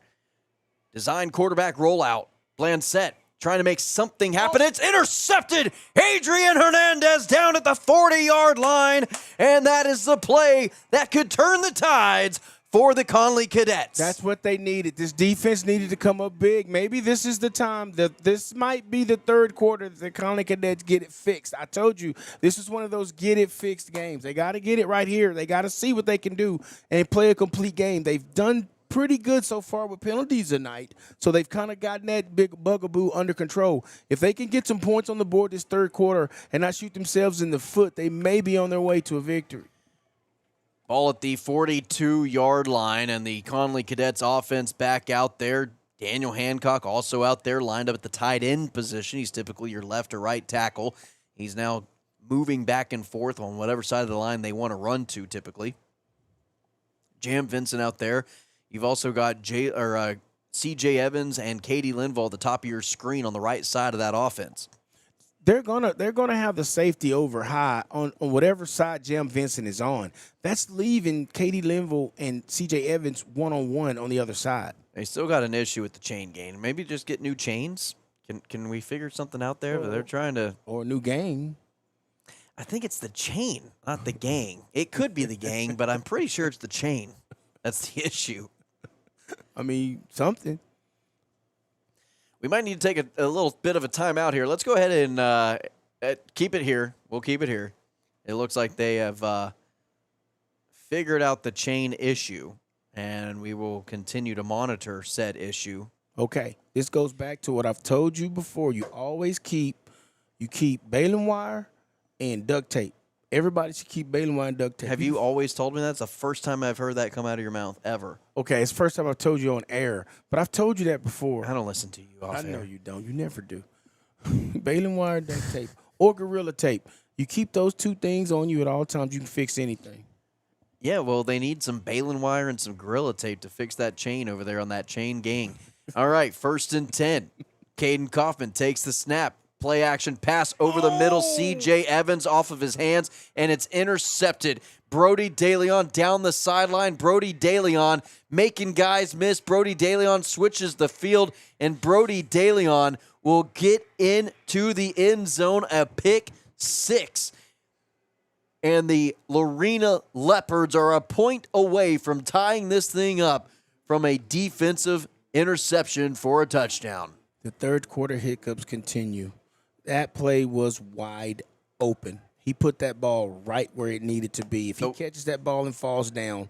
Design quarterback rollout. Bland set. Trying to make something happen. It's intercepted. Adrian Hernandez down at the 40-yard line. And that is the play that could turn the tides for the Connally Cadets. That's what they needed. This defense needed to come up big. Maybe this is the time that this might be the third quarter that the Connally Cadets get it fixed. I told you, this is one of those get it fixed games. They got to get it right here. They got to see what they can do and play a complete game. They've done pretty good so far with penalties tonight, so they've kind of gotten that big bugaboo under control. If they can get some points on the board this third quarter and not shoot themselves in the foot, they may be on their way to a victory. Ball at the 42-yard line, and the Connally Cadets offense back out there. Daniel Hancock also out there, lined up at the tight end position. He's typically your left or right tackle. He's now moving back and forth on whatever side of the line they want to run to, typically. Jam Vincent out there. You've also got C.J. Evans and Katie Linval at the top of your screen on the right side of that offense. They're gonna have the safety over high on whatever side Jam Vincent is on. That's leaving Katie Linval and C.J. Evans one-on-one on the other side. They still got an issue with the chain gain. Maybe just get new chains. Can we figure something out there? They're trying to, or a new gang. I think it's the chain, not the gang. It could be the gang, but I'm pretty sure it's the chain. That's the issue. I mean, something. We might need to take a little bit of a timeout here. Let's go ahead and keep it here. We'll keep it here. It looks like they have figured out the chain issue, and we will continue to monitor said issue. Okay, this goes back to what I've told you before. You always keep baling wire and duct tape. Everybody should keep baling wire and duct tape. Have you always told me that? It's the first time I've heard that come out of your mouth ever. Okay, it's the first time I've told you on air, but I've told you that before. I don't listen to you off I know air. you don't. You never do. Baling wire and duct tape or Gorilla tape. You keep those two things on you at all times, you can fix anything. Yeah, well, they need some baling wire and some Gorilla tape to fix that chain over there on that chain gang. All right, 1st and 10. Caden Kaufman takes the snap. Play action pass over the middle. C.J. Evans off of his hands, and it's intercepted. Brody DeLeon down the sideline. Brody DeLeon making guys miss. Brody DeLeon switches the field, and Brody DeLeon will get into the end zone, a pick six. And the Lorena Leopards are a point away from tying this thing up from a defensive interception for a touchdown. The third quarter hiccups continue. That play was wide open. He put that ball right where it needed to be. If he catches that ball and falls down,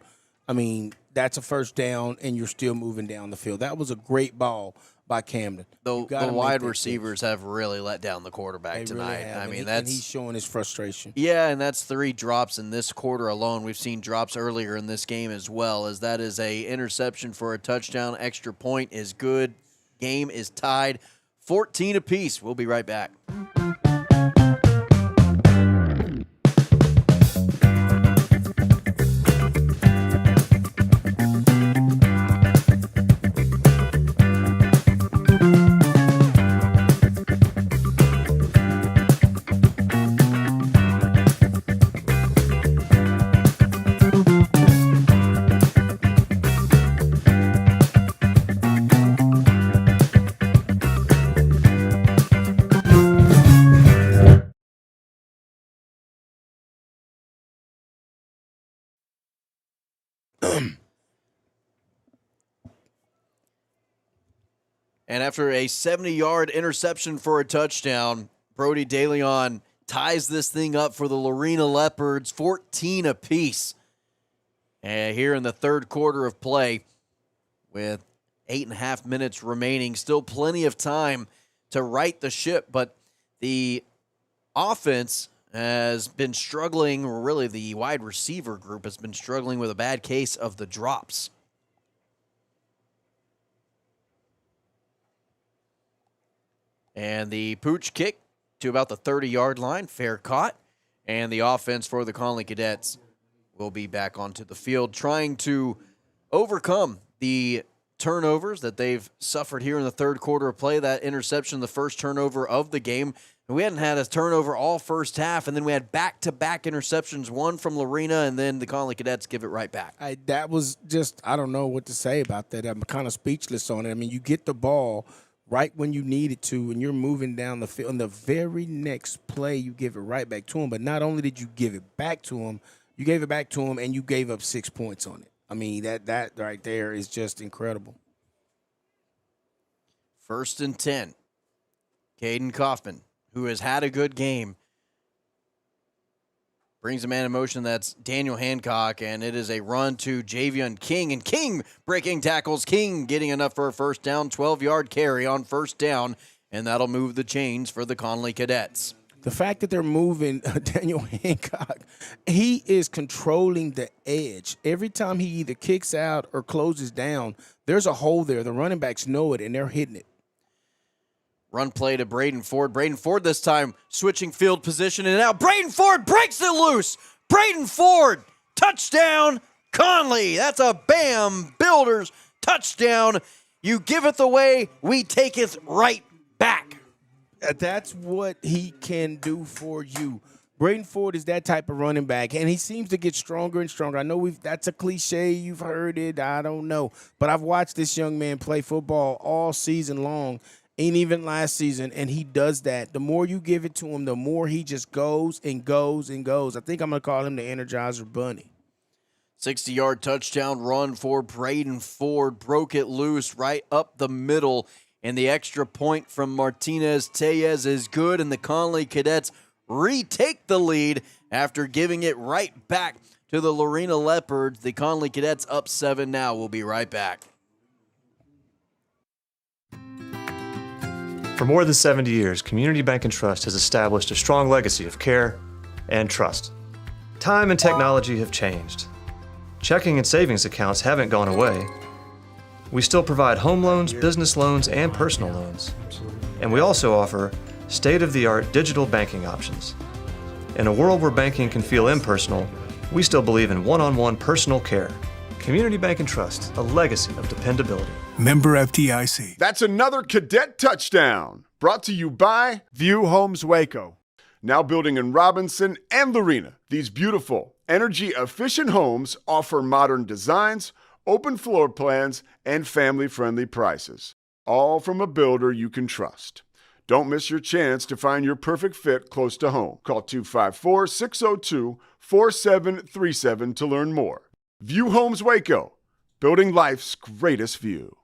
I mean, that's a first down, and you're still moving down the field. That was a great ball by Camden. The wide receivers have really let down the quarterback tonight. Really I mean, and he's showing his frustration. Yeah, and that's 3 drops in this quarter alone. We've seen drops earlier in this game as well, as that is a interception for a touchdown. Extra point is good. Game is tied 14 apiece. We'll be right back. And after a 70-yard interception for a touchdown, Brody DeLeon ties this thing up for the Lorena Leopards, 14 apiece. And here in the third quarter of play, with 8.5 minutes remaining, still plenty of time to right the ship, but the offense has been struggling, or really the wide receiver group has been struggling with a bad case of the drops. And the pooch kick to about the 30-yard line, fair caught. And the offense for the Connally Cadets will be back onto the field, trying to overcome the turnovers that they've suffered here in the third quarter of play. That interception, the first turnover of the game. And we hadn't had a turnover all first half, and then we had back-to-back interceptions, one from Lorena, and then the Connally Cadets give it right back. That was just, I don't know what to say about that. I'm kind of speechless on it. I mean, you get the ball right when you need it to, and you're moving down the field. And the very next play, you give it right back to him. But not only did you give it back to him, you gave it back to him, and you gave up 6 points on it. I mean, that right there is just incredible. 1st and 10. Caden Kaufman, who has had a good game, brings a man in motion. That's Daniel Hancock, and it is a run to Javion King. And King breaking tackles. King getting enough for a first down, 12-yard carry on first down, and that'll move the chains for the Connally Cadets. The fact that they're moving Daniel Hancock, he is controlling the edge. Every time he either kicks out or closes down, there's a hole there. The running backs know it, and they're hitting it. Run play to Braden Ford. Braden Ford this time switching field position, and now Braden Ford breaks it loose. Braden Ford, touchdown, Connally. That's a BAM Builders touchdown. You give it away, we take it right back. That's what he can do for you. Braden Ford is that type of running back, and he seems to get stronger and stronger. I know that's a cliche. You've heard it. I don't know. But I've watched this young man play football all season long, and even last season, and he does that. The more you give it to him, the more he just goes and goes and goes. I think I'm going to call him the Energizer Bunny. 60-yard touchdown run for Braden Ford. Broke it loose right up the middle, and the extra point from Martinez Tellez is good, and the Connally Cadets retake the lead after giving it right back to the Lorena Leopards. The Connally Cadets up 7 now. We'll be right back. For more than 70 years, Community Bank & Trust has established a strong legacy of care and trust. Time and technology have changed. Checking and savings accounts haven't gone away. We still provide home loans, business loans, and personal loans. And we also offer state-of-the-art digital banking options. In a world where banking can feel impersonal, we still believe in one-on-one personal care. Community Bank & Trust, a legacy of dependability. Member FDIC. That's another Cadet touchdown. Brought to you by View Homes Waco. Now building in Robinson and Lorena. These beautiful, energy-efficient homes offer modern designs, open floor plans, and family-friendly prices. All from a builder you can trust. Don't miss your chance to find your perfect fit close to home. Call 254-602-4737 to learn more. View Homes Waco, building life's greatest view.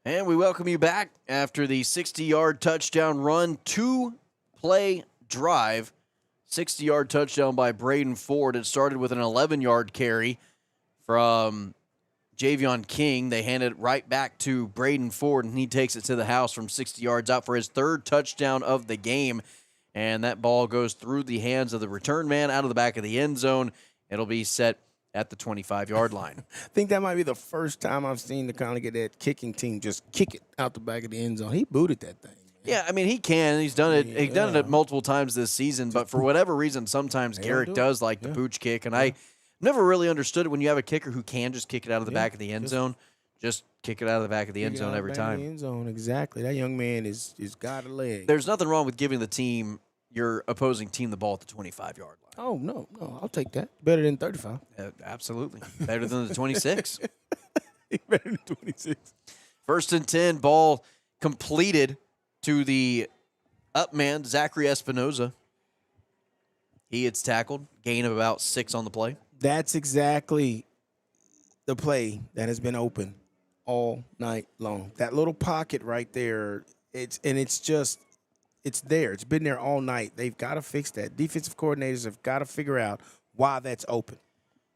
And we welcome you back after the 60-yard touchdown run, 2-play drive. 60-yard touchdown by Braden Ford. It started with an 11-yard carry from Javion King. They hand it right back to Braden Ford, and he takes it to the house from 60 yards out for his 3rd touchdown of the game. And that ball goes through the hands of the return man out of the back of the end zone. It'll be set at the 25-yard line. I think that might be the first time I've seen the Connally Cadet kicking team just kick it out the back of the end zone. He booted that thing. Yeah, I mean, he can. He's done it. He's done it multiple times this season. But for whatever reason, sometimes Garrett does like the pooch kick. And I never really understood it when you have a kicker who can just kick it out of the back of the end zone. Just kick it out of the back of the end zone every time. End zone, exactly. That young man is got a leg. There's nothing wrong with giving your opposing team the ball at the 25-yard line. Oh, no, I'll take that. Better than 35. Absolutely. Better than the 26. Better than 26. 1st and 10, ball completed to the up man, Zachary Espinoza. He gets tackled, gain of about 6 on the play. That's exactly the play that has been open all night long. That little pocket right there, it's there. It's been there all night. They've got to fix that. Defensive coordinators have got to figure out why that's open.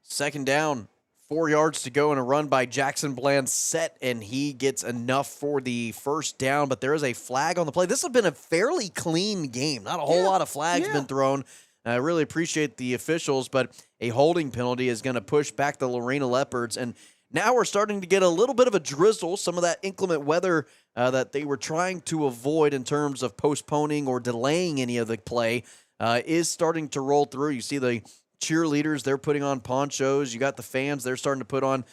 2nd down, 4 yards to go, and a run by Jackson Bland set, and he gets enough for the first down, but there is a flag on the play. This has been a fairly clean game. Not a whole lot of flags been thrown. I really appreciate the officials, but a holding penalty is going to push back the Lorena Leopards, and now we're starting to get a little bit of a drizzle, some of that inclement weather that they were trying to avoid in terms of postponing or delaying any of the play is starting to roll through. You see the cheerleaders, they're putting on ponchos. You got the fans, they're starting to put on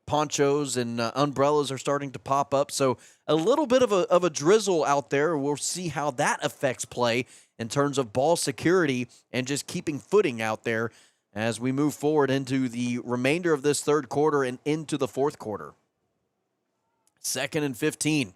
ponchos, and umbrellas are starting to pop up. So a little bit of a drizzle out there. We'll see how that affects play in terms of ball security and just keeping footing out there as we move forward into the remainder of this 3rd quarter and into the 4th quarter. 2nd and 15.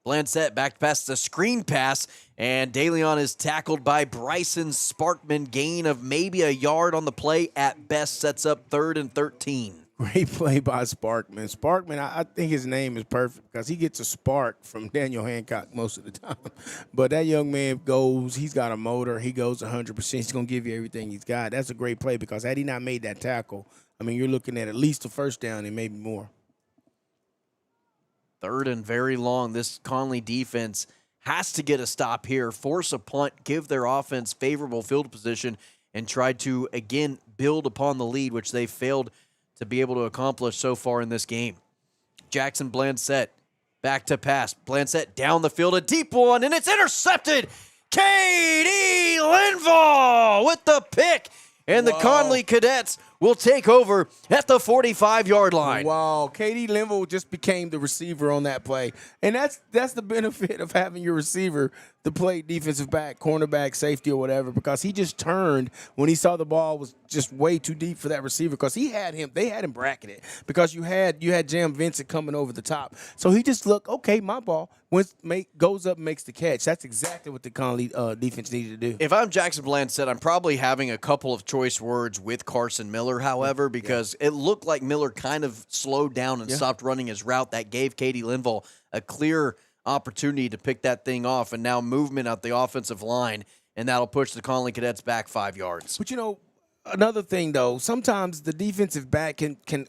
Blancett back past the screen pass, and DeLeon is tackled by Bryson Sparkman. Gain of maybe a yard on the play at best, sets up 3rd and 13. Great play by Sparkman. Sparkman, I think his name is perfect because he gets a spark from Daniel Hancock most of the time. But that young man goes, he's got a motor. He goes 100%. He's going to give you everything he's got. That's a great play because had he not made that tackle, I mean, you're looking at least a first down and maybe more. 3rd and very long. This Connally defense has to get a stop here, force a punt, give their offense favorable field position, and try to, again, build upon the lead, which they failed to be able to accomplish so far in this game. Jackson Blancett back to pass. Blancett down the field, a deep one, and it's intercepted. K.D. Linval with the pick. And the Connally Cadets will take over at the 45-yard line. Wow, K.D. Linval just became the receiver on that play. And that's the benefit of having your receiver to play defensive back, cornerback, safety, or whatever, because he just turned when he saw the ball was just way too deep for that receiver because they had him bracketed because you had Jam Vincent coming over the top. So he just looked, okay, my ball goes up and makes the catch. That's exactly what the Connally defense needed to do. If I'm Jackson Blancett, I'm probably having a couple of choice words with Carson Miller, however, because it looked like Miller kind of slowed down and stopped running his route. That gave K.D. Linval a clear opportunity to pick that thing off, and now movement at the offensive line, and that'll push the Connally Cadets back 5 yards. But, another thing, though, sometimes the defensive back can kind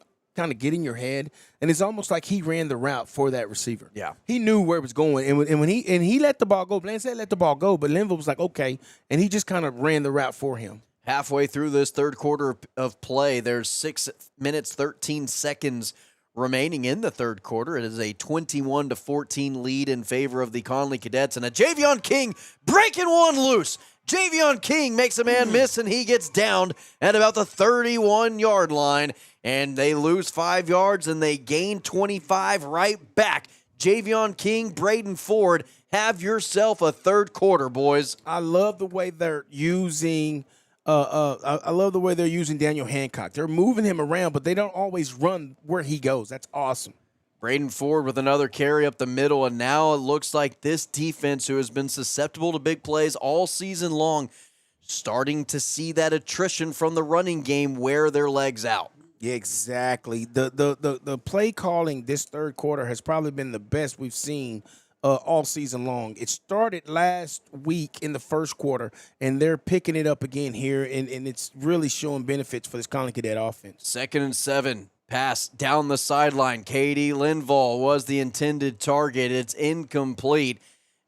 of get in your head, and it's almost like he ran the route for that receiver. Yeah. He knew where it was going, and when he let the ball go, Blancett let the ball go, but Linval was like, okay, and he just kind of ran the route for him. Halfway through this third quarter of play, there's 6 minutes, 13 seconds remaining in the third quarter. It is a 21-14 lead in favor of the Connally Cadets, and a Javion King breaking one loose. Javion King makes a man miss, and he gets downed at about the 31-yard line, and they lose 5 yards, and they gain 25 right back. Javion King, Braden Ford, have yourself a third quarter, boys. I love the way they're using I love the way they're using Daniel Hancock. They're moving him around, but they don't always run where he goes. That's awesome. Braden Ford with another carry up the middle, and now it looks like this defense, who has been susceptible to big plays all season long, starting to see that attrition from the running game wear their legs out. Yeah, exactly. The play calling this third quarter has probably been the best we've seen all season long. It started last week in the first quarter, and they're picking it up again here, and it's really showing benefits for this Connally Cadet offense. 2nd and 7. Pass down the sideline. K.D. Linval was the intended target. It's incomplete,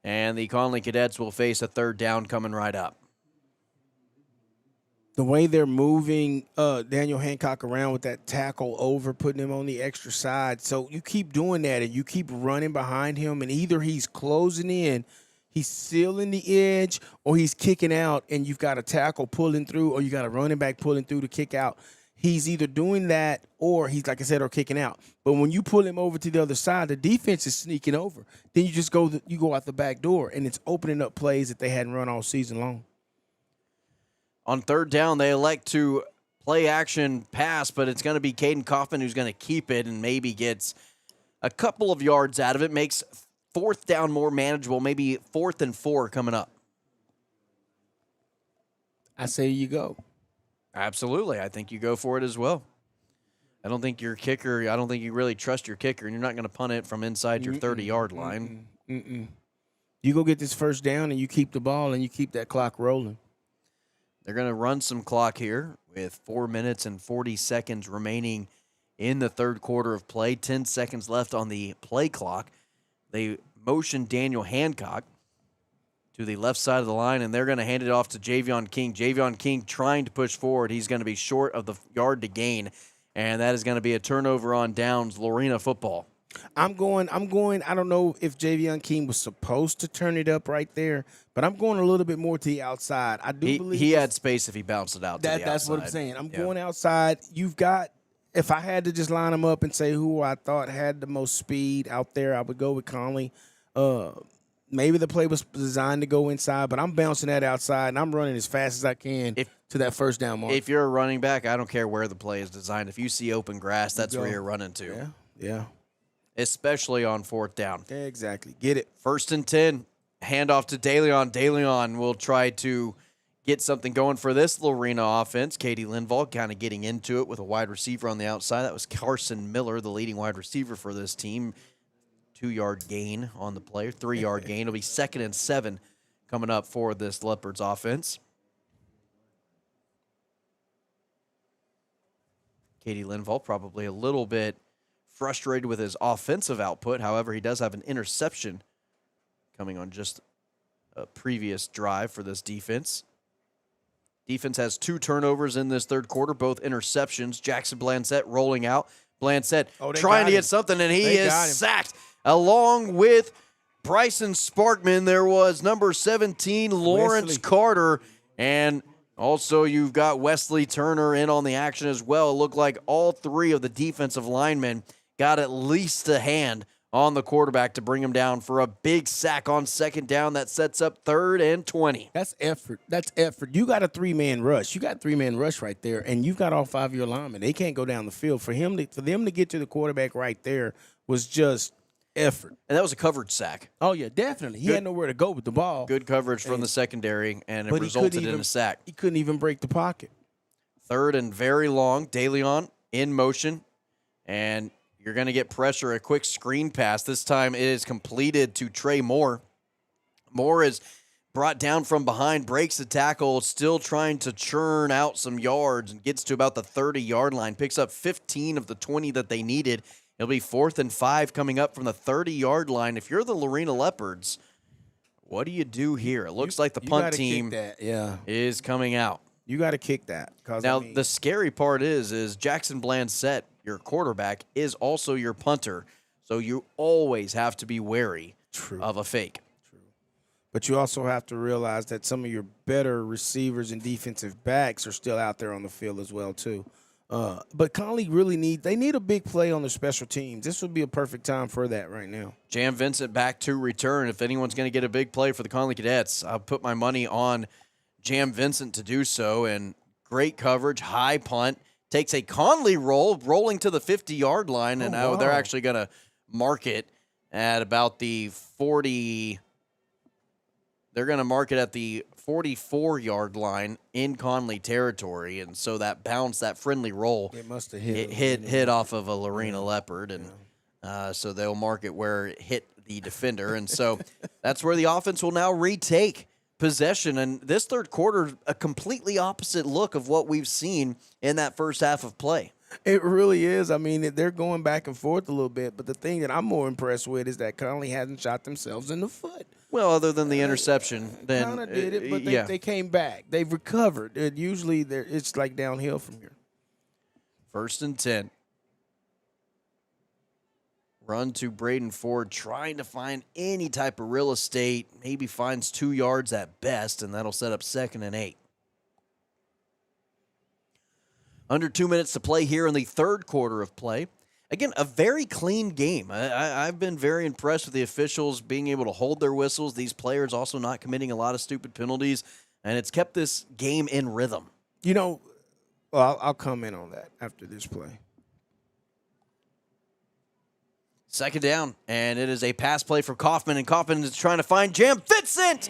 and the Connally Cadets will face a third down coming right up. The way they're moving Daniel Hancock around with that tackle over, putting him on the extra side. So you keep doing that, and you keep running behind him, and either he's closing in, he's sealing the edge, or he's kicking out, and you've got a tackle pulling through, or you got a running back pulling through to kick out. He's either doing that or he's, like I said, or kicking out. But when you pull him over to the other side, the defense is sneaking over. Then you just go out the back door, and it's opening up plays that they hadn't run all season long. On third down, they elect to play action pass, but it's going to be Caden Kaufman who's going to keep it and maybe gets a couple of yards out of it, makes fourth down more manageable, maybe 4th and 4 coming up. I say you go. Absolutely. I think you go for it as well. I don't think you really trust your kicker, and you're not going to punt it from inside your 30-yard line. You go get this first down, and you keep the ball, and you keep that clock rolling. They're going to run some clock here with 4 minutes and 40 seconds remaining in the third quarter of play. 10 seconds left on the play clock. They motion Daniel Hancock to the left side of the line, and they're going to hand it off to Javion King. Javion King trying to push forward. He's going to be short of the yard to gain, and that is going to be a turnover on downs, Lorena football. I'm going. I don't know if Javion King was supposed to turn it up right there, but I'm going a little bit more to the outside. I do believe he had space if he bounced it out to the outside. That's what I'm saying. I'm going outside. You've got, if I had to just line them up and say who I thought had the most speed out there, I would go with Connally. Maybe the play was designed to go inside, but I'm bouncing that outside, and I'm running as fast as I can to that first down mark. If you're a running back, I don't care where the play is designed. If you see open grass, that's where you're running to. Yeah. especially on 4th down. Exactly. Get it. 1st and 10, handoff to DeLeon. DeLeon will try to get something going for this Lorena offense. Katie Linval kind of getting into it with a wide receiver on the outside. That was Carson Miller, the leading wide receiver for this team. 2-yard gain on the play, 3-yard gain. It'll be 2nd and 7 coming up for this Leopards offense. Katie Linval probably a little bit frustrated with his offensive output. However, he does have an interception coming on just a previous drive for this defense. Defense has 2 turnovers in this third quarter, both interceptions. Jackson Blancett rolling out. Blancett trying to get something, and he is sacked. Along with Bryson Sparkman, there was number 17, Lawrence Carter, and also you've got Wesley Turner in on the action as well. It looked like all 3 of the defensive linemen got at least a hand on the quarterback to bring him down for a big sack on 2nd down that sets up 3rd and 20. That's effort. You got a 3-man rush. You got a 3-man rush right there, and you've got all 5 of your linemen. They can't go down the field. For them to get to the quarterback right there was just effort. And that was a covered sack. Oh, yeah, definitely. He had nowhere to go with the ball. Good coverage from the secondary, and it resulted in a sack. He couldn't even break the pocket. 3rd and very long. DeLeon in motion, and you're going to get pressure, a quick screen pass. This time it is completed to Trey Moore. Moore is brought down from behind, breaks the tackle, still trying to churn out some yards, and gets to about the 30-yard line. Picks up 15 of the 20 that they needed. It'll be 4th and 5 coming up from the 30-yard line. If you're the Lorena Leopards, what do you do here? It looks like the punt team is coming out. You got to kick that. Now, the scary part is Jackson Blancett, your quarterback, is also your punter, so you always have to be wary of a fake. True. But you also have to realize that some of your better receivers and defensive backs are still out there on the field as well, too. But Connally really need a big play on the special teams. This would be a perfect time for that right now. Jam Vincent back to return. If anyone's going to get a big play for the Connally Cadets, I'll put my money on Jam Vincent to do so. And great coverage, high punt. Takes a Connally roll, rolling to the 50-yard line, and now they're actually going to mark it at about the 40. They're going to mark it at the 44-yard line in Connally territory, and so that bounce, that friendly roll, it must have hit. It hit off of a Lorena Leopard, and so they'll mark it where it hit the defender, and so that's where the offense will now retake possession. And this third quarter, a completely opposite look of what we've seen in that first half of play. It really is. I mean, they're going back and forth a little bit, but the thing that I'm more impressed with is that Connally hasn't shot themselves in the foot. Well, other than the interception, then kind of did it, but they came back. They've recovered. Usually, it's like downhill from here. 1st and 10. Run to Braden Ford, trying to find any type of real estate. Maybe finds 2 yards at best, and that'll set up 2nd and 8. Under 2 minutes to play here in the third quarter of play. Again, a very clean game. I've been very impressed with the officials being able to hold their whistles. These players also not committing a lot of stupid penalties, and it's kept this game in rhythm. You know, well, I'll comment on that after this play. 2nd down, and it is a pass play from Kaufman, and Kaufman is trying to find Jam Vincent.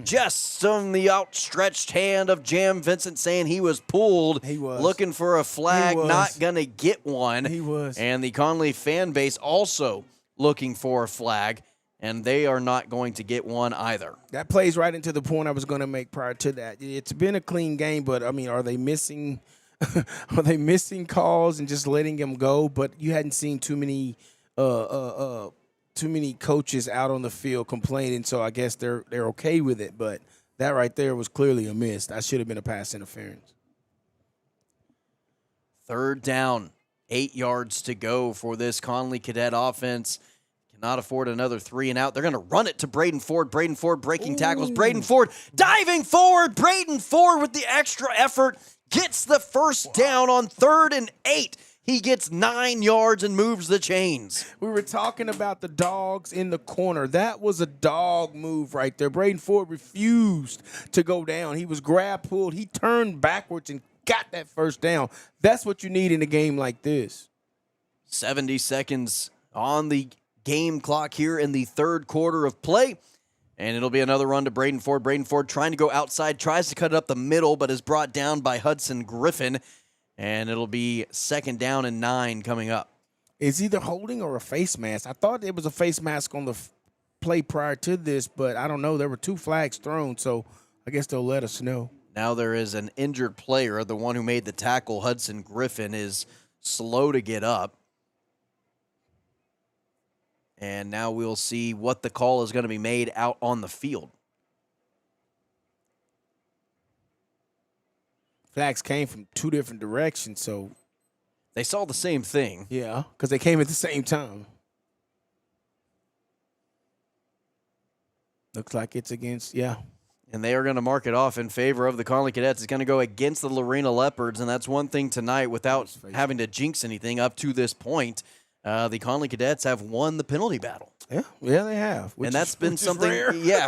Just on the outstretched hand of Jam Vincent saying he was pulled. He was. Looking for a flag, not going to get one. He was. And the Connally fan base also looking for a flag, and they are not going to get one either. That plays right into the point I was going to make prior to that. It's been a clean game, but, I mean, are they missing calls and just letting them go? But you hadn't seen too many coaches out on the field complaining, so I guess they're okay with it. But that right there was clearly a miss. That should have been a pass interference. 3rd down, 8 yards to go for this Connally Cadet offense. Cannot afford another 3 and out. They're going to run it to Braden Ford. Braden Ford breaking tackles. Braden Ford diving forward. Braden Ford with the extra effort gets the first down on 3rd and 8. He gets 9 yards and moves the chains. We were talking about the dogs in the corner. That was a dog move right there. Braden Ford refused to go down. He was grab pulled. He turned backwards and got that first down. That's what you need in a game like this. 70 seconds on the game clock here in the third quarter of play. And it'll be another run to Braden Ford. Braden Ford trying to go outside, tries to cut it up the middle, but is brought down by Hudson Griffin. And it'll be 2nd down and 9 coming up. It's either holding or a face mask. I thought it was a face mask on the play prior to this, but I don't know. There were 2 flags thrown, so I guess they'll let us know. Now there is an injured player. The one who made the tackle, Hudson Griffin, is slow to get up. And now we'll see what the call is going to be made out on the field. Flags came from 2 different directions, so. They saw the same thing. Yeah, because they came at the same time. Looks like it's against, yeah. And they are going to mark it off in favor of the Connally Cadets. It's going to go against the Lorena Leopards, and that's one thing tonight without having to jinx anything up to this point. The Connally Cadets have won the penalty battle. Yeah, they have. And that's been something,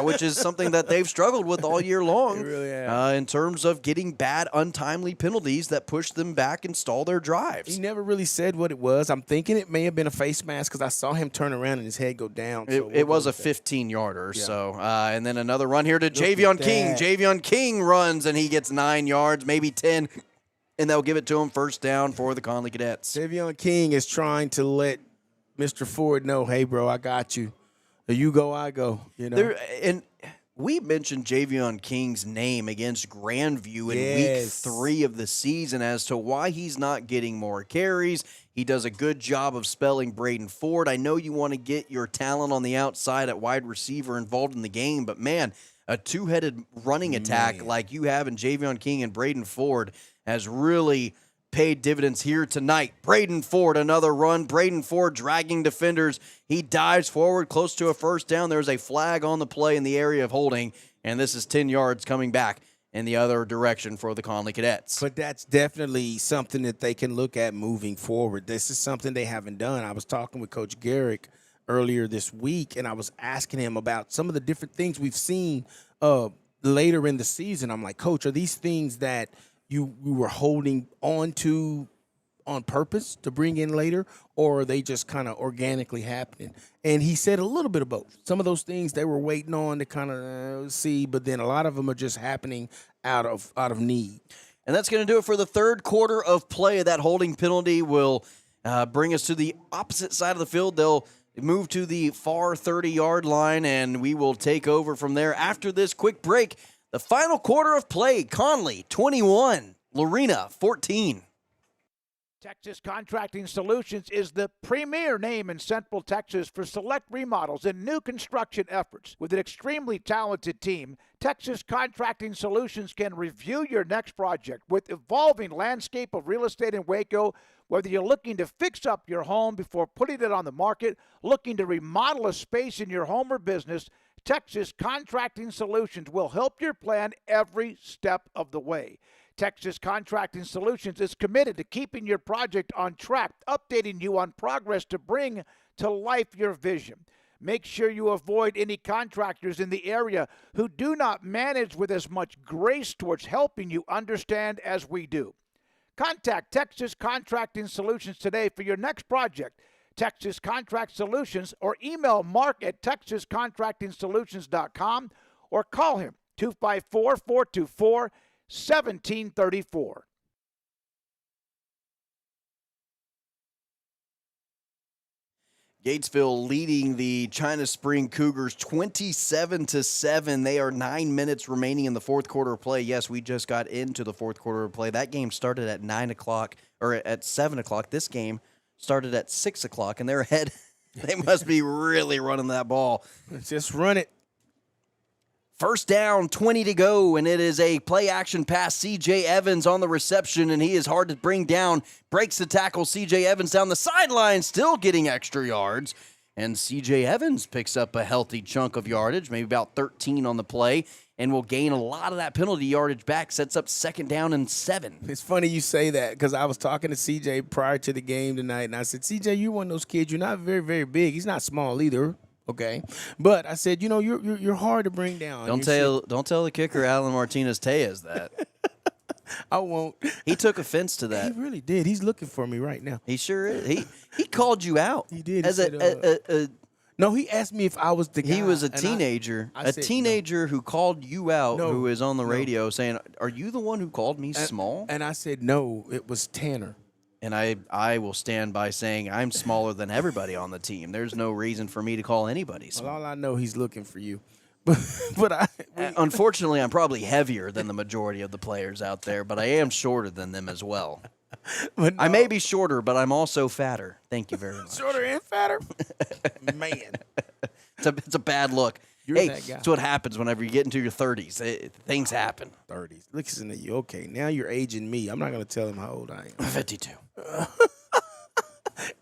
which is something that they've struggled with all year long. They really have. In terms of getting bad, untimely penalties that push them back and stall their drives. He never really said what it was. I'm thinking it may have been a face mask because I saw him turn around and his head go down. It was a 15-yarder. Yeah. So, and then another run here to Javion King. Javion King runs, and he gets 9 yards, maybe 10. And they'll give it to him 1st down for the Connally Cadets. Javion King is trying to let Mr. Ford know, hey, bro, I got you. You go, I go. You know. And we mentioned Javion King's name against Grandview in week 3 of the season as to why he's not getting more carries. He does a good job of spelling Braden Ford. I know you want to get your talent on the outside at wide receiver involved in the game, but, man, a 2-headed running attack like you have in Javion King and Braden Ford has really paid dividends here tonight. Braden Ford, another run. Braden Ford dragging defenders. He dives forward close to a 1st down. There's a flag on the play in the area of holding, and this is 10 yards coming back in the other direction for the Connally Cadets. But that's definitely something that they can look at moving forward. This is something they haven't done. I was talking with Coach Garrick earlier this week, and I was asking him about some of the different things we've seen later in the season. I'm like, Coach, are these things that you were holding on to on purpose to bring in later, or are they just kind of organically happening? And he said a little bit of both. Some of those things they were waiting on to kind of see, but then a lot of them are just happening out of need. And that's going to do it for the third quarter of play. That holding penalty will bring us to the opposite side of the field. They'll move to the far 30-yard line, and we will take over from there after this quick break. The final quarter of play, Connally 21, Lorena 14. Texas Contracting Solutions is the premier name in Central Texas for select remodels and new construction efforts. With an extremely talented team, Texas Contracting Solutions can review your next project. With evolving landscape of real estate in Waco, whether you're looking to fix up your home before putting it on the market, looking to remodel a space in your home or business, Texas Contracting Solutions will help your plan every step of the way. Texas Contracting Solutions is committed to keeping your project on track, updating you on progress to bring to life your vision. Make sure you avoid any contractors in the area who do not manage with as much grace towards helping you understand as we do. Contact Texas Contracting Solutions today for your next project. Texas Contract Solutions, or email Mark at texascontractingsolutions.com or call him 254-424-1734. Gatesville leading the China Spring Cougars 27-7. They are 9 minutes remaining in the fourth quarter of play. Yes, we just got into the fourth quarter of play. That game started at 9 o'clock or at 7 o'clock. This game started at 6 o'clock, and they're ahead. They must be really running that ball. Just run it. First down, 20 to go, and it is a play-action pass. C.J. Evans on the reception, and he is hard to bring down. Breaks the tackle. C.J. Evans down the sideline, still getting extra yards. And C.J. Evans picks up a healthy chunk of yardage, maybe about 13 on the play, and will gain a lot of that penalty yardage back. Sets up 2nd down and 7. It's funny you say that because I was talking to C.J. prior to the game tonight, and I said, C.J., you're one of those kids. You're not very, very big. He's not small either. Okay, but I said, you're hard to bring down. Don't tell the kicker Alan Martinez-Tejas that. I won't. He took offense to that. He really did. He's looking for me right now. He sure is. He called you out. He did. As He said, no, he asked me if I was the guy. He was a teenager. I said, teenager who called you out, No, who is on the no. radio saying, "Are you the one who called me small?" And I said, no, it was Tanner. And I will stand by saying I'm smaller than everybody on the team. There's no reason for me to call anybody small. Well, all I know, he's looking for you. But Unfortunately, I'm probably heavier than the majority of the players out there, but I am shorter than them as well. But no. I may be shorter, but I'm also fatter. Thank you very much. Shorter and fatter? Man. It's a bad look. You're hey, that guy. that's what happens whenever you get into your 30s. Things happen. 30s. Listen to you. Okay, now you're aging me. I'm not going to tell him how old I am. 52.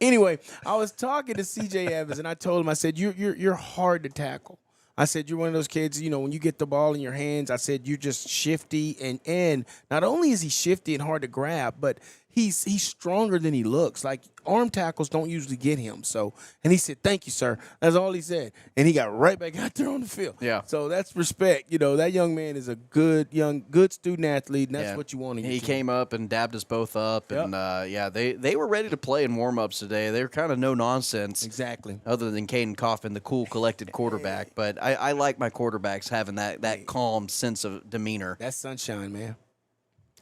Anyway, I was talking to C.J. Evans, and I told him, I said, you're hard to tackle. I said, you're one of those kids, when you get the ball in your hands, I said, you're just shifty. And not only is he shifty and hard to grab, but he's stronger than he looks. Like, arm tackles don't usually get him. So, and he said, thank you, sir. That's all he said. And he got right back out there on the field. Yeah. So that's respect. That young man is a good student athlete, and that's what you want to get. He came up and dabbed us both up. Yep. And, they were ready to play in warm-ups today. They were kind of no nonsense. Exactly. Other than Caden Coffin, the cool, collected quarterback. But I like my quarterbacks having that calm sense of demeanor. That's sunshine, man.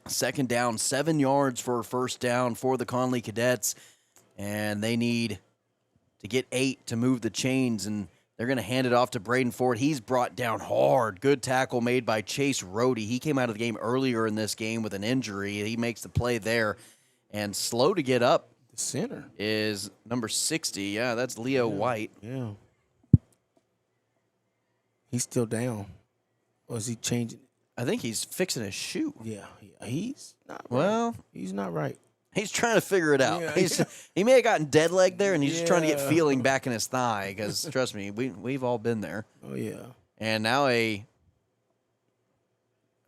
Second down, 7 yards for a first down for the Connally Cadets. And they need to get 8 to move the chains, and they're going to hand it off to Braden Ford. He's brought down hard. Good tackle made by Chase Rohde. He came out of the game earlier in this game with an injury. He makes the play there. And slow to get up. The center is number 60. Yeah, that's Leo White. Yeah. He's still down. Or is he changing? I think he's fixing his shoe. Yeah, he's not right. Well, he's not right. He's trying to figure it out. Yeah. He may have gotten dead leg there, and he's just trying to get feeling back in his thigh because, trust me, we've all been there. Oh, yeah. And now I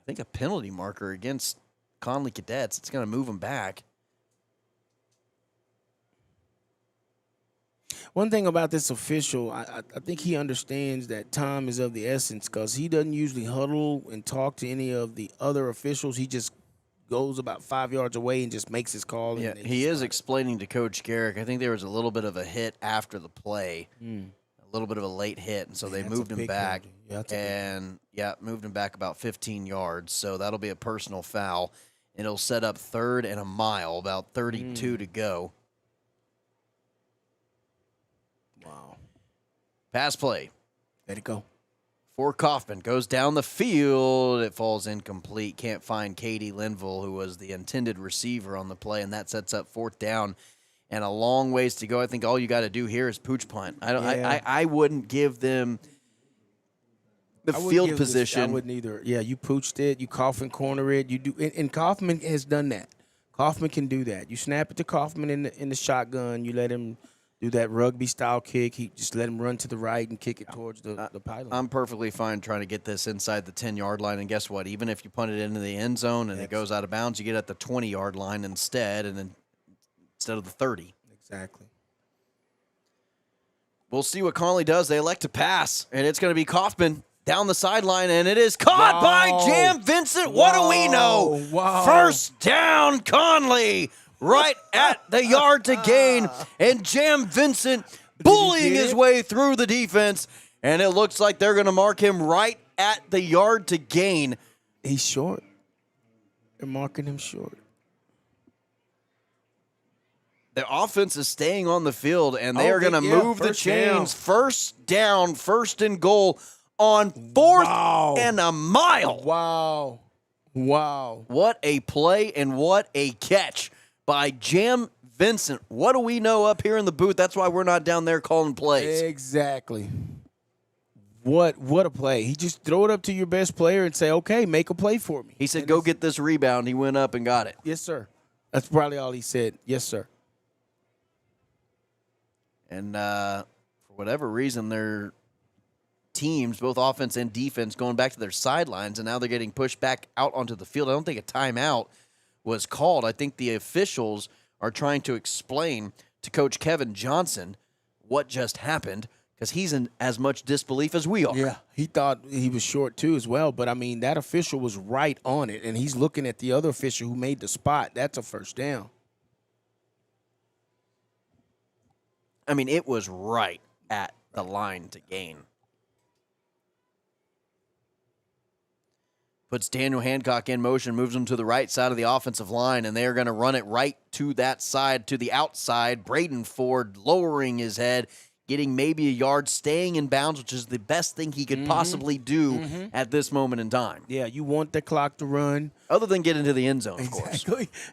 think a penalty marker against Connally Cadets. It's going to move them back. One thing about this official, I think he understands that time is of the essence because he doesn't usually huddle and talk to any of the other officials. He just goes about 5 yards away and just makes his call. Yeah, he is explaining to Coach Garrick. I think there was a little bit of a hit after the play, a little bit of a late hit, and so they moved him back. Moved him back about 15 yards. So that'll be a personal foul. And it'll set up 3rd and a mile, about 32 to go. Wow. Pass play. Let it go. For Kaufman, goes down the field. It falls incomplete. Can't find Katie Linville, who was the intended receiver on the play, and that sets up 4th down and a long ways to go. I think all you got to do here is pooch punt. I wouldn't give them the field position. I wouldn't either. Yeah, you pooched it. You Kaufman corner it. You do, and Kaufman has done that. Kaufman can do that. You snap it to Kaufman in the shotgun. You let him do that rugby-style kick. He just let him run to the right and kick it towards the pylon. I'm perfectly fine trying to get this inside the 10-yard line, and guess what? Even if you punt it into the end zone and it goes out of bounds, you get at the 20-yard line instead, and then instead of the 30. Exactly. We'll see what Connally does. They elect to pass, and it's going to be Kaufman down the sideline, and it is caught by Jam Vincent. What do we know? Wow. First down, Connally. Right at the yard to gain, and Jam Vincent bullying his way through the defense, and it looks like they're going to mark him right at the yard to gain. He's short. They're marking him short. The offense is staying on the field, and they are going to move the chains. First down, 1st and goal on 4th and a mile. Wow. What a play and what a catch by Jam Vincent. What do we know up here in the booth? That's why we're not down there calling plays. Exactly. What a play. He just throw it up to your best player and say, okay, make a play for me. He said, go get this rebound. He went up and got it. Yes, sir. That's probably all he said. Yes, sir. And for whatever reason, their teams, both offense and defense, going back to their sidelines, and now they're getting pushed back out onto the field. I don't think a timeout was called. I think the officials are trying to explain to Coach Kevin Johnson what just happened. because he's in as much disbelief as we are. Yeah, he thought he was short too as well. But, I mean, that official was right on it, and he's looking at the other official who made the spot. That's a first down. I mean, it was right at the line to gain. Puts Daniel Hancock in motion, moves him to the right side of the offensive line, and they're going to run it right to that side, to the outside. Braden Ford lowering his head, getting maybe a yard, staying in bounds, which is the best thing he could possibly do at this moment in time. Yeah, you want the clock to run. Other than get into the end zone, of course.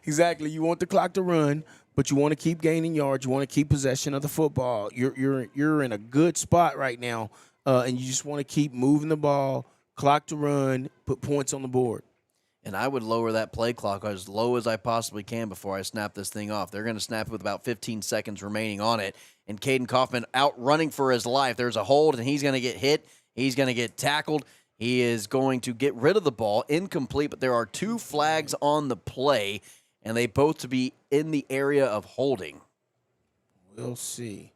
Exactly. You want the clock to run, but you want to keep gaining yards. You want to keep possession of the football. You're in a good spot right now, and you just want to keep moving the ball, clock to run, put points on the board. And I would lower that play clock as low as I possibly can before I snap this thing off. They're going to snap it with about 15 seconds remaining on it. And Caden Kaufman out running for his life. There's a hold, and he's going to get hit. He's going to get tackled. He is going to get rid of the ball. Incomplete, but there are 2 flags on the play, and they both to be in the area of holding. We'll see.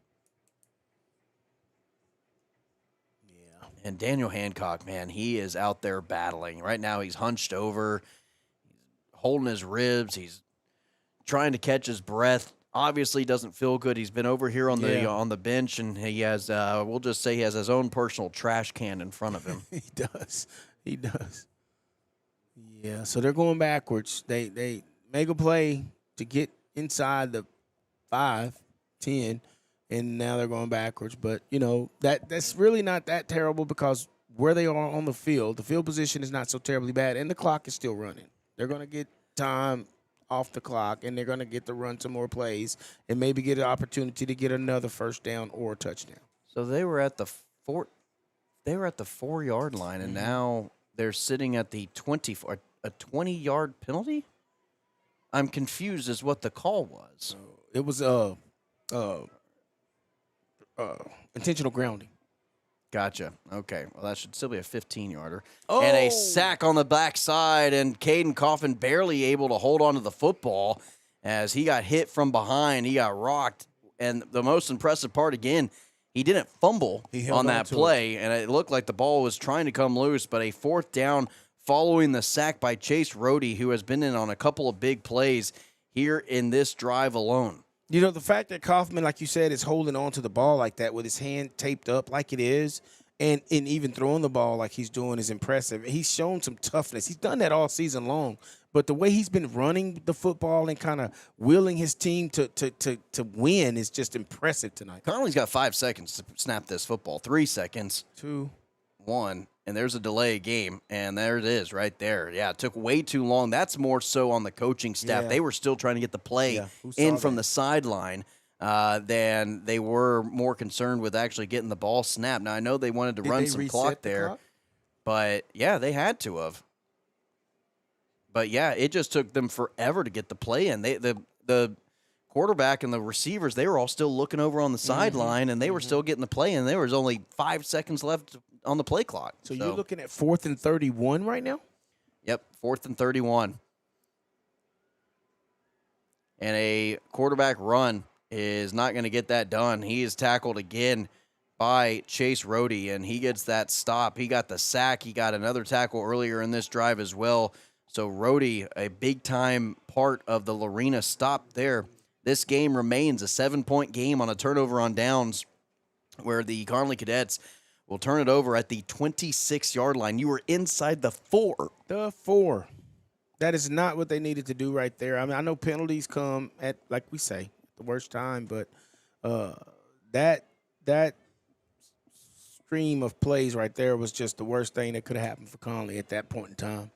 And Daniel Hancock, man, he is out there battling. Right now he's hunched over. He's holding his ribs. He's trying to catch his breath. Obviously doesn't feel good. He's been over here on the bench, and he has, we'll just say he has his own personal trash can in front of him. He does. Yeah, so they're going backwards. They make a play to get inside the 5, 10, and now they're going backwards. But, that's really not that terrible because where they are on the field position is not so terribly bad, and the clock is still running. They're going to get time off the clock, and they're going to get to run some more plays and maybe get an opportunity to get another first down or a touchdown. So they were at the 4-yard line, and now they're sitting at the 24, a 20-yard penalty? I'm confused as what the call was. It was intentional grounding. Gotcha. Okay. Well, that should still be a 15-yarder. Oh! And a sack on the backside, and Caden Kaufman barely able to hold on to the football as he got hit from behind. He got rocked. And the most impressive part, again, he didn't fumble on that play, and it looked like the ball was trying to come loose, but a 4th down following the sack by Chase Rohde, who has been in on a couple of big plays here in this drive alone. The fact that Kaufman, like you said, is holding on to the ball like that with his hand taped up like it is, and even throwing the ball like he's doing is impressive. He's shown some toughness. He's done that all season long. But the way he's been running the football and kind of willing his team to win is just impressive tonight. Connolly's got 5 seconds to snap this football. 3 seconds. 2. 1. And there's a delay game, and there it is right there. Yeah, it took way too long. That's more so on the coaching staff. Yeah. They were still trying to get the play in from the sideline than they were more concerned with actually getting the ball snapped. Now, I know they wanted to run some clock there, but, yeah, they had to have. But, yeah, it just took them forever to get the play in. The quarterback and the receivers, they were all still looking over on the sideline, and they were still getting the play in. There was only 5 seconds left on the play clock. So you're looking at 4th and 31 right now? Yep, 4th and 31. And a quarterback run is not going to get that done. He is tackled again by Chase Rohde, and he gets that stop. He got the sack. He got another tackle earlier in this drive as well. So Rohde, a big-time part of the Lorena stop there. This game remains a 7-point game on a turnover on downs where the Connally Cadets will turn it over at the 26-yard line. You were inside the 4. The 4. That is not what they needed to do right there. I mean, I know penalties come at, like we say, the worst time, but that stream of plays right there was just the worst thing that could have happened for Connally at that point in time.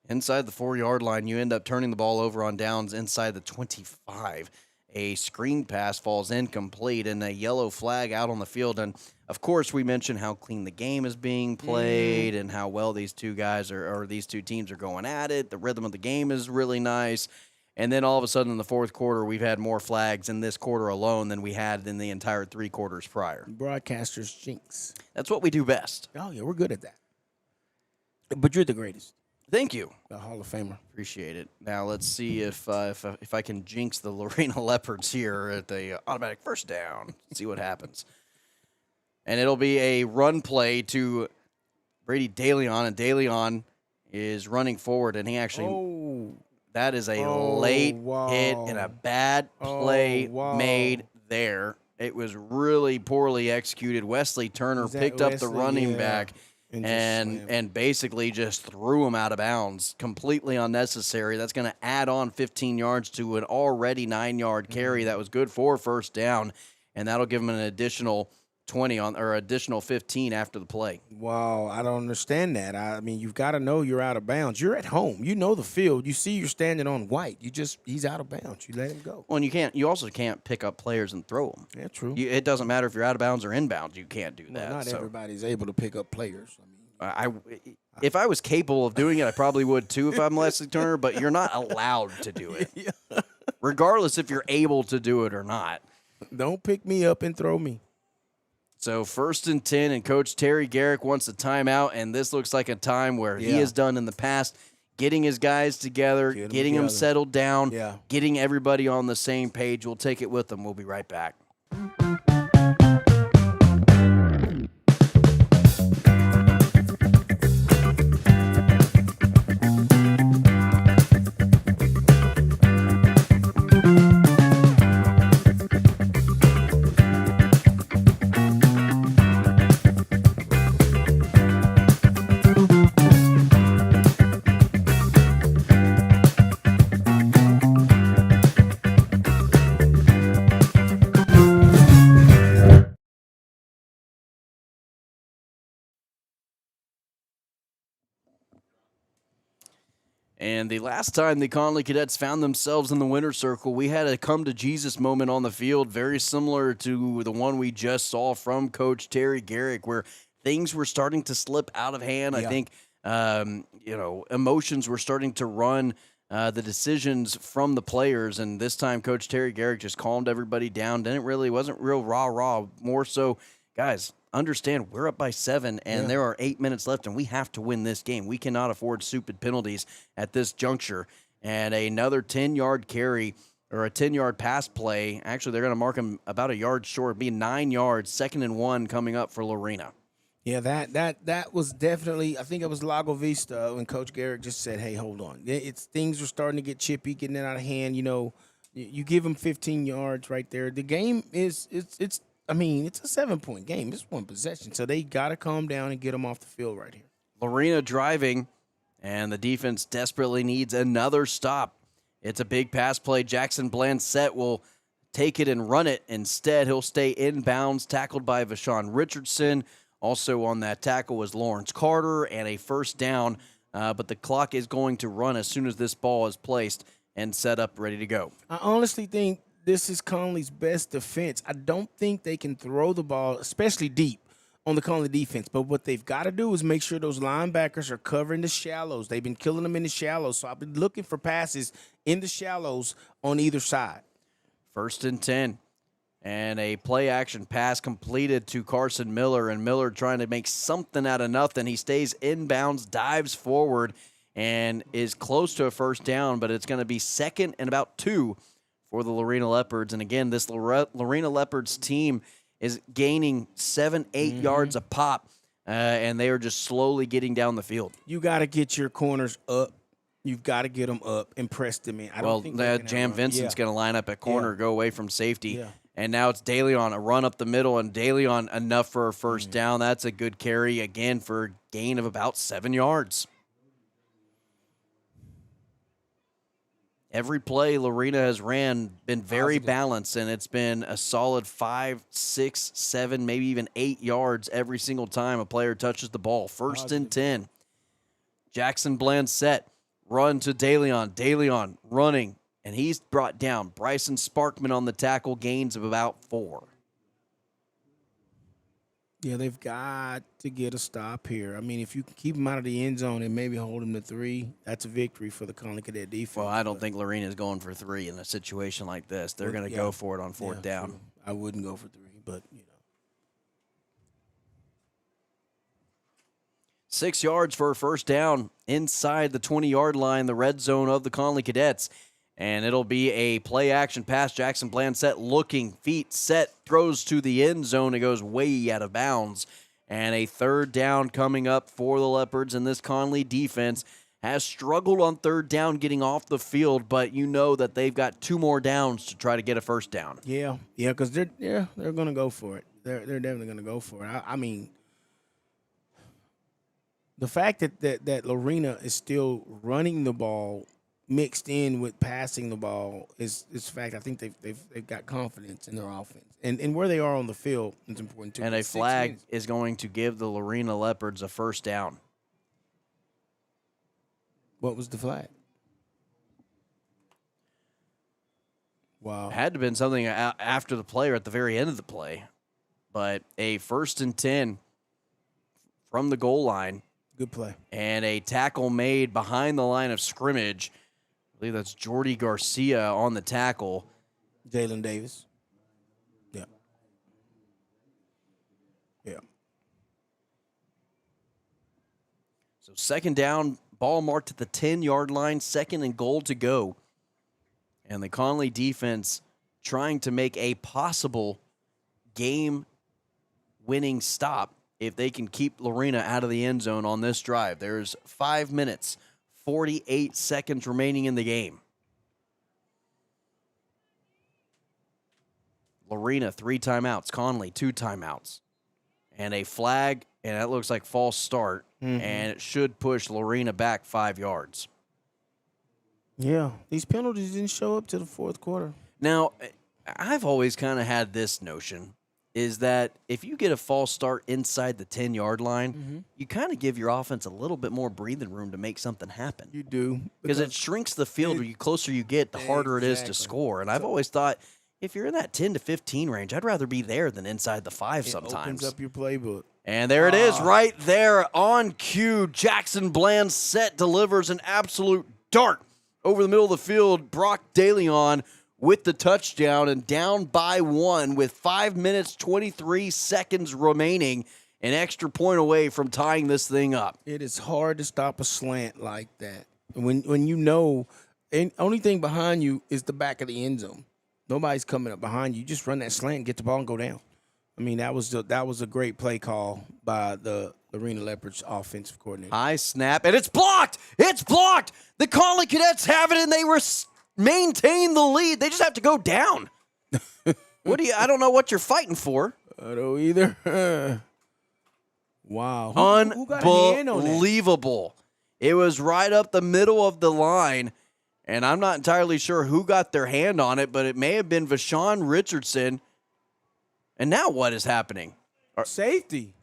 Inside the 4-yard line, you end up turning the ball over on downs inside the 25. A screen pass falls incomplete, and a yellow flag out on the field. And, of course, we mentioned how clean the game is being played and how well these two guys or these two teams are going at it. The rhythm of the game is really nice. And then all of a sudden in the fourth quarter, we've had more flags in this quarter alone than we had in the entire 3 quarters prior. Broadcasters jinx. That's what we do best. Oh, yeah, we're good at that. But you're the greatest. Thank you. The Hall of Famer. Appreciate it. Now let's see if I can jinx the Lorena Leopards here at the automatic first down. See what happens. And it'll be a run play to Brady DeLeon, and DeLeon is running forward, and he actually that is a late hit and a bad play made there. It was really poorly executed. Wesley Turner picked up the running back and basically just threw him out of bounds. Completely unnecessary. That's going to add on 15 yards to an already 9-yard carry that was good for first down, and that'll give him an additional 20 or additional 15 after the play. Wow, I don't understand that. I mean, you've got to know you're out of bounds. You're at home. You know the field. You see you're standing on white. He's out of bounds. You let him go. Well, and you also can't pick up players and throw them. Yeah, true. It doesn't matter if you're out of bounds or inbounds. You can't do that. Not everybody's able to pick up players. If I was capable of doing it, I probably would too if I'm Leslie Turner, but you're not allowed to do it. Regardless if you're able to do it or not. Don't pick me up and throw me. So 1st and 10, and Coach Terry Garrick wants a timeout, and this looks like a time where he has done in the past, getting his guys together, getting them settled down, getting everybody on the same page. We'll take it with them. We'll be right back. And the last time the Connally Cadets found themselves in the winner's circle, we had a come-to-Jesus moment on the field, very similar to the one we just saw from Coach Terry Garrick, where things were starting to slip out of hand. I think, emotions were starting to run the decisions from the players, and this time Coach Terry Garrick just calmed everybody down. Wasn't real rah-rah, more so, guys, understand we're up by 7 and there are 8 minutes left and we have to win this game. We cannot afford stupid penalties at this juncture. And another 10-yard carry or a 10-yard pass play. Actually, they're going to mark him about a yard short, be 9 yards, 2nd and 1 coming up for Lorena. Yeah, that was definitely, I think it was Lago Vista when Coach Garrick just said, hey, hold on. Things are starting to get chippy, getting it out of hand. You give them 15 yards right there. The game it's a 7-point game. It's one possession. So they got to calm down and get them off the field right here. Lorena driving, and the defense desperately needs another stop. It's a big pass play. Jackson Blanchett will take it and run it. Instead, he'll stay inbounds, tackled by Vashawn Richardson. Also on that tackle was Lawrence Carter, and a first down. But the clock is going to run as soon as this ball is placed and set up, ready to go. I honestly think this is Connally's best defense. I don't think they can throw the ball, especially deep, on the Connally defense. But what they've got to do is make sure those linebackers are covering the shallows. They've been killing them in the shallows. So I've been looking for passes in the shallows on either side. 1st and 10. And a play-action pass completed to Carson Miller, and Miller trying to make something out of nothing. He stays inbounds, dives forward, and is close to a first down, but it's going to be 2nd and about 2 for the Lorena Leopards. And again, this Lorena Leopards team is gaining 7-8 yards a pop, and they are just slowly getting down the field. You got to get your corners up. You've got to get them up and press them in. Jam Vincent's going to line up at corner, go away from safety. Yeah. And now it's DeLeon, a run up the middle, and DeLeon enough for a first down. That's a good carry, again, for a gain of about 7 yards. Every play Lorena has ran been very balanced, and it's been a solid 5, 6, 7, maybe even 8 yards every single time a player touches the ball. 1st and 10. Jackson Blanchett, run to DeLeon. DeLeon running. And he's brought down. Bryson Sparkman on the tackle, gains of about 4. Yeah, they've got to get a stop here. I mean, if you can keep them out of the end zone and maybe hold them to 3, that's a victory for the Connally Cadet defense. Well, I don't think Lorena is going for 3 in a situation like this. They're going to go for it on 4th down. True. I wouldn't go for 3, but, 6 yards for a first down inside the 20-yard line, the red zone of the Connally Cadets. And it'll be a play-action pass. Jackson Blanchett looking, feet set, throws to the end zone. It goes way out of bounds. And a third down coming up for the Leopards. And this Connally defense has struggled on third down getting off the field, but you know that they've got 2 more downs to try to get a first down. Yeah, because they're going to go for it. They're definitely going to go for it. I mean, the fact that Lorena is still running the ball mixed in with passing the ball is a fact. I think they've got confidence in their offense. And where they are on the field is important too. And a flag is going to give the Lorena Leopards a first down. What was the flag? Wow. It had to have been something after the play or at the very end of the play. But a 1st and 10 from the goal line. Good play. And a tackle made behind the line of scrimmage. I believe that's Jordy Garcia on the tackle. Jalen Davis. Yeah. Yeah. So 2nd down, ball marked at the 10-yard line, 2nd and goal to go. And the Connally defense trying to make a possible game-winning stop if they can keep Lorena out of the end zone on this drive. There's 5 minutes, 48 seconds remaining in the game. Lorena, 3 timeouts. Connally, 2 timeouts. And a flag, and that looks like false start. And it should push Lorena back 5 yards. Yeah, these penalties didn't show up to the 4th quarter. Now, I've always kind of had this notion, is that if you get a false start inside the 10-yard line, you kind of give your offense a little bit more breathing room to make something happen. You do. Because it shrinks the field. The closer you get, the harder it is to score. And I've always thought, if you're in that 10 to 15 range, I'd rather be there than inside the 5 sometimes. Opens up your playbook. And there it is, right there on cue. Jackson Blanchett delivers an absolute dart over the middle of the field. Brock DeLeon with the touchdown and down by 1 with 5 minutes, 23 seconds remaining. An extra point away from tying this thing up. It is hard to stop a slant like that. When you know, and only thing behind you is the back of the end zone. Nobody's coming up behind you. You just run that slant, get the ball, and go down. I mean, that was a great play call by the Lorena Leopards offensive coordinator. High snap, and it's blocked. It's blocked. The Connally Cadets have it, and they maintain the lead. They just have to go down. I don't know what you're fighting for. I don't either. Wow. Unbelievable. It was right up the middle of the line, and I'm not entirely sure who got their hand on it, but it may have been Vashawn Richardson. And now what is happening? Safety.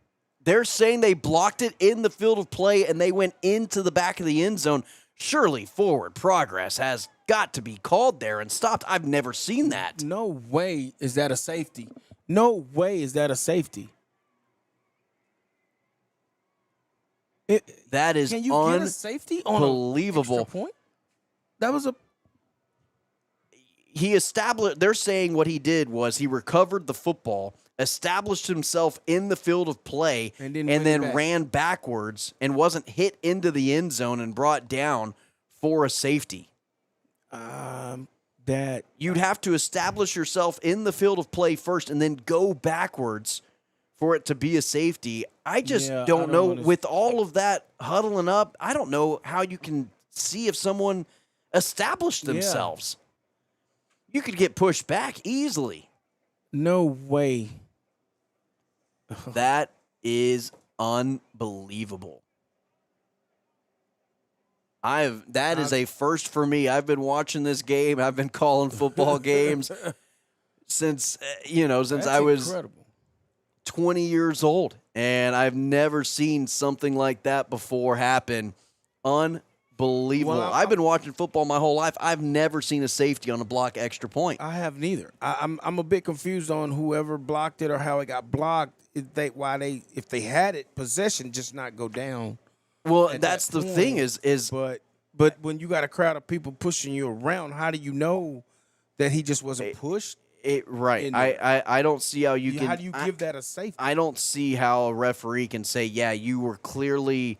They're saying they blocked it in the field of play and they went into the back of the end zone. Surely forward progress has got to be called there and stopped. I've never seen that. No way is that a safety. No way is that a safety. That is Can you get a safety on unbelievable. An extra point? That was a... He established, they're saying what he did was he recovered the football, established himself in the field of play, and then ran backwards and wasn't hit into the end zone and brought down for a safety. That you'd have to establish yourself in the field of play first and then go backwards for it to be a safety. I just don't know. With all of that huddling up, I don't know how you can see if someone established themselves. You could get pushed back easily. No way. That is unbelievable. That is a first for me. I've been watching this game. I've been calling football games since I was incredible. 20 years old, and I've never seen something like that before happen. Unbelievable. Well, I've been watching football my whole life. I've never seen a safety on a block extra point. I have neither. I'm a bit confused on whoever blocked it or how it got blocked. If they had it possession, just not go down. Well, that's the thing is but when you got a crowd of people pushing you around, how do you know that he just wasn't pushed? Right. I don't see how you can. How do you give that a safety? I don't see how a referee can say, yeah, you were clearly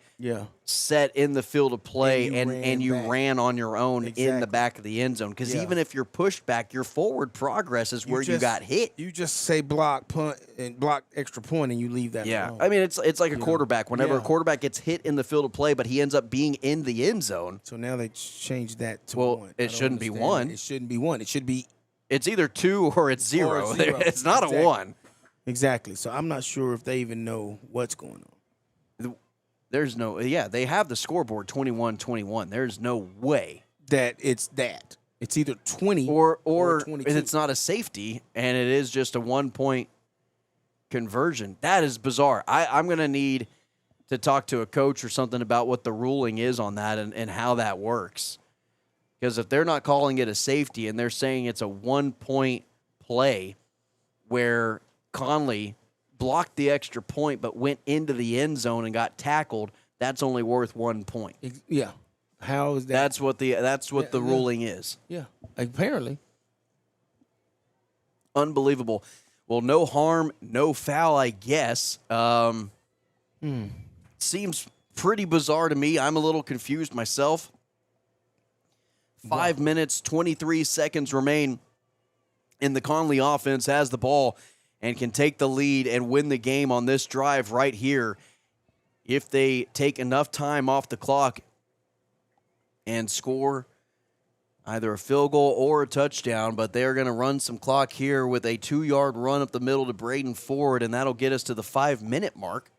set in the field of play and you ran on your own in the back of the end zone. Because even if you're pushed back, your forward progress is where you got hit. You just say block, punt, and block extra point, and you leave that alone. I mean, it's like a quarterback. Whenever a quarterback gets hit in the field of play, but he ends up being in the end zone. So now they changed that to one. It shouldn't be one. It shouldn't be one. It should be. It's either 2 or it's 0. It's not a 1. Exactly. So I'm not sure if they even know what's going on. There's no, they have the scoreboard 21-21. There's no way that it's that. It's either 20 or 22. It's not a safety and it is just a 1-point conversion. That is bizarre. I'm going to need to talk to a coach or something about what the ruling is on that and how that works. Because if they're not calling it a safety and they're saying it's a 1-point play where Connally blocked the extra point but went into the end zone and got tackled, that's only worth 1 point. Yeah. How is that? That's what the ruling is. Yeah. Apparently. Unbelievable. Well, no harm, no foul, I guess. Seems pretty bizarre to me. I'm a little confused myself. 5 minutes, 23 seconds remain, and the Connally offense has the ball and can take the lead and win the game on this drive right here if they take enough time off the clock and score either a field goal or a touchdown. But they're going to run some clock here with a 2-yard run up the middle to Braden Ford, and that'll get us to the 5-minute mark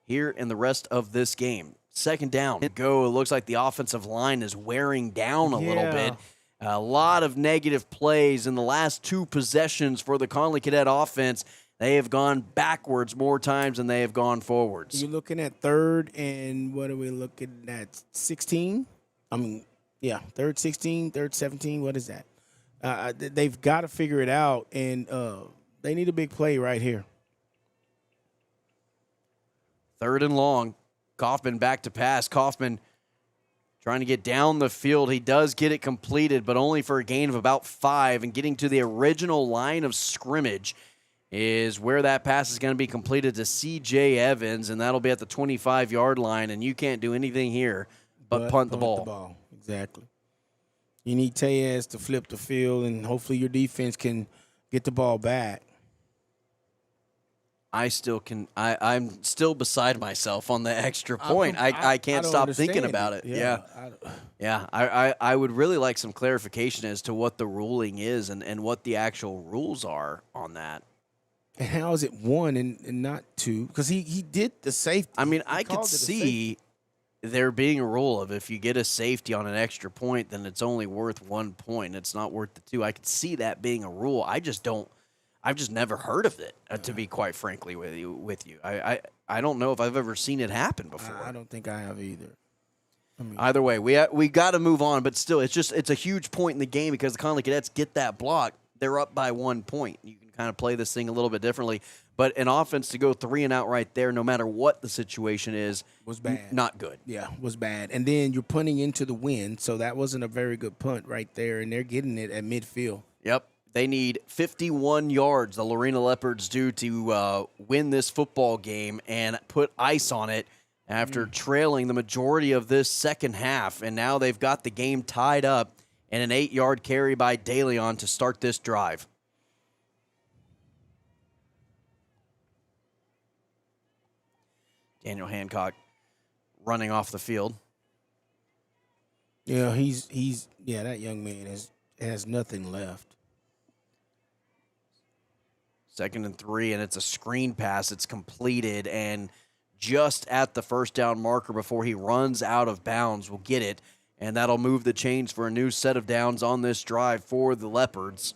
here in the rest of this game. Second down. Go. It looks like the offensive line is wearing down a little bit. A lot of negative plays in the last 2 possessions for the Connally Cadet offense. They have gone backwards more times than they have gone forwards. You're looking at 3rd and what are we looking at? 16? I mean, 3rd 16, 3rd 17. What is that? They've got to figure it out, and they need a big play right here. 3rd and long. Kaufman back to pass. Kaufman trying to get down the field. He does get it completed, but only for a gain of about 5. And getting to the original line of scrimmage is where that pass is going to be completed to C.J. Evans, and that'll be at the 25-yard line. And you can't do anything here but punt the ball. Exactly. You need Tellez to flip the field, and hopefully your defense can get the ball back. I'm still beside myself on the extra point. I can't stop thinking about it. Yeah. I would really like some clarification as to what the ruling is and what the actual rules are on that. And how is it 1 and not 2? Because he did the safety. I mean, I could see there being a rule of if you get a safety on an extra point, then it's only worth 1 point. It's not worth the 2. I could see that being a rule. I've just never heard of it, to be quite frankly with you. I don't know if I've ever seen it happen before. I don't think I have either. Either way, we got to move on, but still, it's a huge point in the game because the Connally Cadets get that block. They're up by 1 point. You can kind of play this thing a little bit differently, but an offense to go 3 and out right there, no matter what the situation is, was bad. Not good. Yeah, was bad. And then you're punting into the wind, so that wasn't a very good punt right there, and they're getting it at midfield. Yep. They need 51 yards, the Lorena Leopards do, to win this football game and put ice on it after trailing the majority of this second half. And now they've got the game tied up and an 8-yard carry by DeLeon to start this drive. Daniel Hancock running off the field. Yeah, that young man has nothing left. 2nd and 3, and it's a screen pass. It's completed, and just at the first down marker before he runs out of bounds, will get it, and that'll move the chains for a new set of downs on this drive for the Leopards.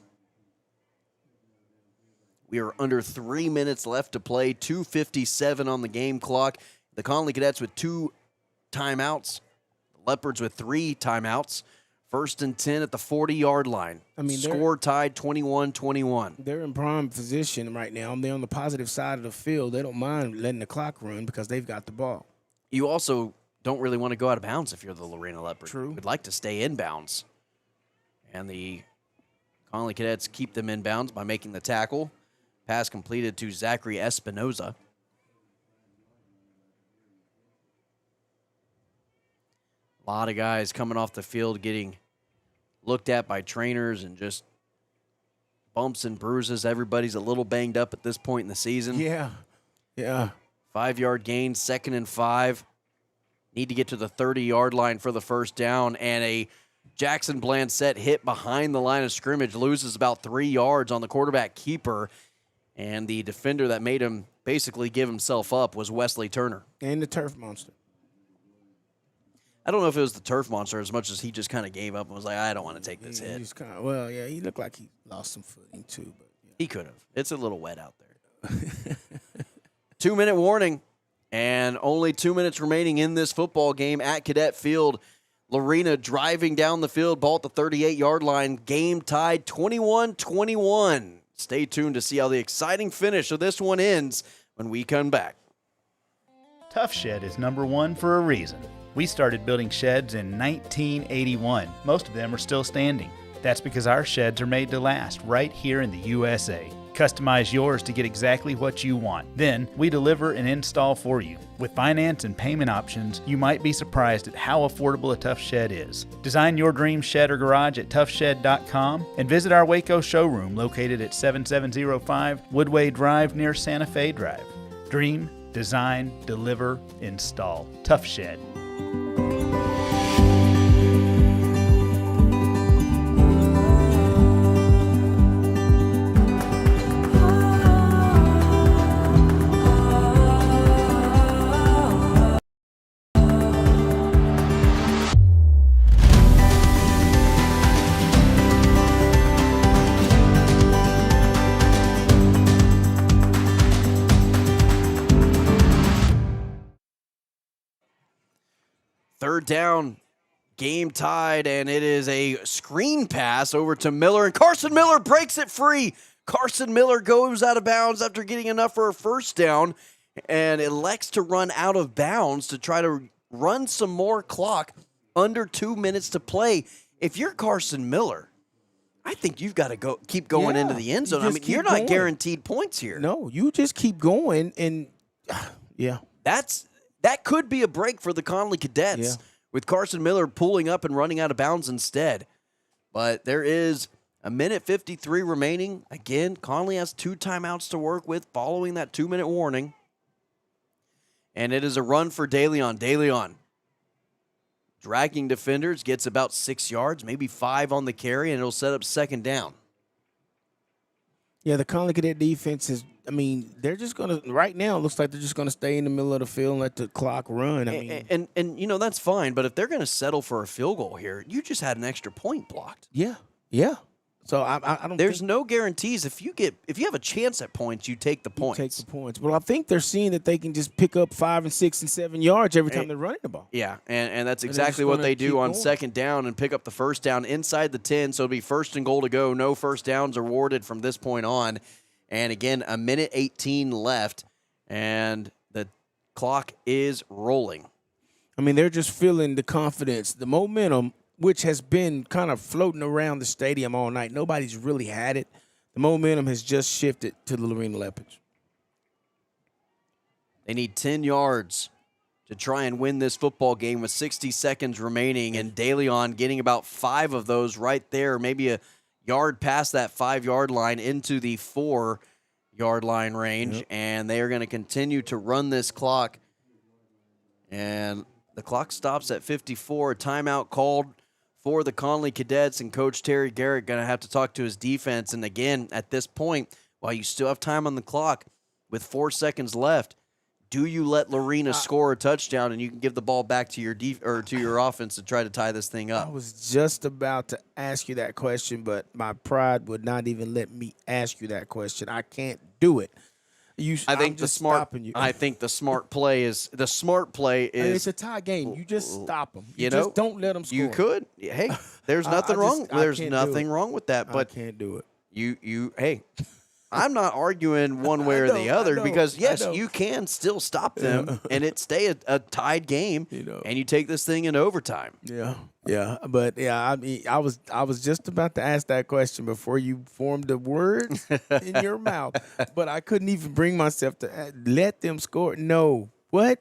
We are under 3 minutes left to play, 2:57 on the game clock. The Connally Cadets with 2 timeouts, the Leopards with 3 timeouts. 1st and 10 at the 40-yard line. I mean, score tied 21-21. They're in prime position right now. They're on the positive side of the field. They don't mind letting the clock run because they've got the ball. You also don't really want to go out of bounds if you're the Lorena Leopards. True. You'd like to stay in bounds. And the Connally Cadets keep them inbounds by making the tackle. Pass completed to Zachary Espinoza. A lot of guys coming off the field getting looked at by trainers and just bumps and bruises. Everybody's a little banged up at this point in the season. Yeah. 5-yard gain, 2nd and 5. Need to get to the 30-yard line for the first down, and a Jackson Blanchett hit behind the line of scrimmage, loses about 3 yards on the quarterback keeper, and the defender that made him basically give himself up was Wesley Turner. And the turf monster. I don't know if it was the turf monster as much as he just kind of gave up and was like, I don't want to take this hit. He's he looked like he lost some footing too. But He could have. It's a little wet out there. 2-minute warning, and only 2 minutes remaining in this football game at Cadet Field. Lorena driving down the field, ball at the 38-yard line. Game tied 21-21. Stay tuned to see how the exciting finish of this one ends when we come back. Tough Shed is #1 for a reason. We started building sheds in 1981. Most of them are still standing. That's because our sheds are made to last right here in the USA. Customize yours to get exactly what you want. Then, we deliver and install for you. With finance and payment options, you might be surprised at how affordable a Tough Shed is. Design your dream shed or garage at toughshed.com and visit our Waco showroom located at 7705 Woodway Drive near Santa Fe Drive. Dream, design, deliver, install. Tough Shed. Third down, game tied, and it is a screen pass over to Miller, and Carson Miller breaks it free. Carson Miller goes out of bounds after getting enough for a first down and elects to run out of bounds to try to run some more clock under 2 minutes to play. If you're Carson Miller, I think you've got to keep going into the end zone. I mean, you're not guaranteed points here. No, you just keep going, and That could be a break for the Connally Cadets with Carson Miller pulling up and running out of bounds instead. But there is a minute 53 remaining. Again, Connally has 2 timeouts to work with following that 2-minute warning. And it is a run for DeLeon. DeLeon dragging defenders, gets about 6 yards, maybe 5 on the carry, and it'll set up second down. Yeah, the Connally Cadet defense is, they're just going to, right now, it looks like they're just going to stay in the middle of the field and let the clock run. And that's fine, but if they're going to settle for a field goal here, you just had an extra point blocked. Yeah. So I don't. There's no guarantees. If you have a chance at points, you take the points. Take the points. Well, I think they're seeing that they can just pick up 5 and 6 and 7 yards every time they're running the ball. Yeah, and that's exactly what they do on second down and pick up the first down inside the 10. So it'll be first and goal to go. No first downs awarded from this point on. And again, a minute 18 left, and the clock is rolling. They're just feeling the confidence, the momentum, which has been kind of floating around the stadium all night. Nobody's really had it. The momentum has just shifted to the Lorena Leopards. They need 10 yards to try and win this football game with 60 seconds remaining, and DeLeon getting about 5 of those right there, maybe a yard past that 5-yard line into the 4-yard line range, and they are going to continue to run this clock. And the clock stops at 54. A timeout called for the Connally Cadets, and Coach Terry Garrett going to have to talk to his defense. And again, at this point, while you still have time on the clock with 4 seconds left, do you let Lorena score a touchdown and you can give the ball back to your to your offense to try to tie this thing up? I was just about to ask you that question, but my pride would not even let me ask you that question. I can't do it. I think the smart play is it's a tie game. You just stop them. You just don't let them score. You could. Hey, there's nothing wrong. There's nothing wrong with that. But I can't do it. Hey, I'm not arguing one way or the other because, yes, you can still stop them and it stay a tied game, and you take this thing in overtime. Yeah, but I mean, I was just about to ask that question before you formed the words in your mouth, but I couldn't even bring myself to let them score. No, what?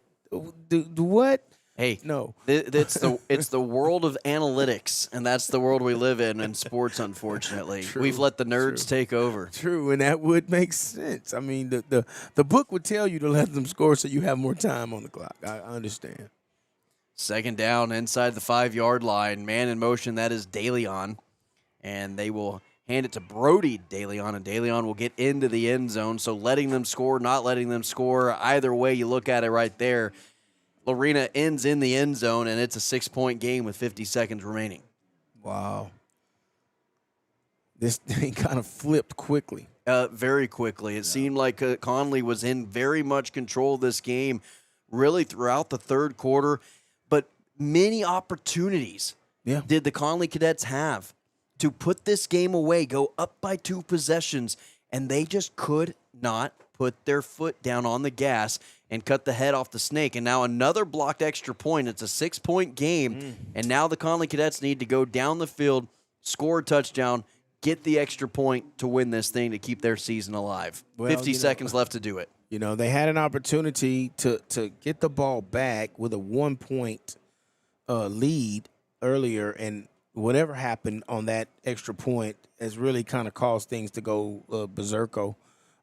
Do what? Hey, no. It's the world of analytics, and that's the world we live in sports. Unfortunately, we've let the nerds take over. True, and that would make sense. I mean, the book would tell you to let them score so you have more time on the clock. I understand. Second down inside the 5-yard line, man in motion. That is DeLeon, and they will hand it to Brody DeLeon, and DeLeon will get into the end zone. So letting them score, not letting them score, either way you look at it right there, Lorena ends in the end zone, and it's a 6-point game with 50 seconds remaining. Wow. This thing kind of flipped quickly. Very quickly. It seemed like Connally was in very much control of this game really throughout the third quarter, but many opportunities did the Connally Cadets have to put this game away, go up by 2 possessions, and they just could not put their foot down on the gas and cut the head off the snake. And now another blocked extra point. It's a 6-point game, and now the Connally Cadets need to go down the field, score a touchdown, get the extra point to win this thing to keep their season alive. Well, 50 seconds left to do it. You know, they had an opportunity to get the ball back with a 1-point lead earlier, and whatever happened on that extra point has really kind of caused things to go berserko.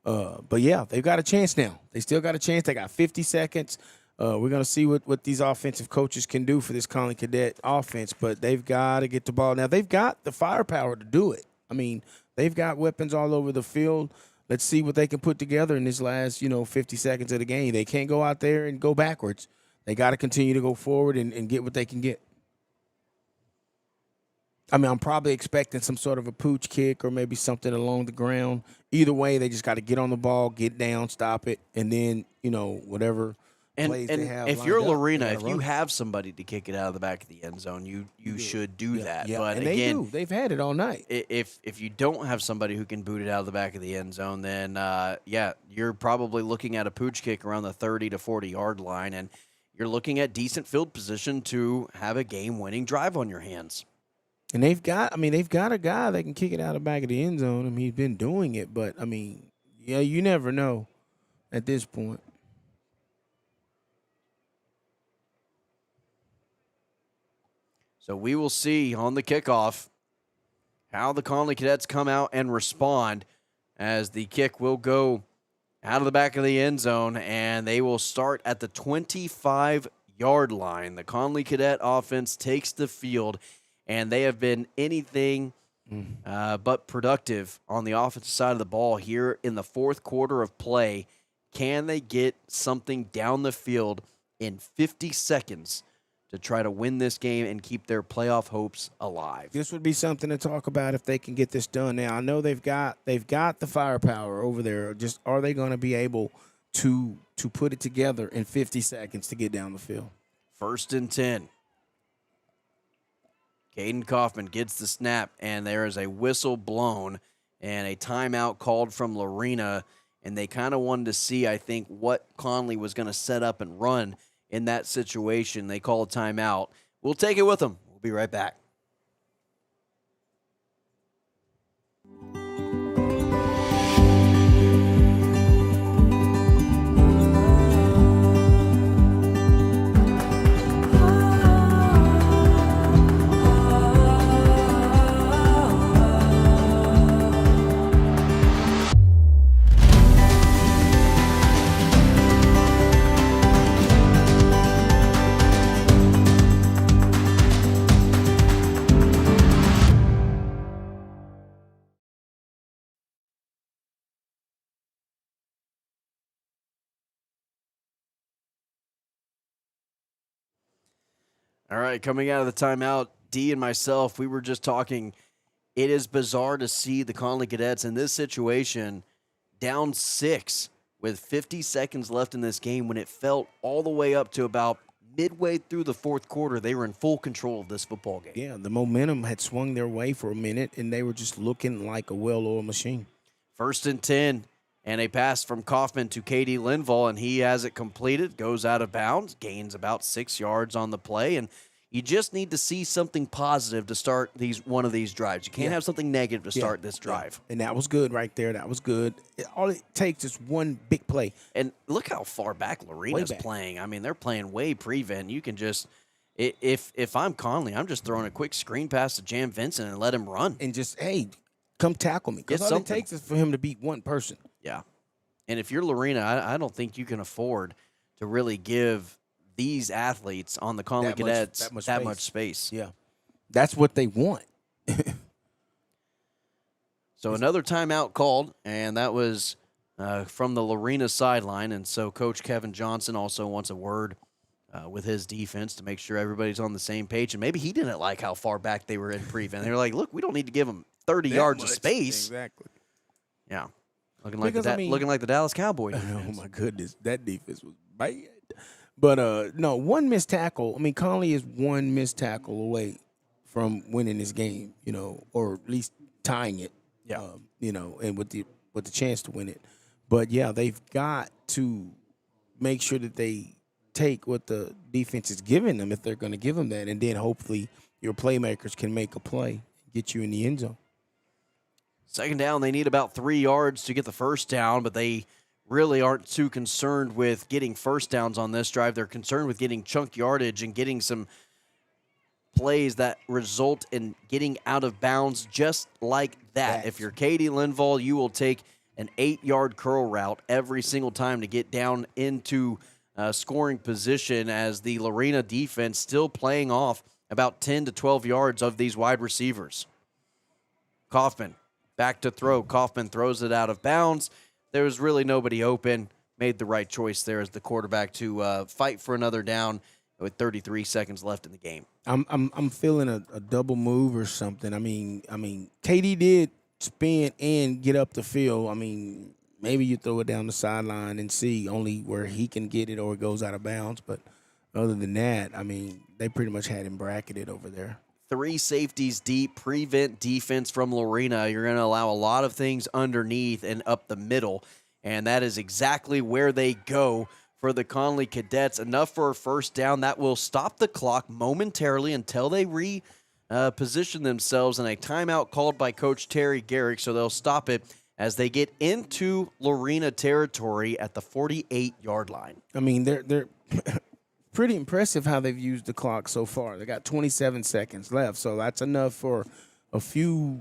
But, yeah, they've got a chance now. They still got a chance. They got 50 seconds. We're going to see what these offensive coaches can do for this Connally Cadet offense, but they've got to get the ball. Now, they've got the firepower to do it. I mean, they've got weapons all over the field. Let's see what they can put together in this last, 50 seconds of the game. They can't go out there and go backwards. They got to continue to go forward and get what they can get. I mean, I'm probably expecting some sort of a pooch kick or maybe something along the ground. Either way, they just got to get on the ball, get down, stop it, and then, whatever plays they have. If you're lined up, Lorena, they if gotta you run. have somebody to kick it out of the back of the end zone, you should do that. Yeah, But and again, they do. They've had it all night. If you don't have somebody who can boot it out of the back of the end zone, then you're probably looking at a pooch kick around the 30 to 40-yard line, and you're looking at decent field position to have a game-winning drive on your hands. And they've got a guy that can kick it out of the back of the end zone. I mean, he's been doing it, but you never know at this point. So we will see on the kickoff how the Connally Cadets come out and respond as the kick will go out of the back of the end zone, and they will start at the 25-yard line. The Connally Cadet offense takes the field, and they have been anything but productive on the offensive side of the ball here in the fourth quarter of play. Can they get something down the field in 50 seconds to try to win this game and keep their playoff hopes alive? This would be something to talk about if they can get this done. Now, I know they've got the firepower over there. Just are they going to be able to put it together in 50 seconds to get down the field? 1st and 10. Caden Kaufman gets the snap, and there is a whistle blown and a timeout called from Lorena, and they kind of wanted to see, I think, what Connally was going to set up and run in that situation. They call a timeout. We'll take it with them. We'll be right back. All right, coming out of the timeout, Dee and myself, we were just talking. It is bizarre to see the Connally Cadets in this situation down 6 with 50 seconds left in this game when it felt all the way up to about midway through the fourth quarter. They were in full control of this football game. Yeah, the momentum had swung their way for a minute, and they were just looking like a well-oiled machine. 1st and 10, and a pass from Kaufman to Katie Linval, and he has it completed, goes out of bounds, gains about 6 yards on the play, and you just need to see something positive to start one of these drives. You can't have something negative to start this drive. And that was good right there. That was good. All it takes is one big play. And look how far back Lorena's playing. I mean, they're playing way prevent. You can just, if I'm Connally, I'm just throwing a quick screen pass to Jam Vincent and let him run. And just, hey, come tackle me. Because all it takes is for him to beat one person. Yeah. And if you're Lorena, I don't think you can afford to really give these athletes on the Connally Cadets that much space. Yeah. That's what they want. So another timeout called, and that was from the Lorena sideline. And so Coach Kevin Johnson also wants a word with his defense to make sure everybody's on the same page. And maybe he didn't like how far back they were in prevent. They were like, look, we don't need to give them 30 yards of space. Exactly. Yeah. Looking like the Dallas Cowboys. Oh, my goodness. That defense was bad. But, no, one missed tackle. I mean, Connally is one missed tackle away from winning this game, or at least tying it, and with the chance to win it. But, yeah, they've got to make sure that they take what the defense is giving them if they're going to give them that, and then hopefully your playmakers can make a play, get you in the end zone. Second down, they need about 3 yards to get the first down, but they really aren't too concerned with getting first downs on this drive. They're concerned with getting chunk yardage and getting some plays that result in getting out of bounds just like that. If you're Katie Linval, you will take an 8-yard curl route every single time to get down into scoring position, as the Lorena defense still playing off about 10 to 12 yards of these wide receivers. Kaufman back to throw. Kaufman throws it out of bounds. There was really nobody open. Made the right choice there as the quarterback to fight for another down with 33 seconds left in the game. I'm feeling a double move or something. I mean, Katie did spin and get up the field. I mean, maybe you throw it down the sideline and see only where he can get it or it goes out of bounds. But other than that, I mean, they pretty much had him bracketed over there. 3 safeties deep, prevent defense from Lorena. You're going to allow a lot of things underneath and up the middle, and that is exactly where they go for the Connally Cadets. Enough for a first down. That will stop the clock momentarily until they reposition themselves in a timeout called by Coach Terry Garrick, so they'll stop it as they get into Lorena territory at the 48-yard line. I mean, they're pretty impressive how they've used the clock so far. They got 27 seconds left, so that's enough for a few,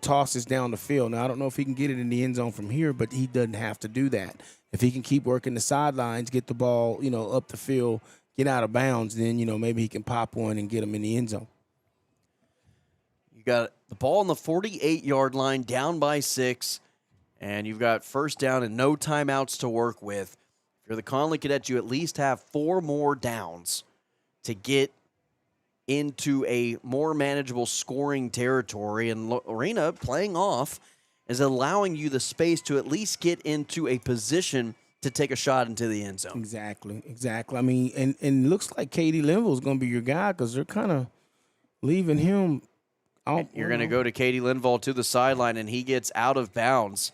tosses down the field. Now, I don't know if he can get it in the end zone from here, but he doesn't have to do that. If he can keep working the sidelines, get the ball, up the field, get out of bounds, then, maybe he can pop one and get him in the end zone. You got the ball on the 48-yard line, down by 6, and you've got first down and no timeouts to work with. If you're the Connally Cadets, you at least have 4 more downs to get into a more manageable scoring territory. And Lorena, playing off, is allowing you the space to at least get into a position to take a shot into the end zone. Exactly. I mean, and it looks like Katie Linville is going to be your guy because they're kind of leaving him out. You're going to go to Katie Linval to the sideline, and he gets out of bounds.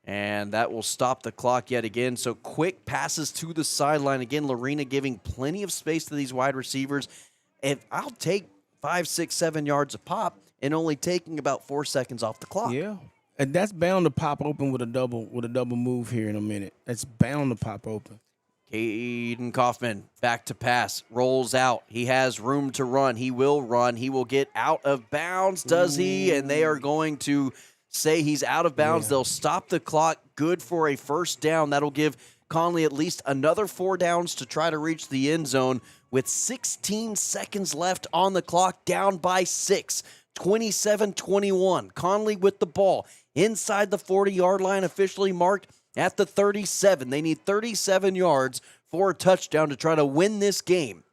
And that will stop the clock yet again. So quick passes to the sideline. Again, Lorena giving plenty of space to these wide receivers. If I'll take 5, 6, 7 yards a pop and only taking about 4 seconds off the clock. Yeah. And that's bound to pop open with a double move here in a minute. That's bound to pop open. Caden Kaufman back to pass, rolls out. He has room to run. He will run. He will get out of bounds, does he? And they are going to say he's out of bounds. Yeah. They'll stop the clock. Good for a first down. That'll give Connally at least another 4 downs to try to reach the end zone with 16 seconds left on the clock, down by 6. 27-21. Connally with the ball inside the 40-yard line, officially marked at the 37. They need 37 yards for a touchdown to try to win this game.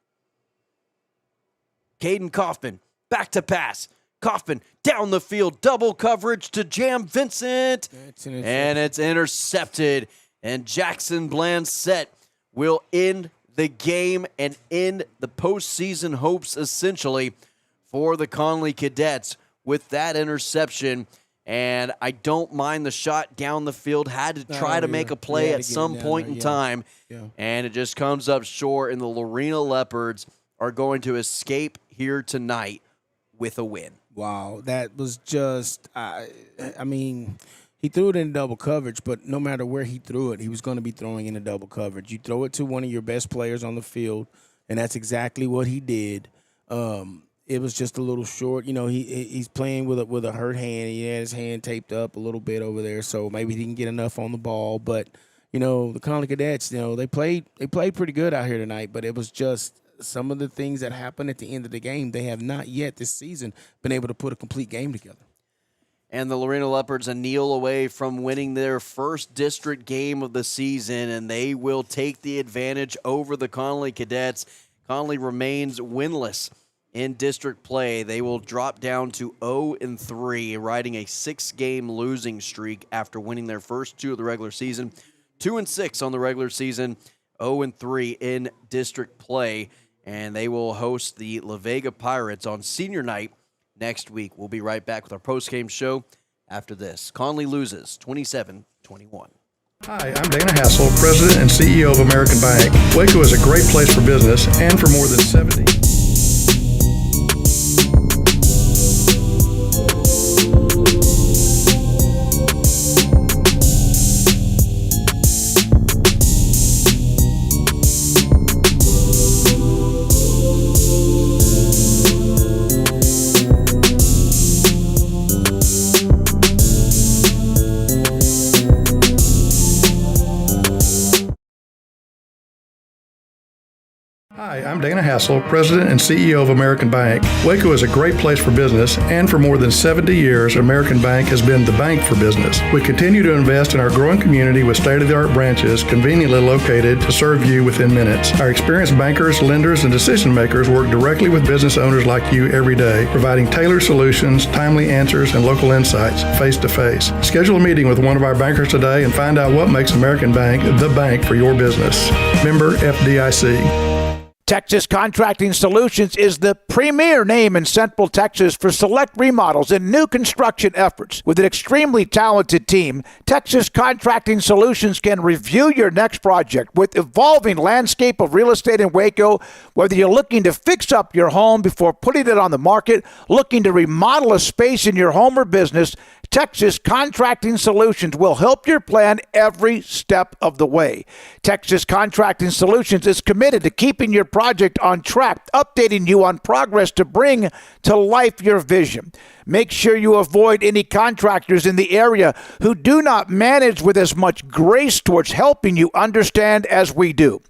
Caden Kaufman back to pass. Kaufman down the field, double coverage to Jam Vincent, and it's intercepted. And Jackson Blanchett will end the game and end the postseason hopes, essentially, for the Connally Cadets with that interception. And I don't mind the shot down the field. Had to try to make a play at some point in time. Yeah. And it just comes up short. And the Lorena Leopards are going to escape here tonight with a win. Wow. That was just, I mean, he threw it in double coverage, but no matter where he threw it, he was going to be throwing in a double coverage. You throw it to one of your best players on the field, and that's exactly what he did. It was just a little short. You know, he's playing with a hurt hand. He had his hand taped up a little bit over there, so maybe he didn't get enough on the ball. But, you know, the Connally Cadets, you know, they played pretty good out here tonight, but it was just some of the things that happened at the end of the game. They have not yet this season been able to put a complete game together. And the Lorena Leopards a kneel away from winning their first district game of the season, and they will take the advantage over the Connally Cadets. Connally remains winless in district play. They will drop down to 0-3, riding a 6-game losing streak after winning their first 2 of the regular season. 2-6 on the regular season, 0-3 in district play, and they will host the La Vega Pirates on senior night next week. We'll be right back with our post-game show after this. Connally loses 27-21. Hi, I'm Dana Hassel, President and CEO of American Bank. Waco is a great place for business, and for more than 70. Hi, I'm Dana Hassel, President and CEO of American Bank. Waco is a great place for business, and for more than 70 years, American Bank has been the bank for business. We continue to invest in our growing community with state-of-the-art branches conveniently located to serve you within minutes. Our experienced bankers, lenders, and decision makers work directly with business owners like you every day, providing tailored solutions, timely answers, and local insights face-to-face. Schedule a meeting with one of our bankers today and find out what makes American Bank the bank for your business. Member FDIC. Texas Contracting Solutions is the premier name in Central Texas for select remodels and new construction efforts. With an extremely talented team, Texas Contracting Solutions can review your next project. With evolving landscape of real estate in Waco, whether you're looking to fix up your home before putting it on the market, looking to remodel a space in your home or business, Texas Contracting Solutions will help your plan every step of the way. Texas Contracting Solutions is committed to keeping your project on track, updating you on progress to bring to life your vision. Make sure you avoid any contractors in the area who do not manage with as much grace towards helping you understand as we do.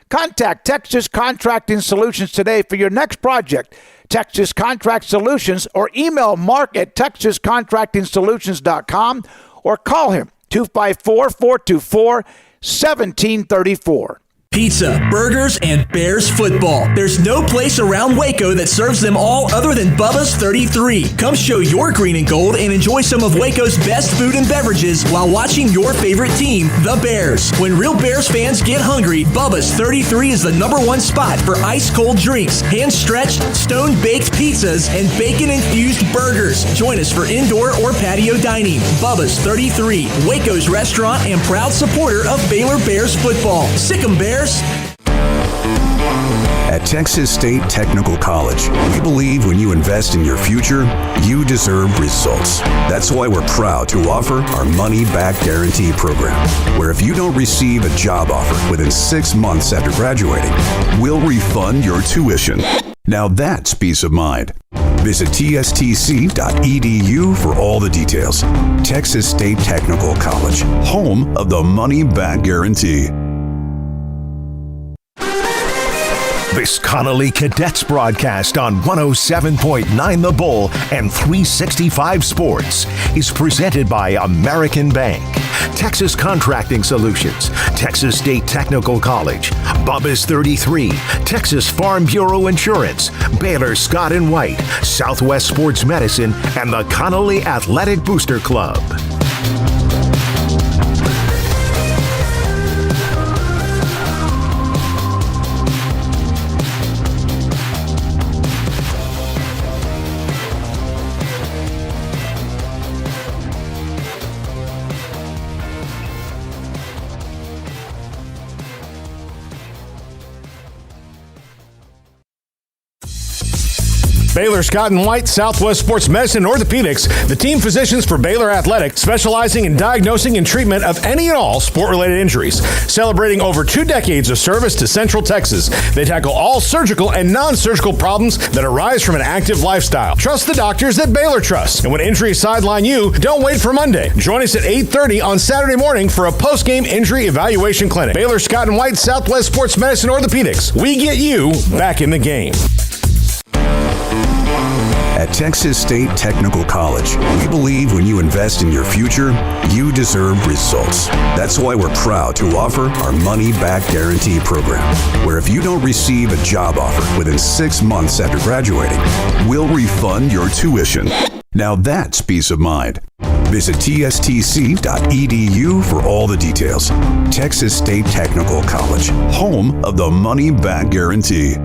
Contact Texas Contracting Solutions today for your next project. Texas Contract Solutions, or email Mark at texascontractingsolutions.com or call him 254-424-1734. Pizza, burgers, and Bears football. There's no place around Waco that serves them all other than Bubba's 33. Come show your green and gold and enjoy some of Waco's best food and beverages while watching your favorite team, the Bears. When real Bears fans get hungry, Bubba's 33 is the #1 spot for ice-cold drinks, hand-stretched, stone-baked pizzas, and bacon-infused burgers. Join us for indoor or patio dining. Bubba's 33, Waco's restaurant and proud supporter of Baylor Bears football. Sick 'em, Bears. At Texas State Technical College, we believe when you invest in your future, you deserve results. That's why we're proud to offer our money-back guarantee program, where if you don't receive a job offer within 6 months after graduating, we'll refund your tuition. Now that's peace of mind. Visit tstc.edu for all the details. Texas State Technical College, home of the money-back guarantee. This Connally Cadets broadcast on 107.9 The Bull and 365 Sports is presented by American Bank, Texas Contracting Solutions, Texas State Technical College, Bubba's 33, Texas Farm Bureau Insurance, Baylor Scott & White, Southwest Sports Medicine, and the Connally Athletic Booster Club. Baylor Scott and White, Southwest Sports Medicine and Orthopedics, the team physicians for Baylor Athletic, specializing in diagnosing and treatment of any and all sport-related injuries. Celebrating over 2 decades of service to Central Texas, they tackle all surgical and non-surgical problems that arise from an active lifestyle. Trust the doctors that Baylor trusts. And when injuries sideline you, don't wait for Monday. Join us at 8:30 on Saturday morning for a post-game injury evaluation clinic. Baylor Scott and White, Southwest Sports Medicine Orthopedics. We get you back in the game. At Texas State Technical College, we believe when you invest in your future, you deserve results. That's why we're proud to offer our money-back guarantee program, where if you don't receive a job offer within 6 months after graduating, we'll refund your tuition. Now that's peace of mind. Visit tstc.edu for all the details. Texas State Technical College, home of the money-back guarantee.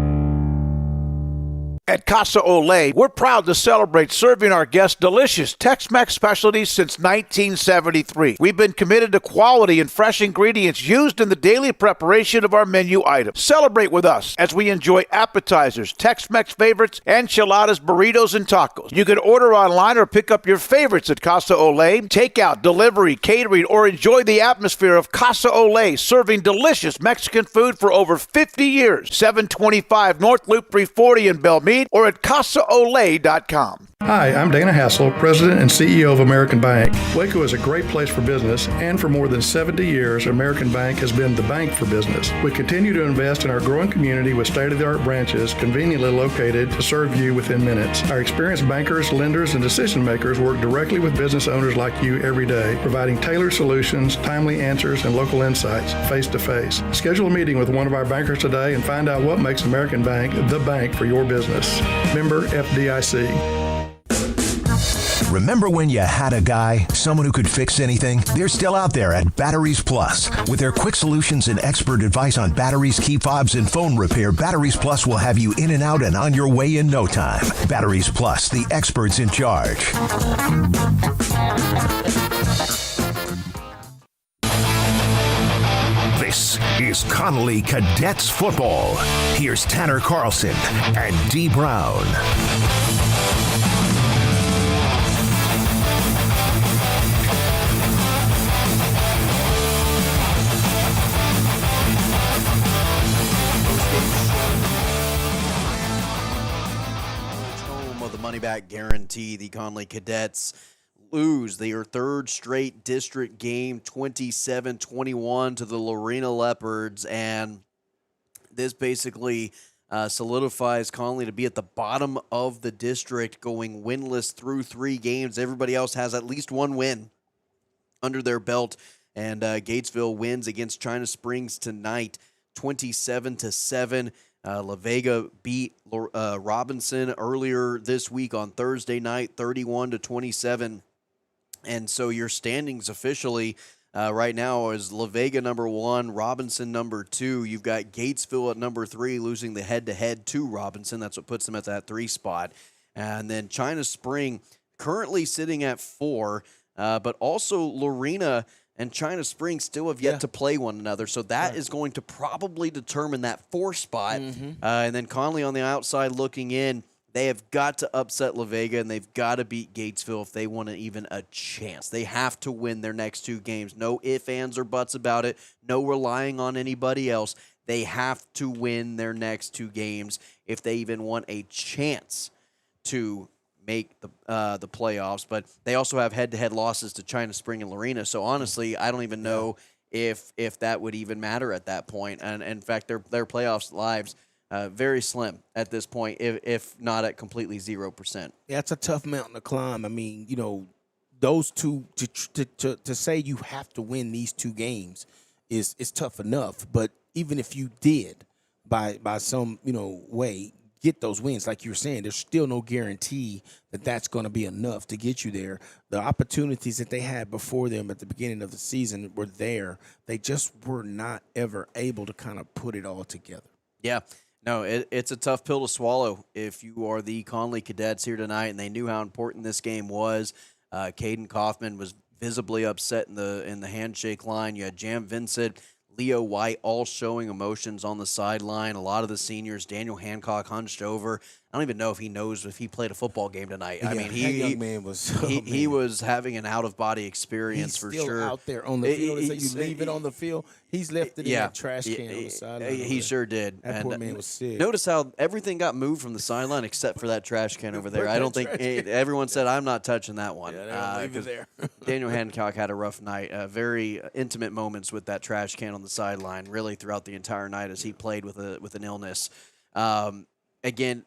At Casa Olé, we're proud to celebrate serving our guests delicious Tex-Mex specialties since 1973. We've been committed to quality and fresh ingredients used in the daily preparation of our menu items. Celebrate with us as we enjoy appetizers, Tex-Mex favorites, enchiladas, burritos, and tacos. You can order online or pick up your favorites at Casa Olé. Takeout, delivery, catering, or enjoy the atmosphere of Casa Olé, serving delicious Mexican food for over 50 years. 725 North Loop 340 in Belmead, or at CasaOlay.com. Hi, I'm Dana Hassel, President and CEO of American Bank. Waco is a great place for business, and for more than 70 years, American Bank has been the bank for business. We continue to invest in our growing community with state-of-the-art branches conveniently located to serve you within minutes. Our experienced bankers, lenders, and decision makers work directly with business owners like you every day, providing tailored solutions, timely answers, and local insights face-to-face. Schedule a meeting with one of our bankers today and find out what makes American Bank the bank for your business. Member FDIC. Remember when you had a guy, someone who could fix anything? They're still out there at Batteries Plus. With their quick solutions and expert advice on batteries, key fobs, and phone repair, Batteries Plus will have you in and out and on your way in no time. Batteries Plus, the experts in charge. This is Connally Cadets Football. Here's Tanner Carlson and Dee Brown. Home of the money back guarantee, the Connally Cadets lose their third straight district game, 27-21 to the Lorena Leopards, and this basically solidifies Connally to be at the bottom of the district, going winless through 3 games. Everybody else has at least 1 win under their belt, and Gatesville wins against China Springs tonight, 27-7. La Vega beat Robinson earlier this week on Thursday night, 31-27. And so your standings officially right now is La Vega number 1, Robinson number 2. You've got Gatesville at number 3, losing the head-to-head to Robinson. That's what puts them at that 3 spot. And then China Spring currently sitting at 4, but also Lorena and China Spring still have yet to play one another. So that is going to probably determine that 4 spot. And then Connally on the outside looking in. They have got to upset La Vega, and they've got to beat Gatesville if they want even a chance. They have to win their next 2 games. No ifs, ands, or buts about it. No relying on anybody else. They have to win their next 2 games if they even want a chance to make the playoffs. But they also have head-to-head losses to China Spring and Lorena. So honestly, I don't even know if that would even matter at that point. And in fact, their playoffs lives very slim at this point, if not at completely 0%. Yeah, it's a tough mountain to climb. I mean, you know, those two to say you have to win these 2 games is tough enough. But even if you did by some way get those wins, like you were saying, there's still no guarantee that that's going to be enough to get you there. The opportunities that they had before them at the beginning of the season were there. They just were not ever able to kind of put it all together. Yeah. No, it's a tough pill to swallow if you are the Connally Cadets here tonight, and they knew how important this game was. Caden Kaufman was visibly upset in the handshake line. You had Jam Vincent, Leo White all showing emotions on the sideline. A lot of the seniors, Daniel Hancock hunched over. I don't even know if he knows if he played a football game tonight. Yeah, I mean, that young man was he was having an out-of-body experience for still sure. out there on the field. They say you leave it on the field. He's left it in that trash can on the sideline. He sure did. That poor man was sick. Notice how everything got moved from the sideline except for that trash can over there. I don't think everyone said, I'm not touching that one. Yeah, leave it there. Daniel Hancock had a rough night. Very intimate moments with that trash can on the sideline, really throughout the entire night as he played with an illness. Again,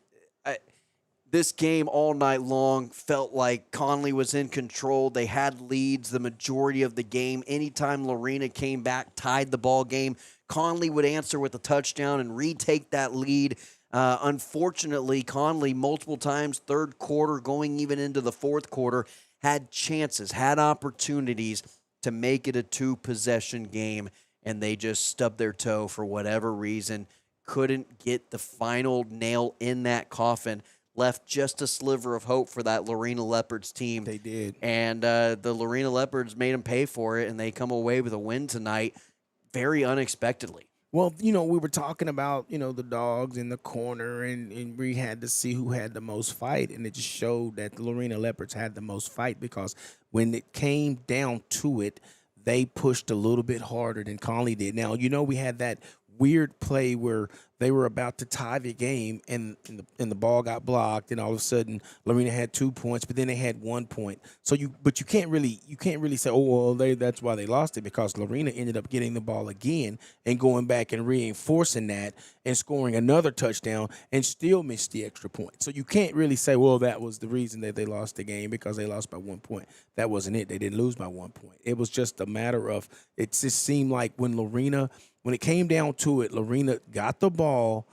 this game all night long felt like Connally was in control. They had leads the majority of the game. Anytime Lorena came back, tied the ball game, Connally would answer with a touchdown and retake that lead. Unfortunately, Connally multiple times, third quarter, going even into the fourth quarter, had chances, had opportunities to make it a two-possession game, and they just stubbed their toe for whatever reason. Couldn't get the final nail in that coffin. Left just a sliver of hope for that Lorena Leopards team. They did. And the Lorena Leopards made them pay for it, and they come away with a win tonight very unexpectedly. Well, we were talking about, the dogs in the corner, and we had to see who had the most fight, and it just showed that the Lorena Leopards had the most fight because when it came down to it, they pushed a little bit harder than Connally did. Now, we had that weird play where they were about to tie the game and the ball got blocked, and all of a sudden Lorena had 2 points, but then they had 1 point. So you can't really say, oh well, that's why they lost it, because Lorena ended up getting the ball again and going back and reinforcing that and scoring another touchdown and still missed the extra point. So you can't really say, well, that was the reason that they lost the game, because they lost by 1 point. That wasn't it. They didn't lose by 1 point. It was just a matter of, it just seemed like when it came down to it, Lorena got the ball.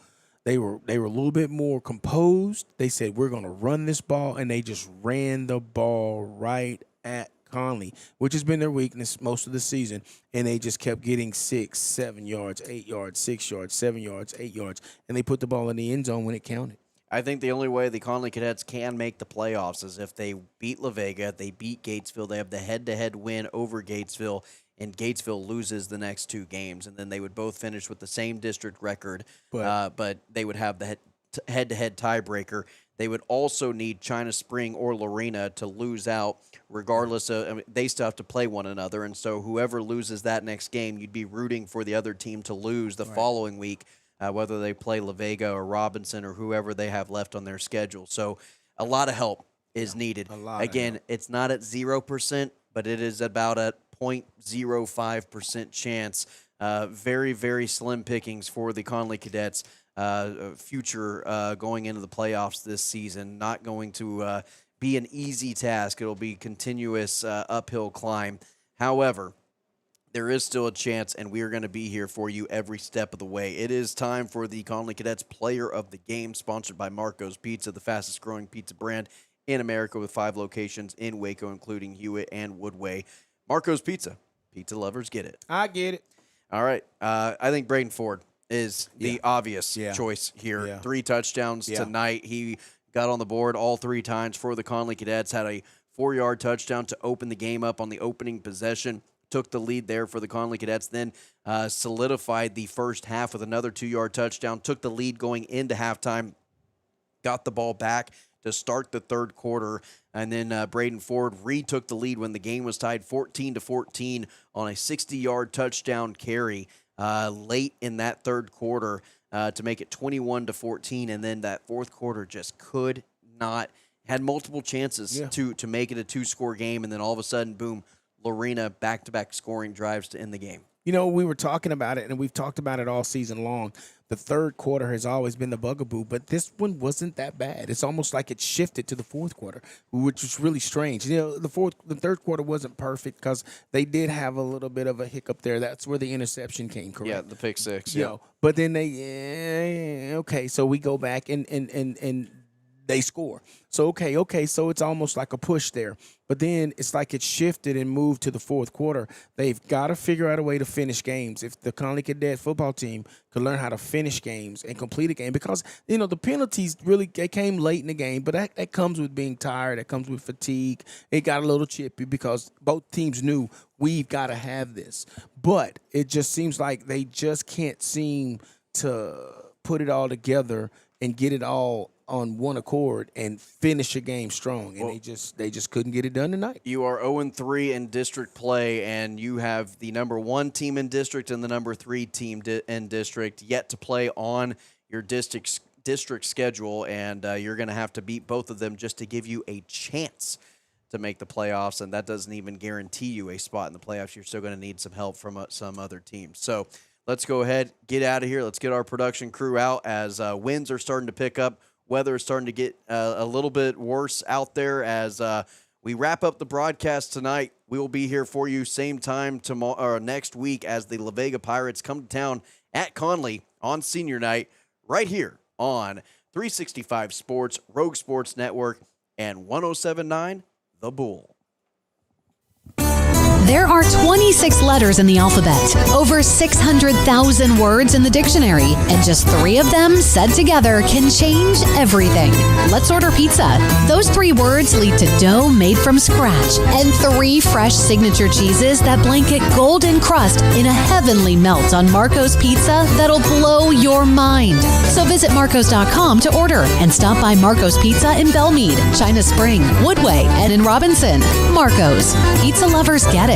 They were a little bit more composed. They said, we're going to run this ball, and they just ran the ball right at Connally, which has been their weakness most of the season, and they just kept getting 6, 7 yards, 8 yards, 6 yards, 7 yards, 8 yards, and they put the ball in the end zone when it counted. I think the only way the Connally Cadets can make the playoffs is if they beat La Vega, they beat Gatesville, they have the head-to-head win over Gatesville, and Gatesville loses the next 2 games, and then they would both finish with the same district record, but they would have the head-to-head tiebreaker. They would also need China Spring or Lorena to lose out, regardless of they still have to play one another, and so whoever loses that next game, you'd be rooting for the other team to lose the following week, whether they play La Vega or Robinson or whoever they have left on their schedule. So a lot of help is needed. Again, it's not at 0%, but it is about a 0.05% chance. Very, very slim pickings for the Connally Cadets. Future going into the playoffs this season. Not going to be an easy task. It'll be continuous uphill climb. However, there is still a chance, and we are going to be here for you every step of the way. It is time for the Connally Cadets Player of the Game, sponsored by Marco's Pizza, the fastest-growing pizza brand in America with 5 locations in Waco, including Hewitt and Woodway. Marco's Pizza. Pizza lovers get it. I get it. All right. I think Braden Ford is the obvious choice here. Yeah. 3 touchdowns tonight. He got on the board all 3 times for the Connally Cadets, had a 4-yard touchdown to open the game up on the opening possession. Took the lead there for the Connally Cadets, then solidified the first half with another 2-yard touchdown. Took the lead going into halftime. Got the ball back to start the third quarter, and then Braden Ford retook the lead when the game was tied 14-14 on a 60-yard touchdown carry late in that third quarter to make it 21-14, and then that fourth quarter just could not, had multiple chances to make it a 2-score game, and then all of a sudden, boom, Lorena back-to-back scoring drives to end the game. We were talking about it, and we've talked about it all season long. The third quarter has always been the bugaboo, but this one wasn't that bad. It's almost like it shifted to the fourth quarter, which was really strange. The third quarter wasn't perfect because they did have a little bit of a hiccup there. That's where the interception came, correct? Yeah, the pick six. But then they so we go back and they score. So, okay, so it's almost like a push there. But then it's like it shifted and moved to the fourth quarter. They've got to figure out a way to finish games. If the Connally Cadet football team could learn how to finish games and complete a game, because, the penalties really they came late in the game, but that comes with being tired. That comes with fatigue. It got a little chippy because both teams knew we've got to have this. But it just seems like they just can't seem to put it all together and get it all on one accord and finish a game strong, and they just couldn't get it done tonight. You are 0-3 in district play, and you have the number 1 team in district and the number 3 team in district yet to play on your district schedule, and you're going to have to beat both of them just to give you a chance to make the playoffs, and that doesn't even guarantee you a spot in the playoffs. You're still going to need some help from some other teams. So let's go ahead, get out of here. Let's get our production crew out as winds are starting to pick up. Weather is starting to get a little bit worse out there as we wrap up the broadcast tonight. We will be here for you same time tomorrow or next week as the La Vega Pirates come to town at Connally on senior night right here on 365 Sports, Rogue Sports Network, and 107.9 The Bull. There are 26 letters in the alphabet, over 600,000 words in the dictionary, and just 3 of them said together can change everything. Let's order pizza. Those 3 words lead to dough made from scratch and 3 fresh signature cheeses that blanket golden crust in a heavenly melt on Marco's Pizza that'll blow your mind. So visit Marcos.com to order and stop by Marco's Pizza in Belmead, China Spring, Woodway, and in Robinson. Marco's. Pizza lovers get it.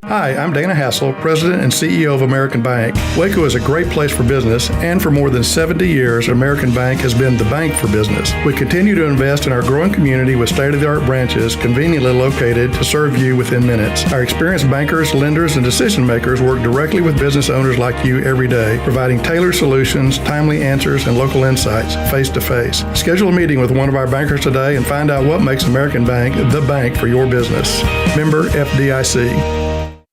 Hi, I'm Dana Hassel, President and CEO of American Bank. Waco is a great place for business, and for more than 70 years, American Bank has been the bank for business. We continue to invest in our growing community with state-of-the-art branches conveniently located to serve you within minutes. Our experienced bankers, lenders, and decision makers work directly with business owners like you every day, providing tailored solutions, timely answers, and local insights face-to-face. Schedule a meeting with one of our bankers today and find out what makes American Bank the bank for your business. Member FDIC.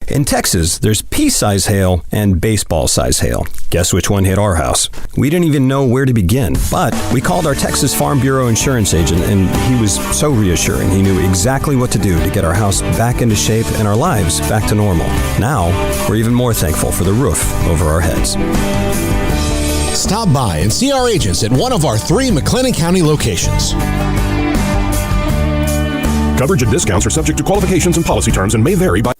In Texas, there's pea-size hail and baseball-size hail. Guess which one hit our house? We didn't even know where to begin, but we called our Texas Farm Bureau insurance agent, and he was so reassuring. He knew exactly what to do to get our house back into shape and our lives back to normal. Now, we're even more thankful for the roof over our heads. Stop by and see our agents at one of our 3 McLennan County locations. Coverage and discounts are subject to qualifications and policy terms and may vary by...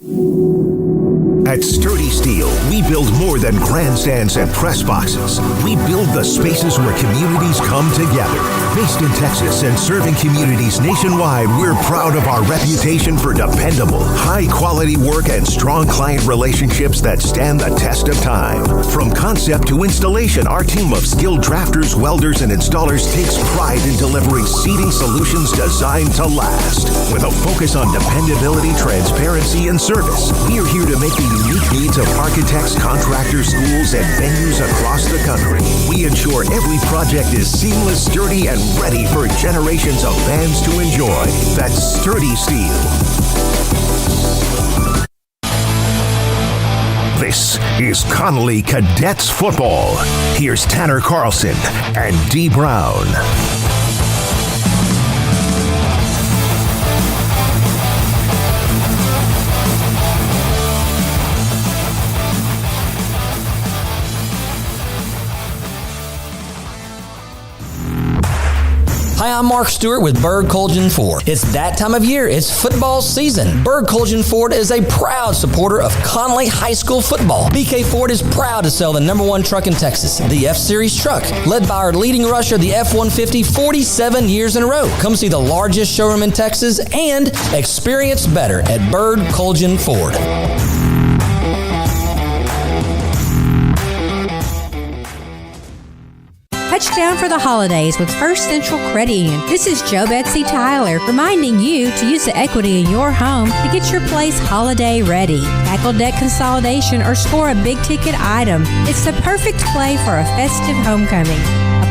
At Sturdy Steel, we build more than grandstands and press boxes. We build the spaces where communities come together. Based in Texas and serving communities nationwide, we're proud of our reputation for dependable, high-quality work and strong client relationships that stand the test of time. From concept to installation, our team of skilled drafters, welders, and installers takes pride in delivering seating solutions designed to last. With a focus on dependability, transparency, and service, we are here to make the unique needs of architects, contractors, schools, and venues across the country. We ensure every project is seamless, sturdy, and ready for generations of fans to enjoy. That's Sturdy Steel. This is Connally Cadets Football. Here's Tanner Carlson and Dee Brown. Hi, I'm Mark Stewart with Berg Colgin Ford. It's that time of year. It's football season. Berg Colgin Ford is a proud supporter of Connally High School football. BK Ford is proud to sell the #1 truck in Texas, the F-Series truck, led by our leading rusher, the F-150, 47 years in a row. Come see the largest showroom in Texas and experience better at Berg Colgin Ford. Touchdown for the holidays with First Central Credit Union. This is Joe Betsy Tyler reminding you to use the equity in your home to get your place holiday ready. Tackle debt consolidation or score a big ticket item. It's the perfect play for a festive homecoming.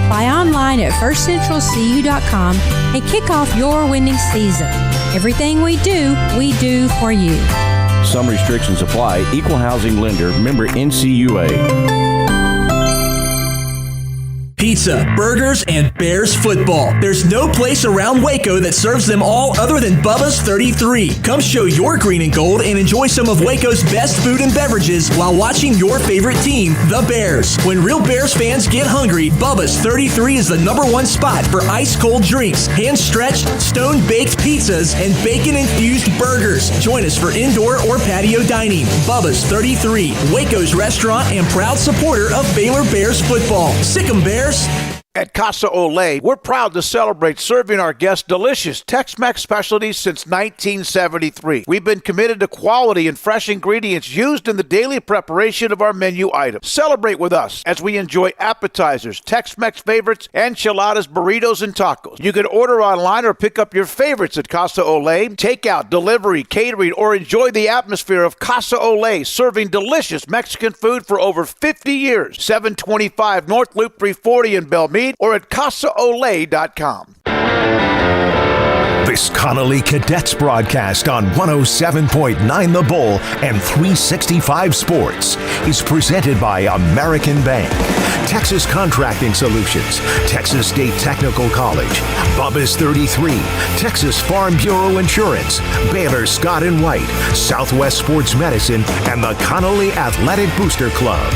Apply online at firstcentralcu.com and kick off your winning season. Everything we do for you. Some restrictions apply. Equal housing lender. Member NCUA. Pizza, burgers, and Bears football. There's no place around Waco that serves them all other than Bubba's 33. Come show your green and gold and enjoy some of Waco's best food and beverages while watching your favorite team, the Bears. When real Bears fans get hungry, Bubba's 33 is the #1 spot for ice-cold drinks, hand-stretched, stone-baked pizzas, and bacon-infused burgers. Join us for indoor or patio dining. Bubba's 33, Waco's restaurant and proud supporter of Baylor Bears football. Sick 'em, Bears! Bears? At Casa Olay, we're proud to celebrate serving our guests delicious Tex-Mex specialties since 1973. We've been committed to quality and fresh ingredients used in the daily preparation of our menu items. Celebrate with us as we enjoy appetizers, Tex-Mex favorites, enchiladas, burritos, and tacos. You can order online or pick up your favorites at Casa Olay. Takeout, delivery, catering, or enjoy the atmosphere of Casa Olay, serving delicious Mexican food for over 50 years. 725 North Loop 340 in Belmead, or at CasaOlay.com. This Connally Cadets broadcast on 107.9 The Bull and 365 Sports is presented by American Bank, Texas Contracting Solutions, Texas State Technical College, Bubba's 33, Texas Farm Bureau Insurance, Baylor Scott & White, Southwest Sports Medicine, and the Connally Athletic Booster Club.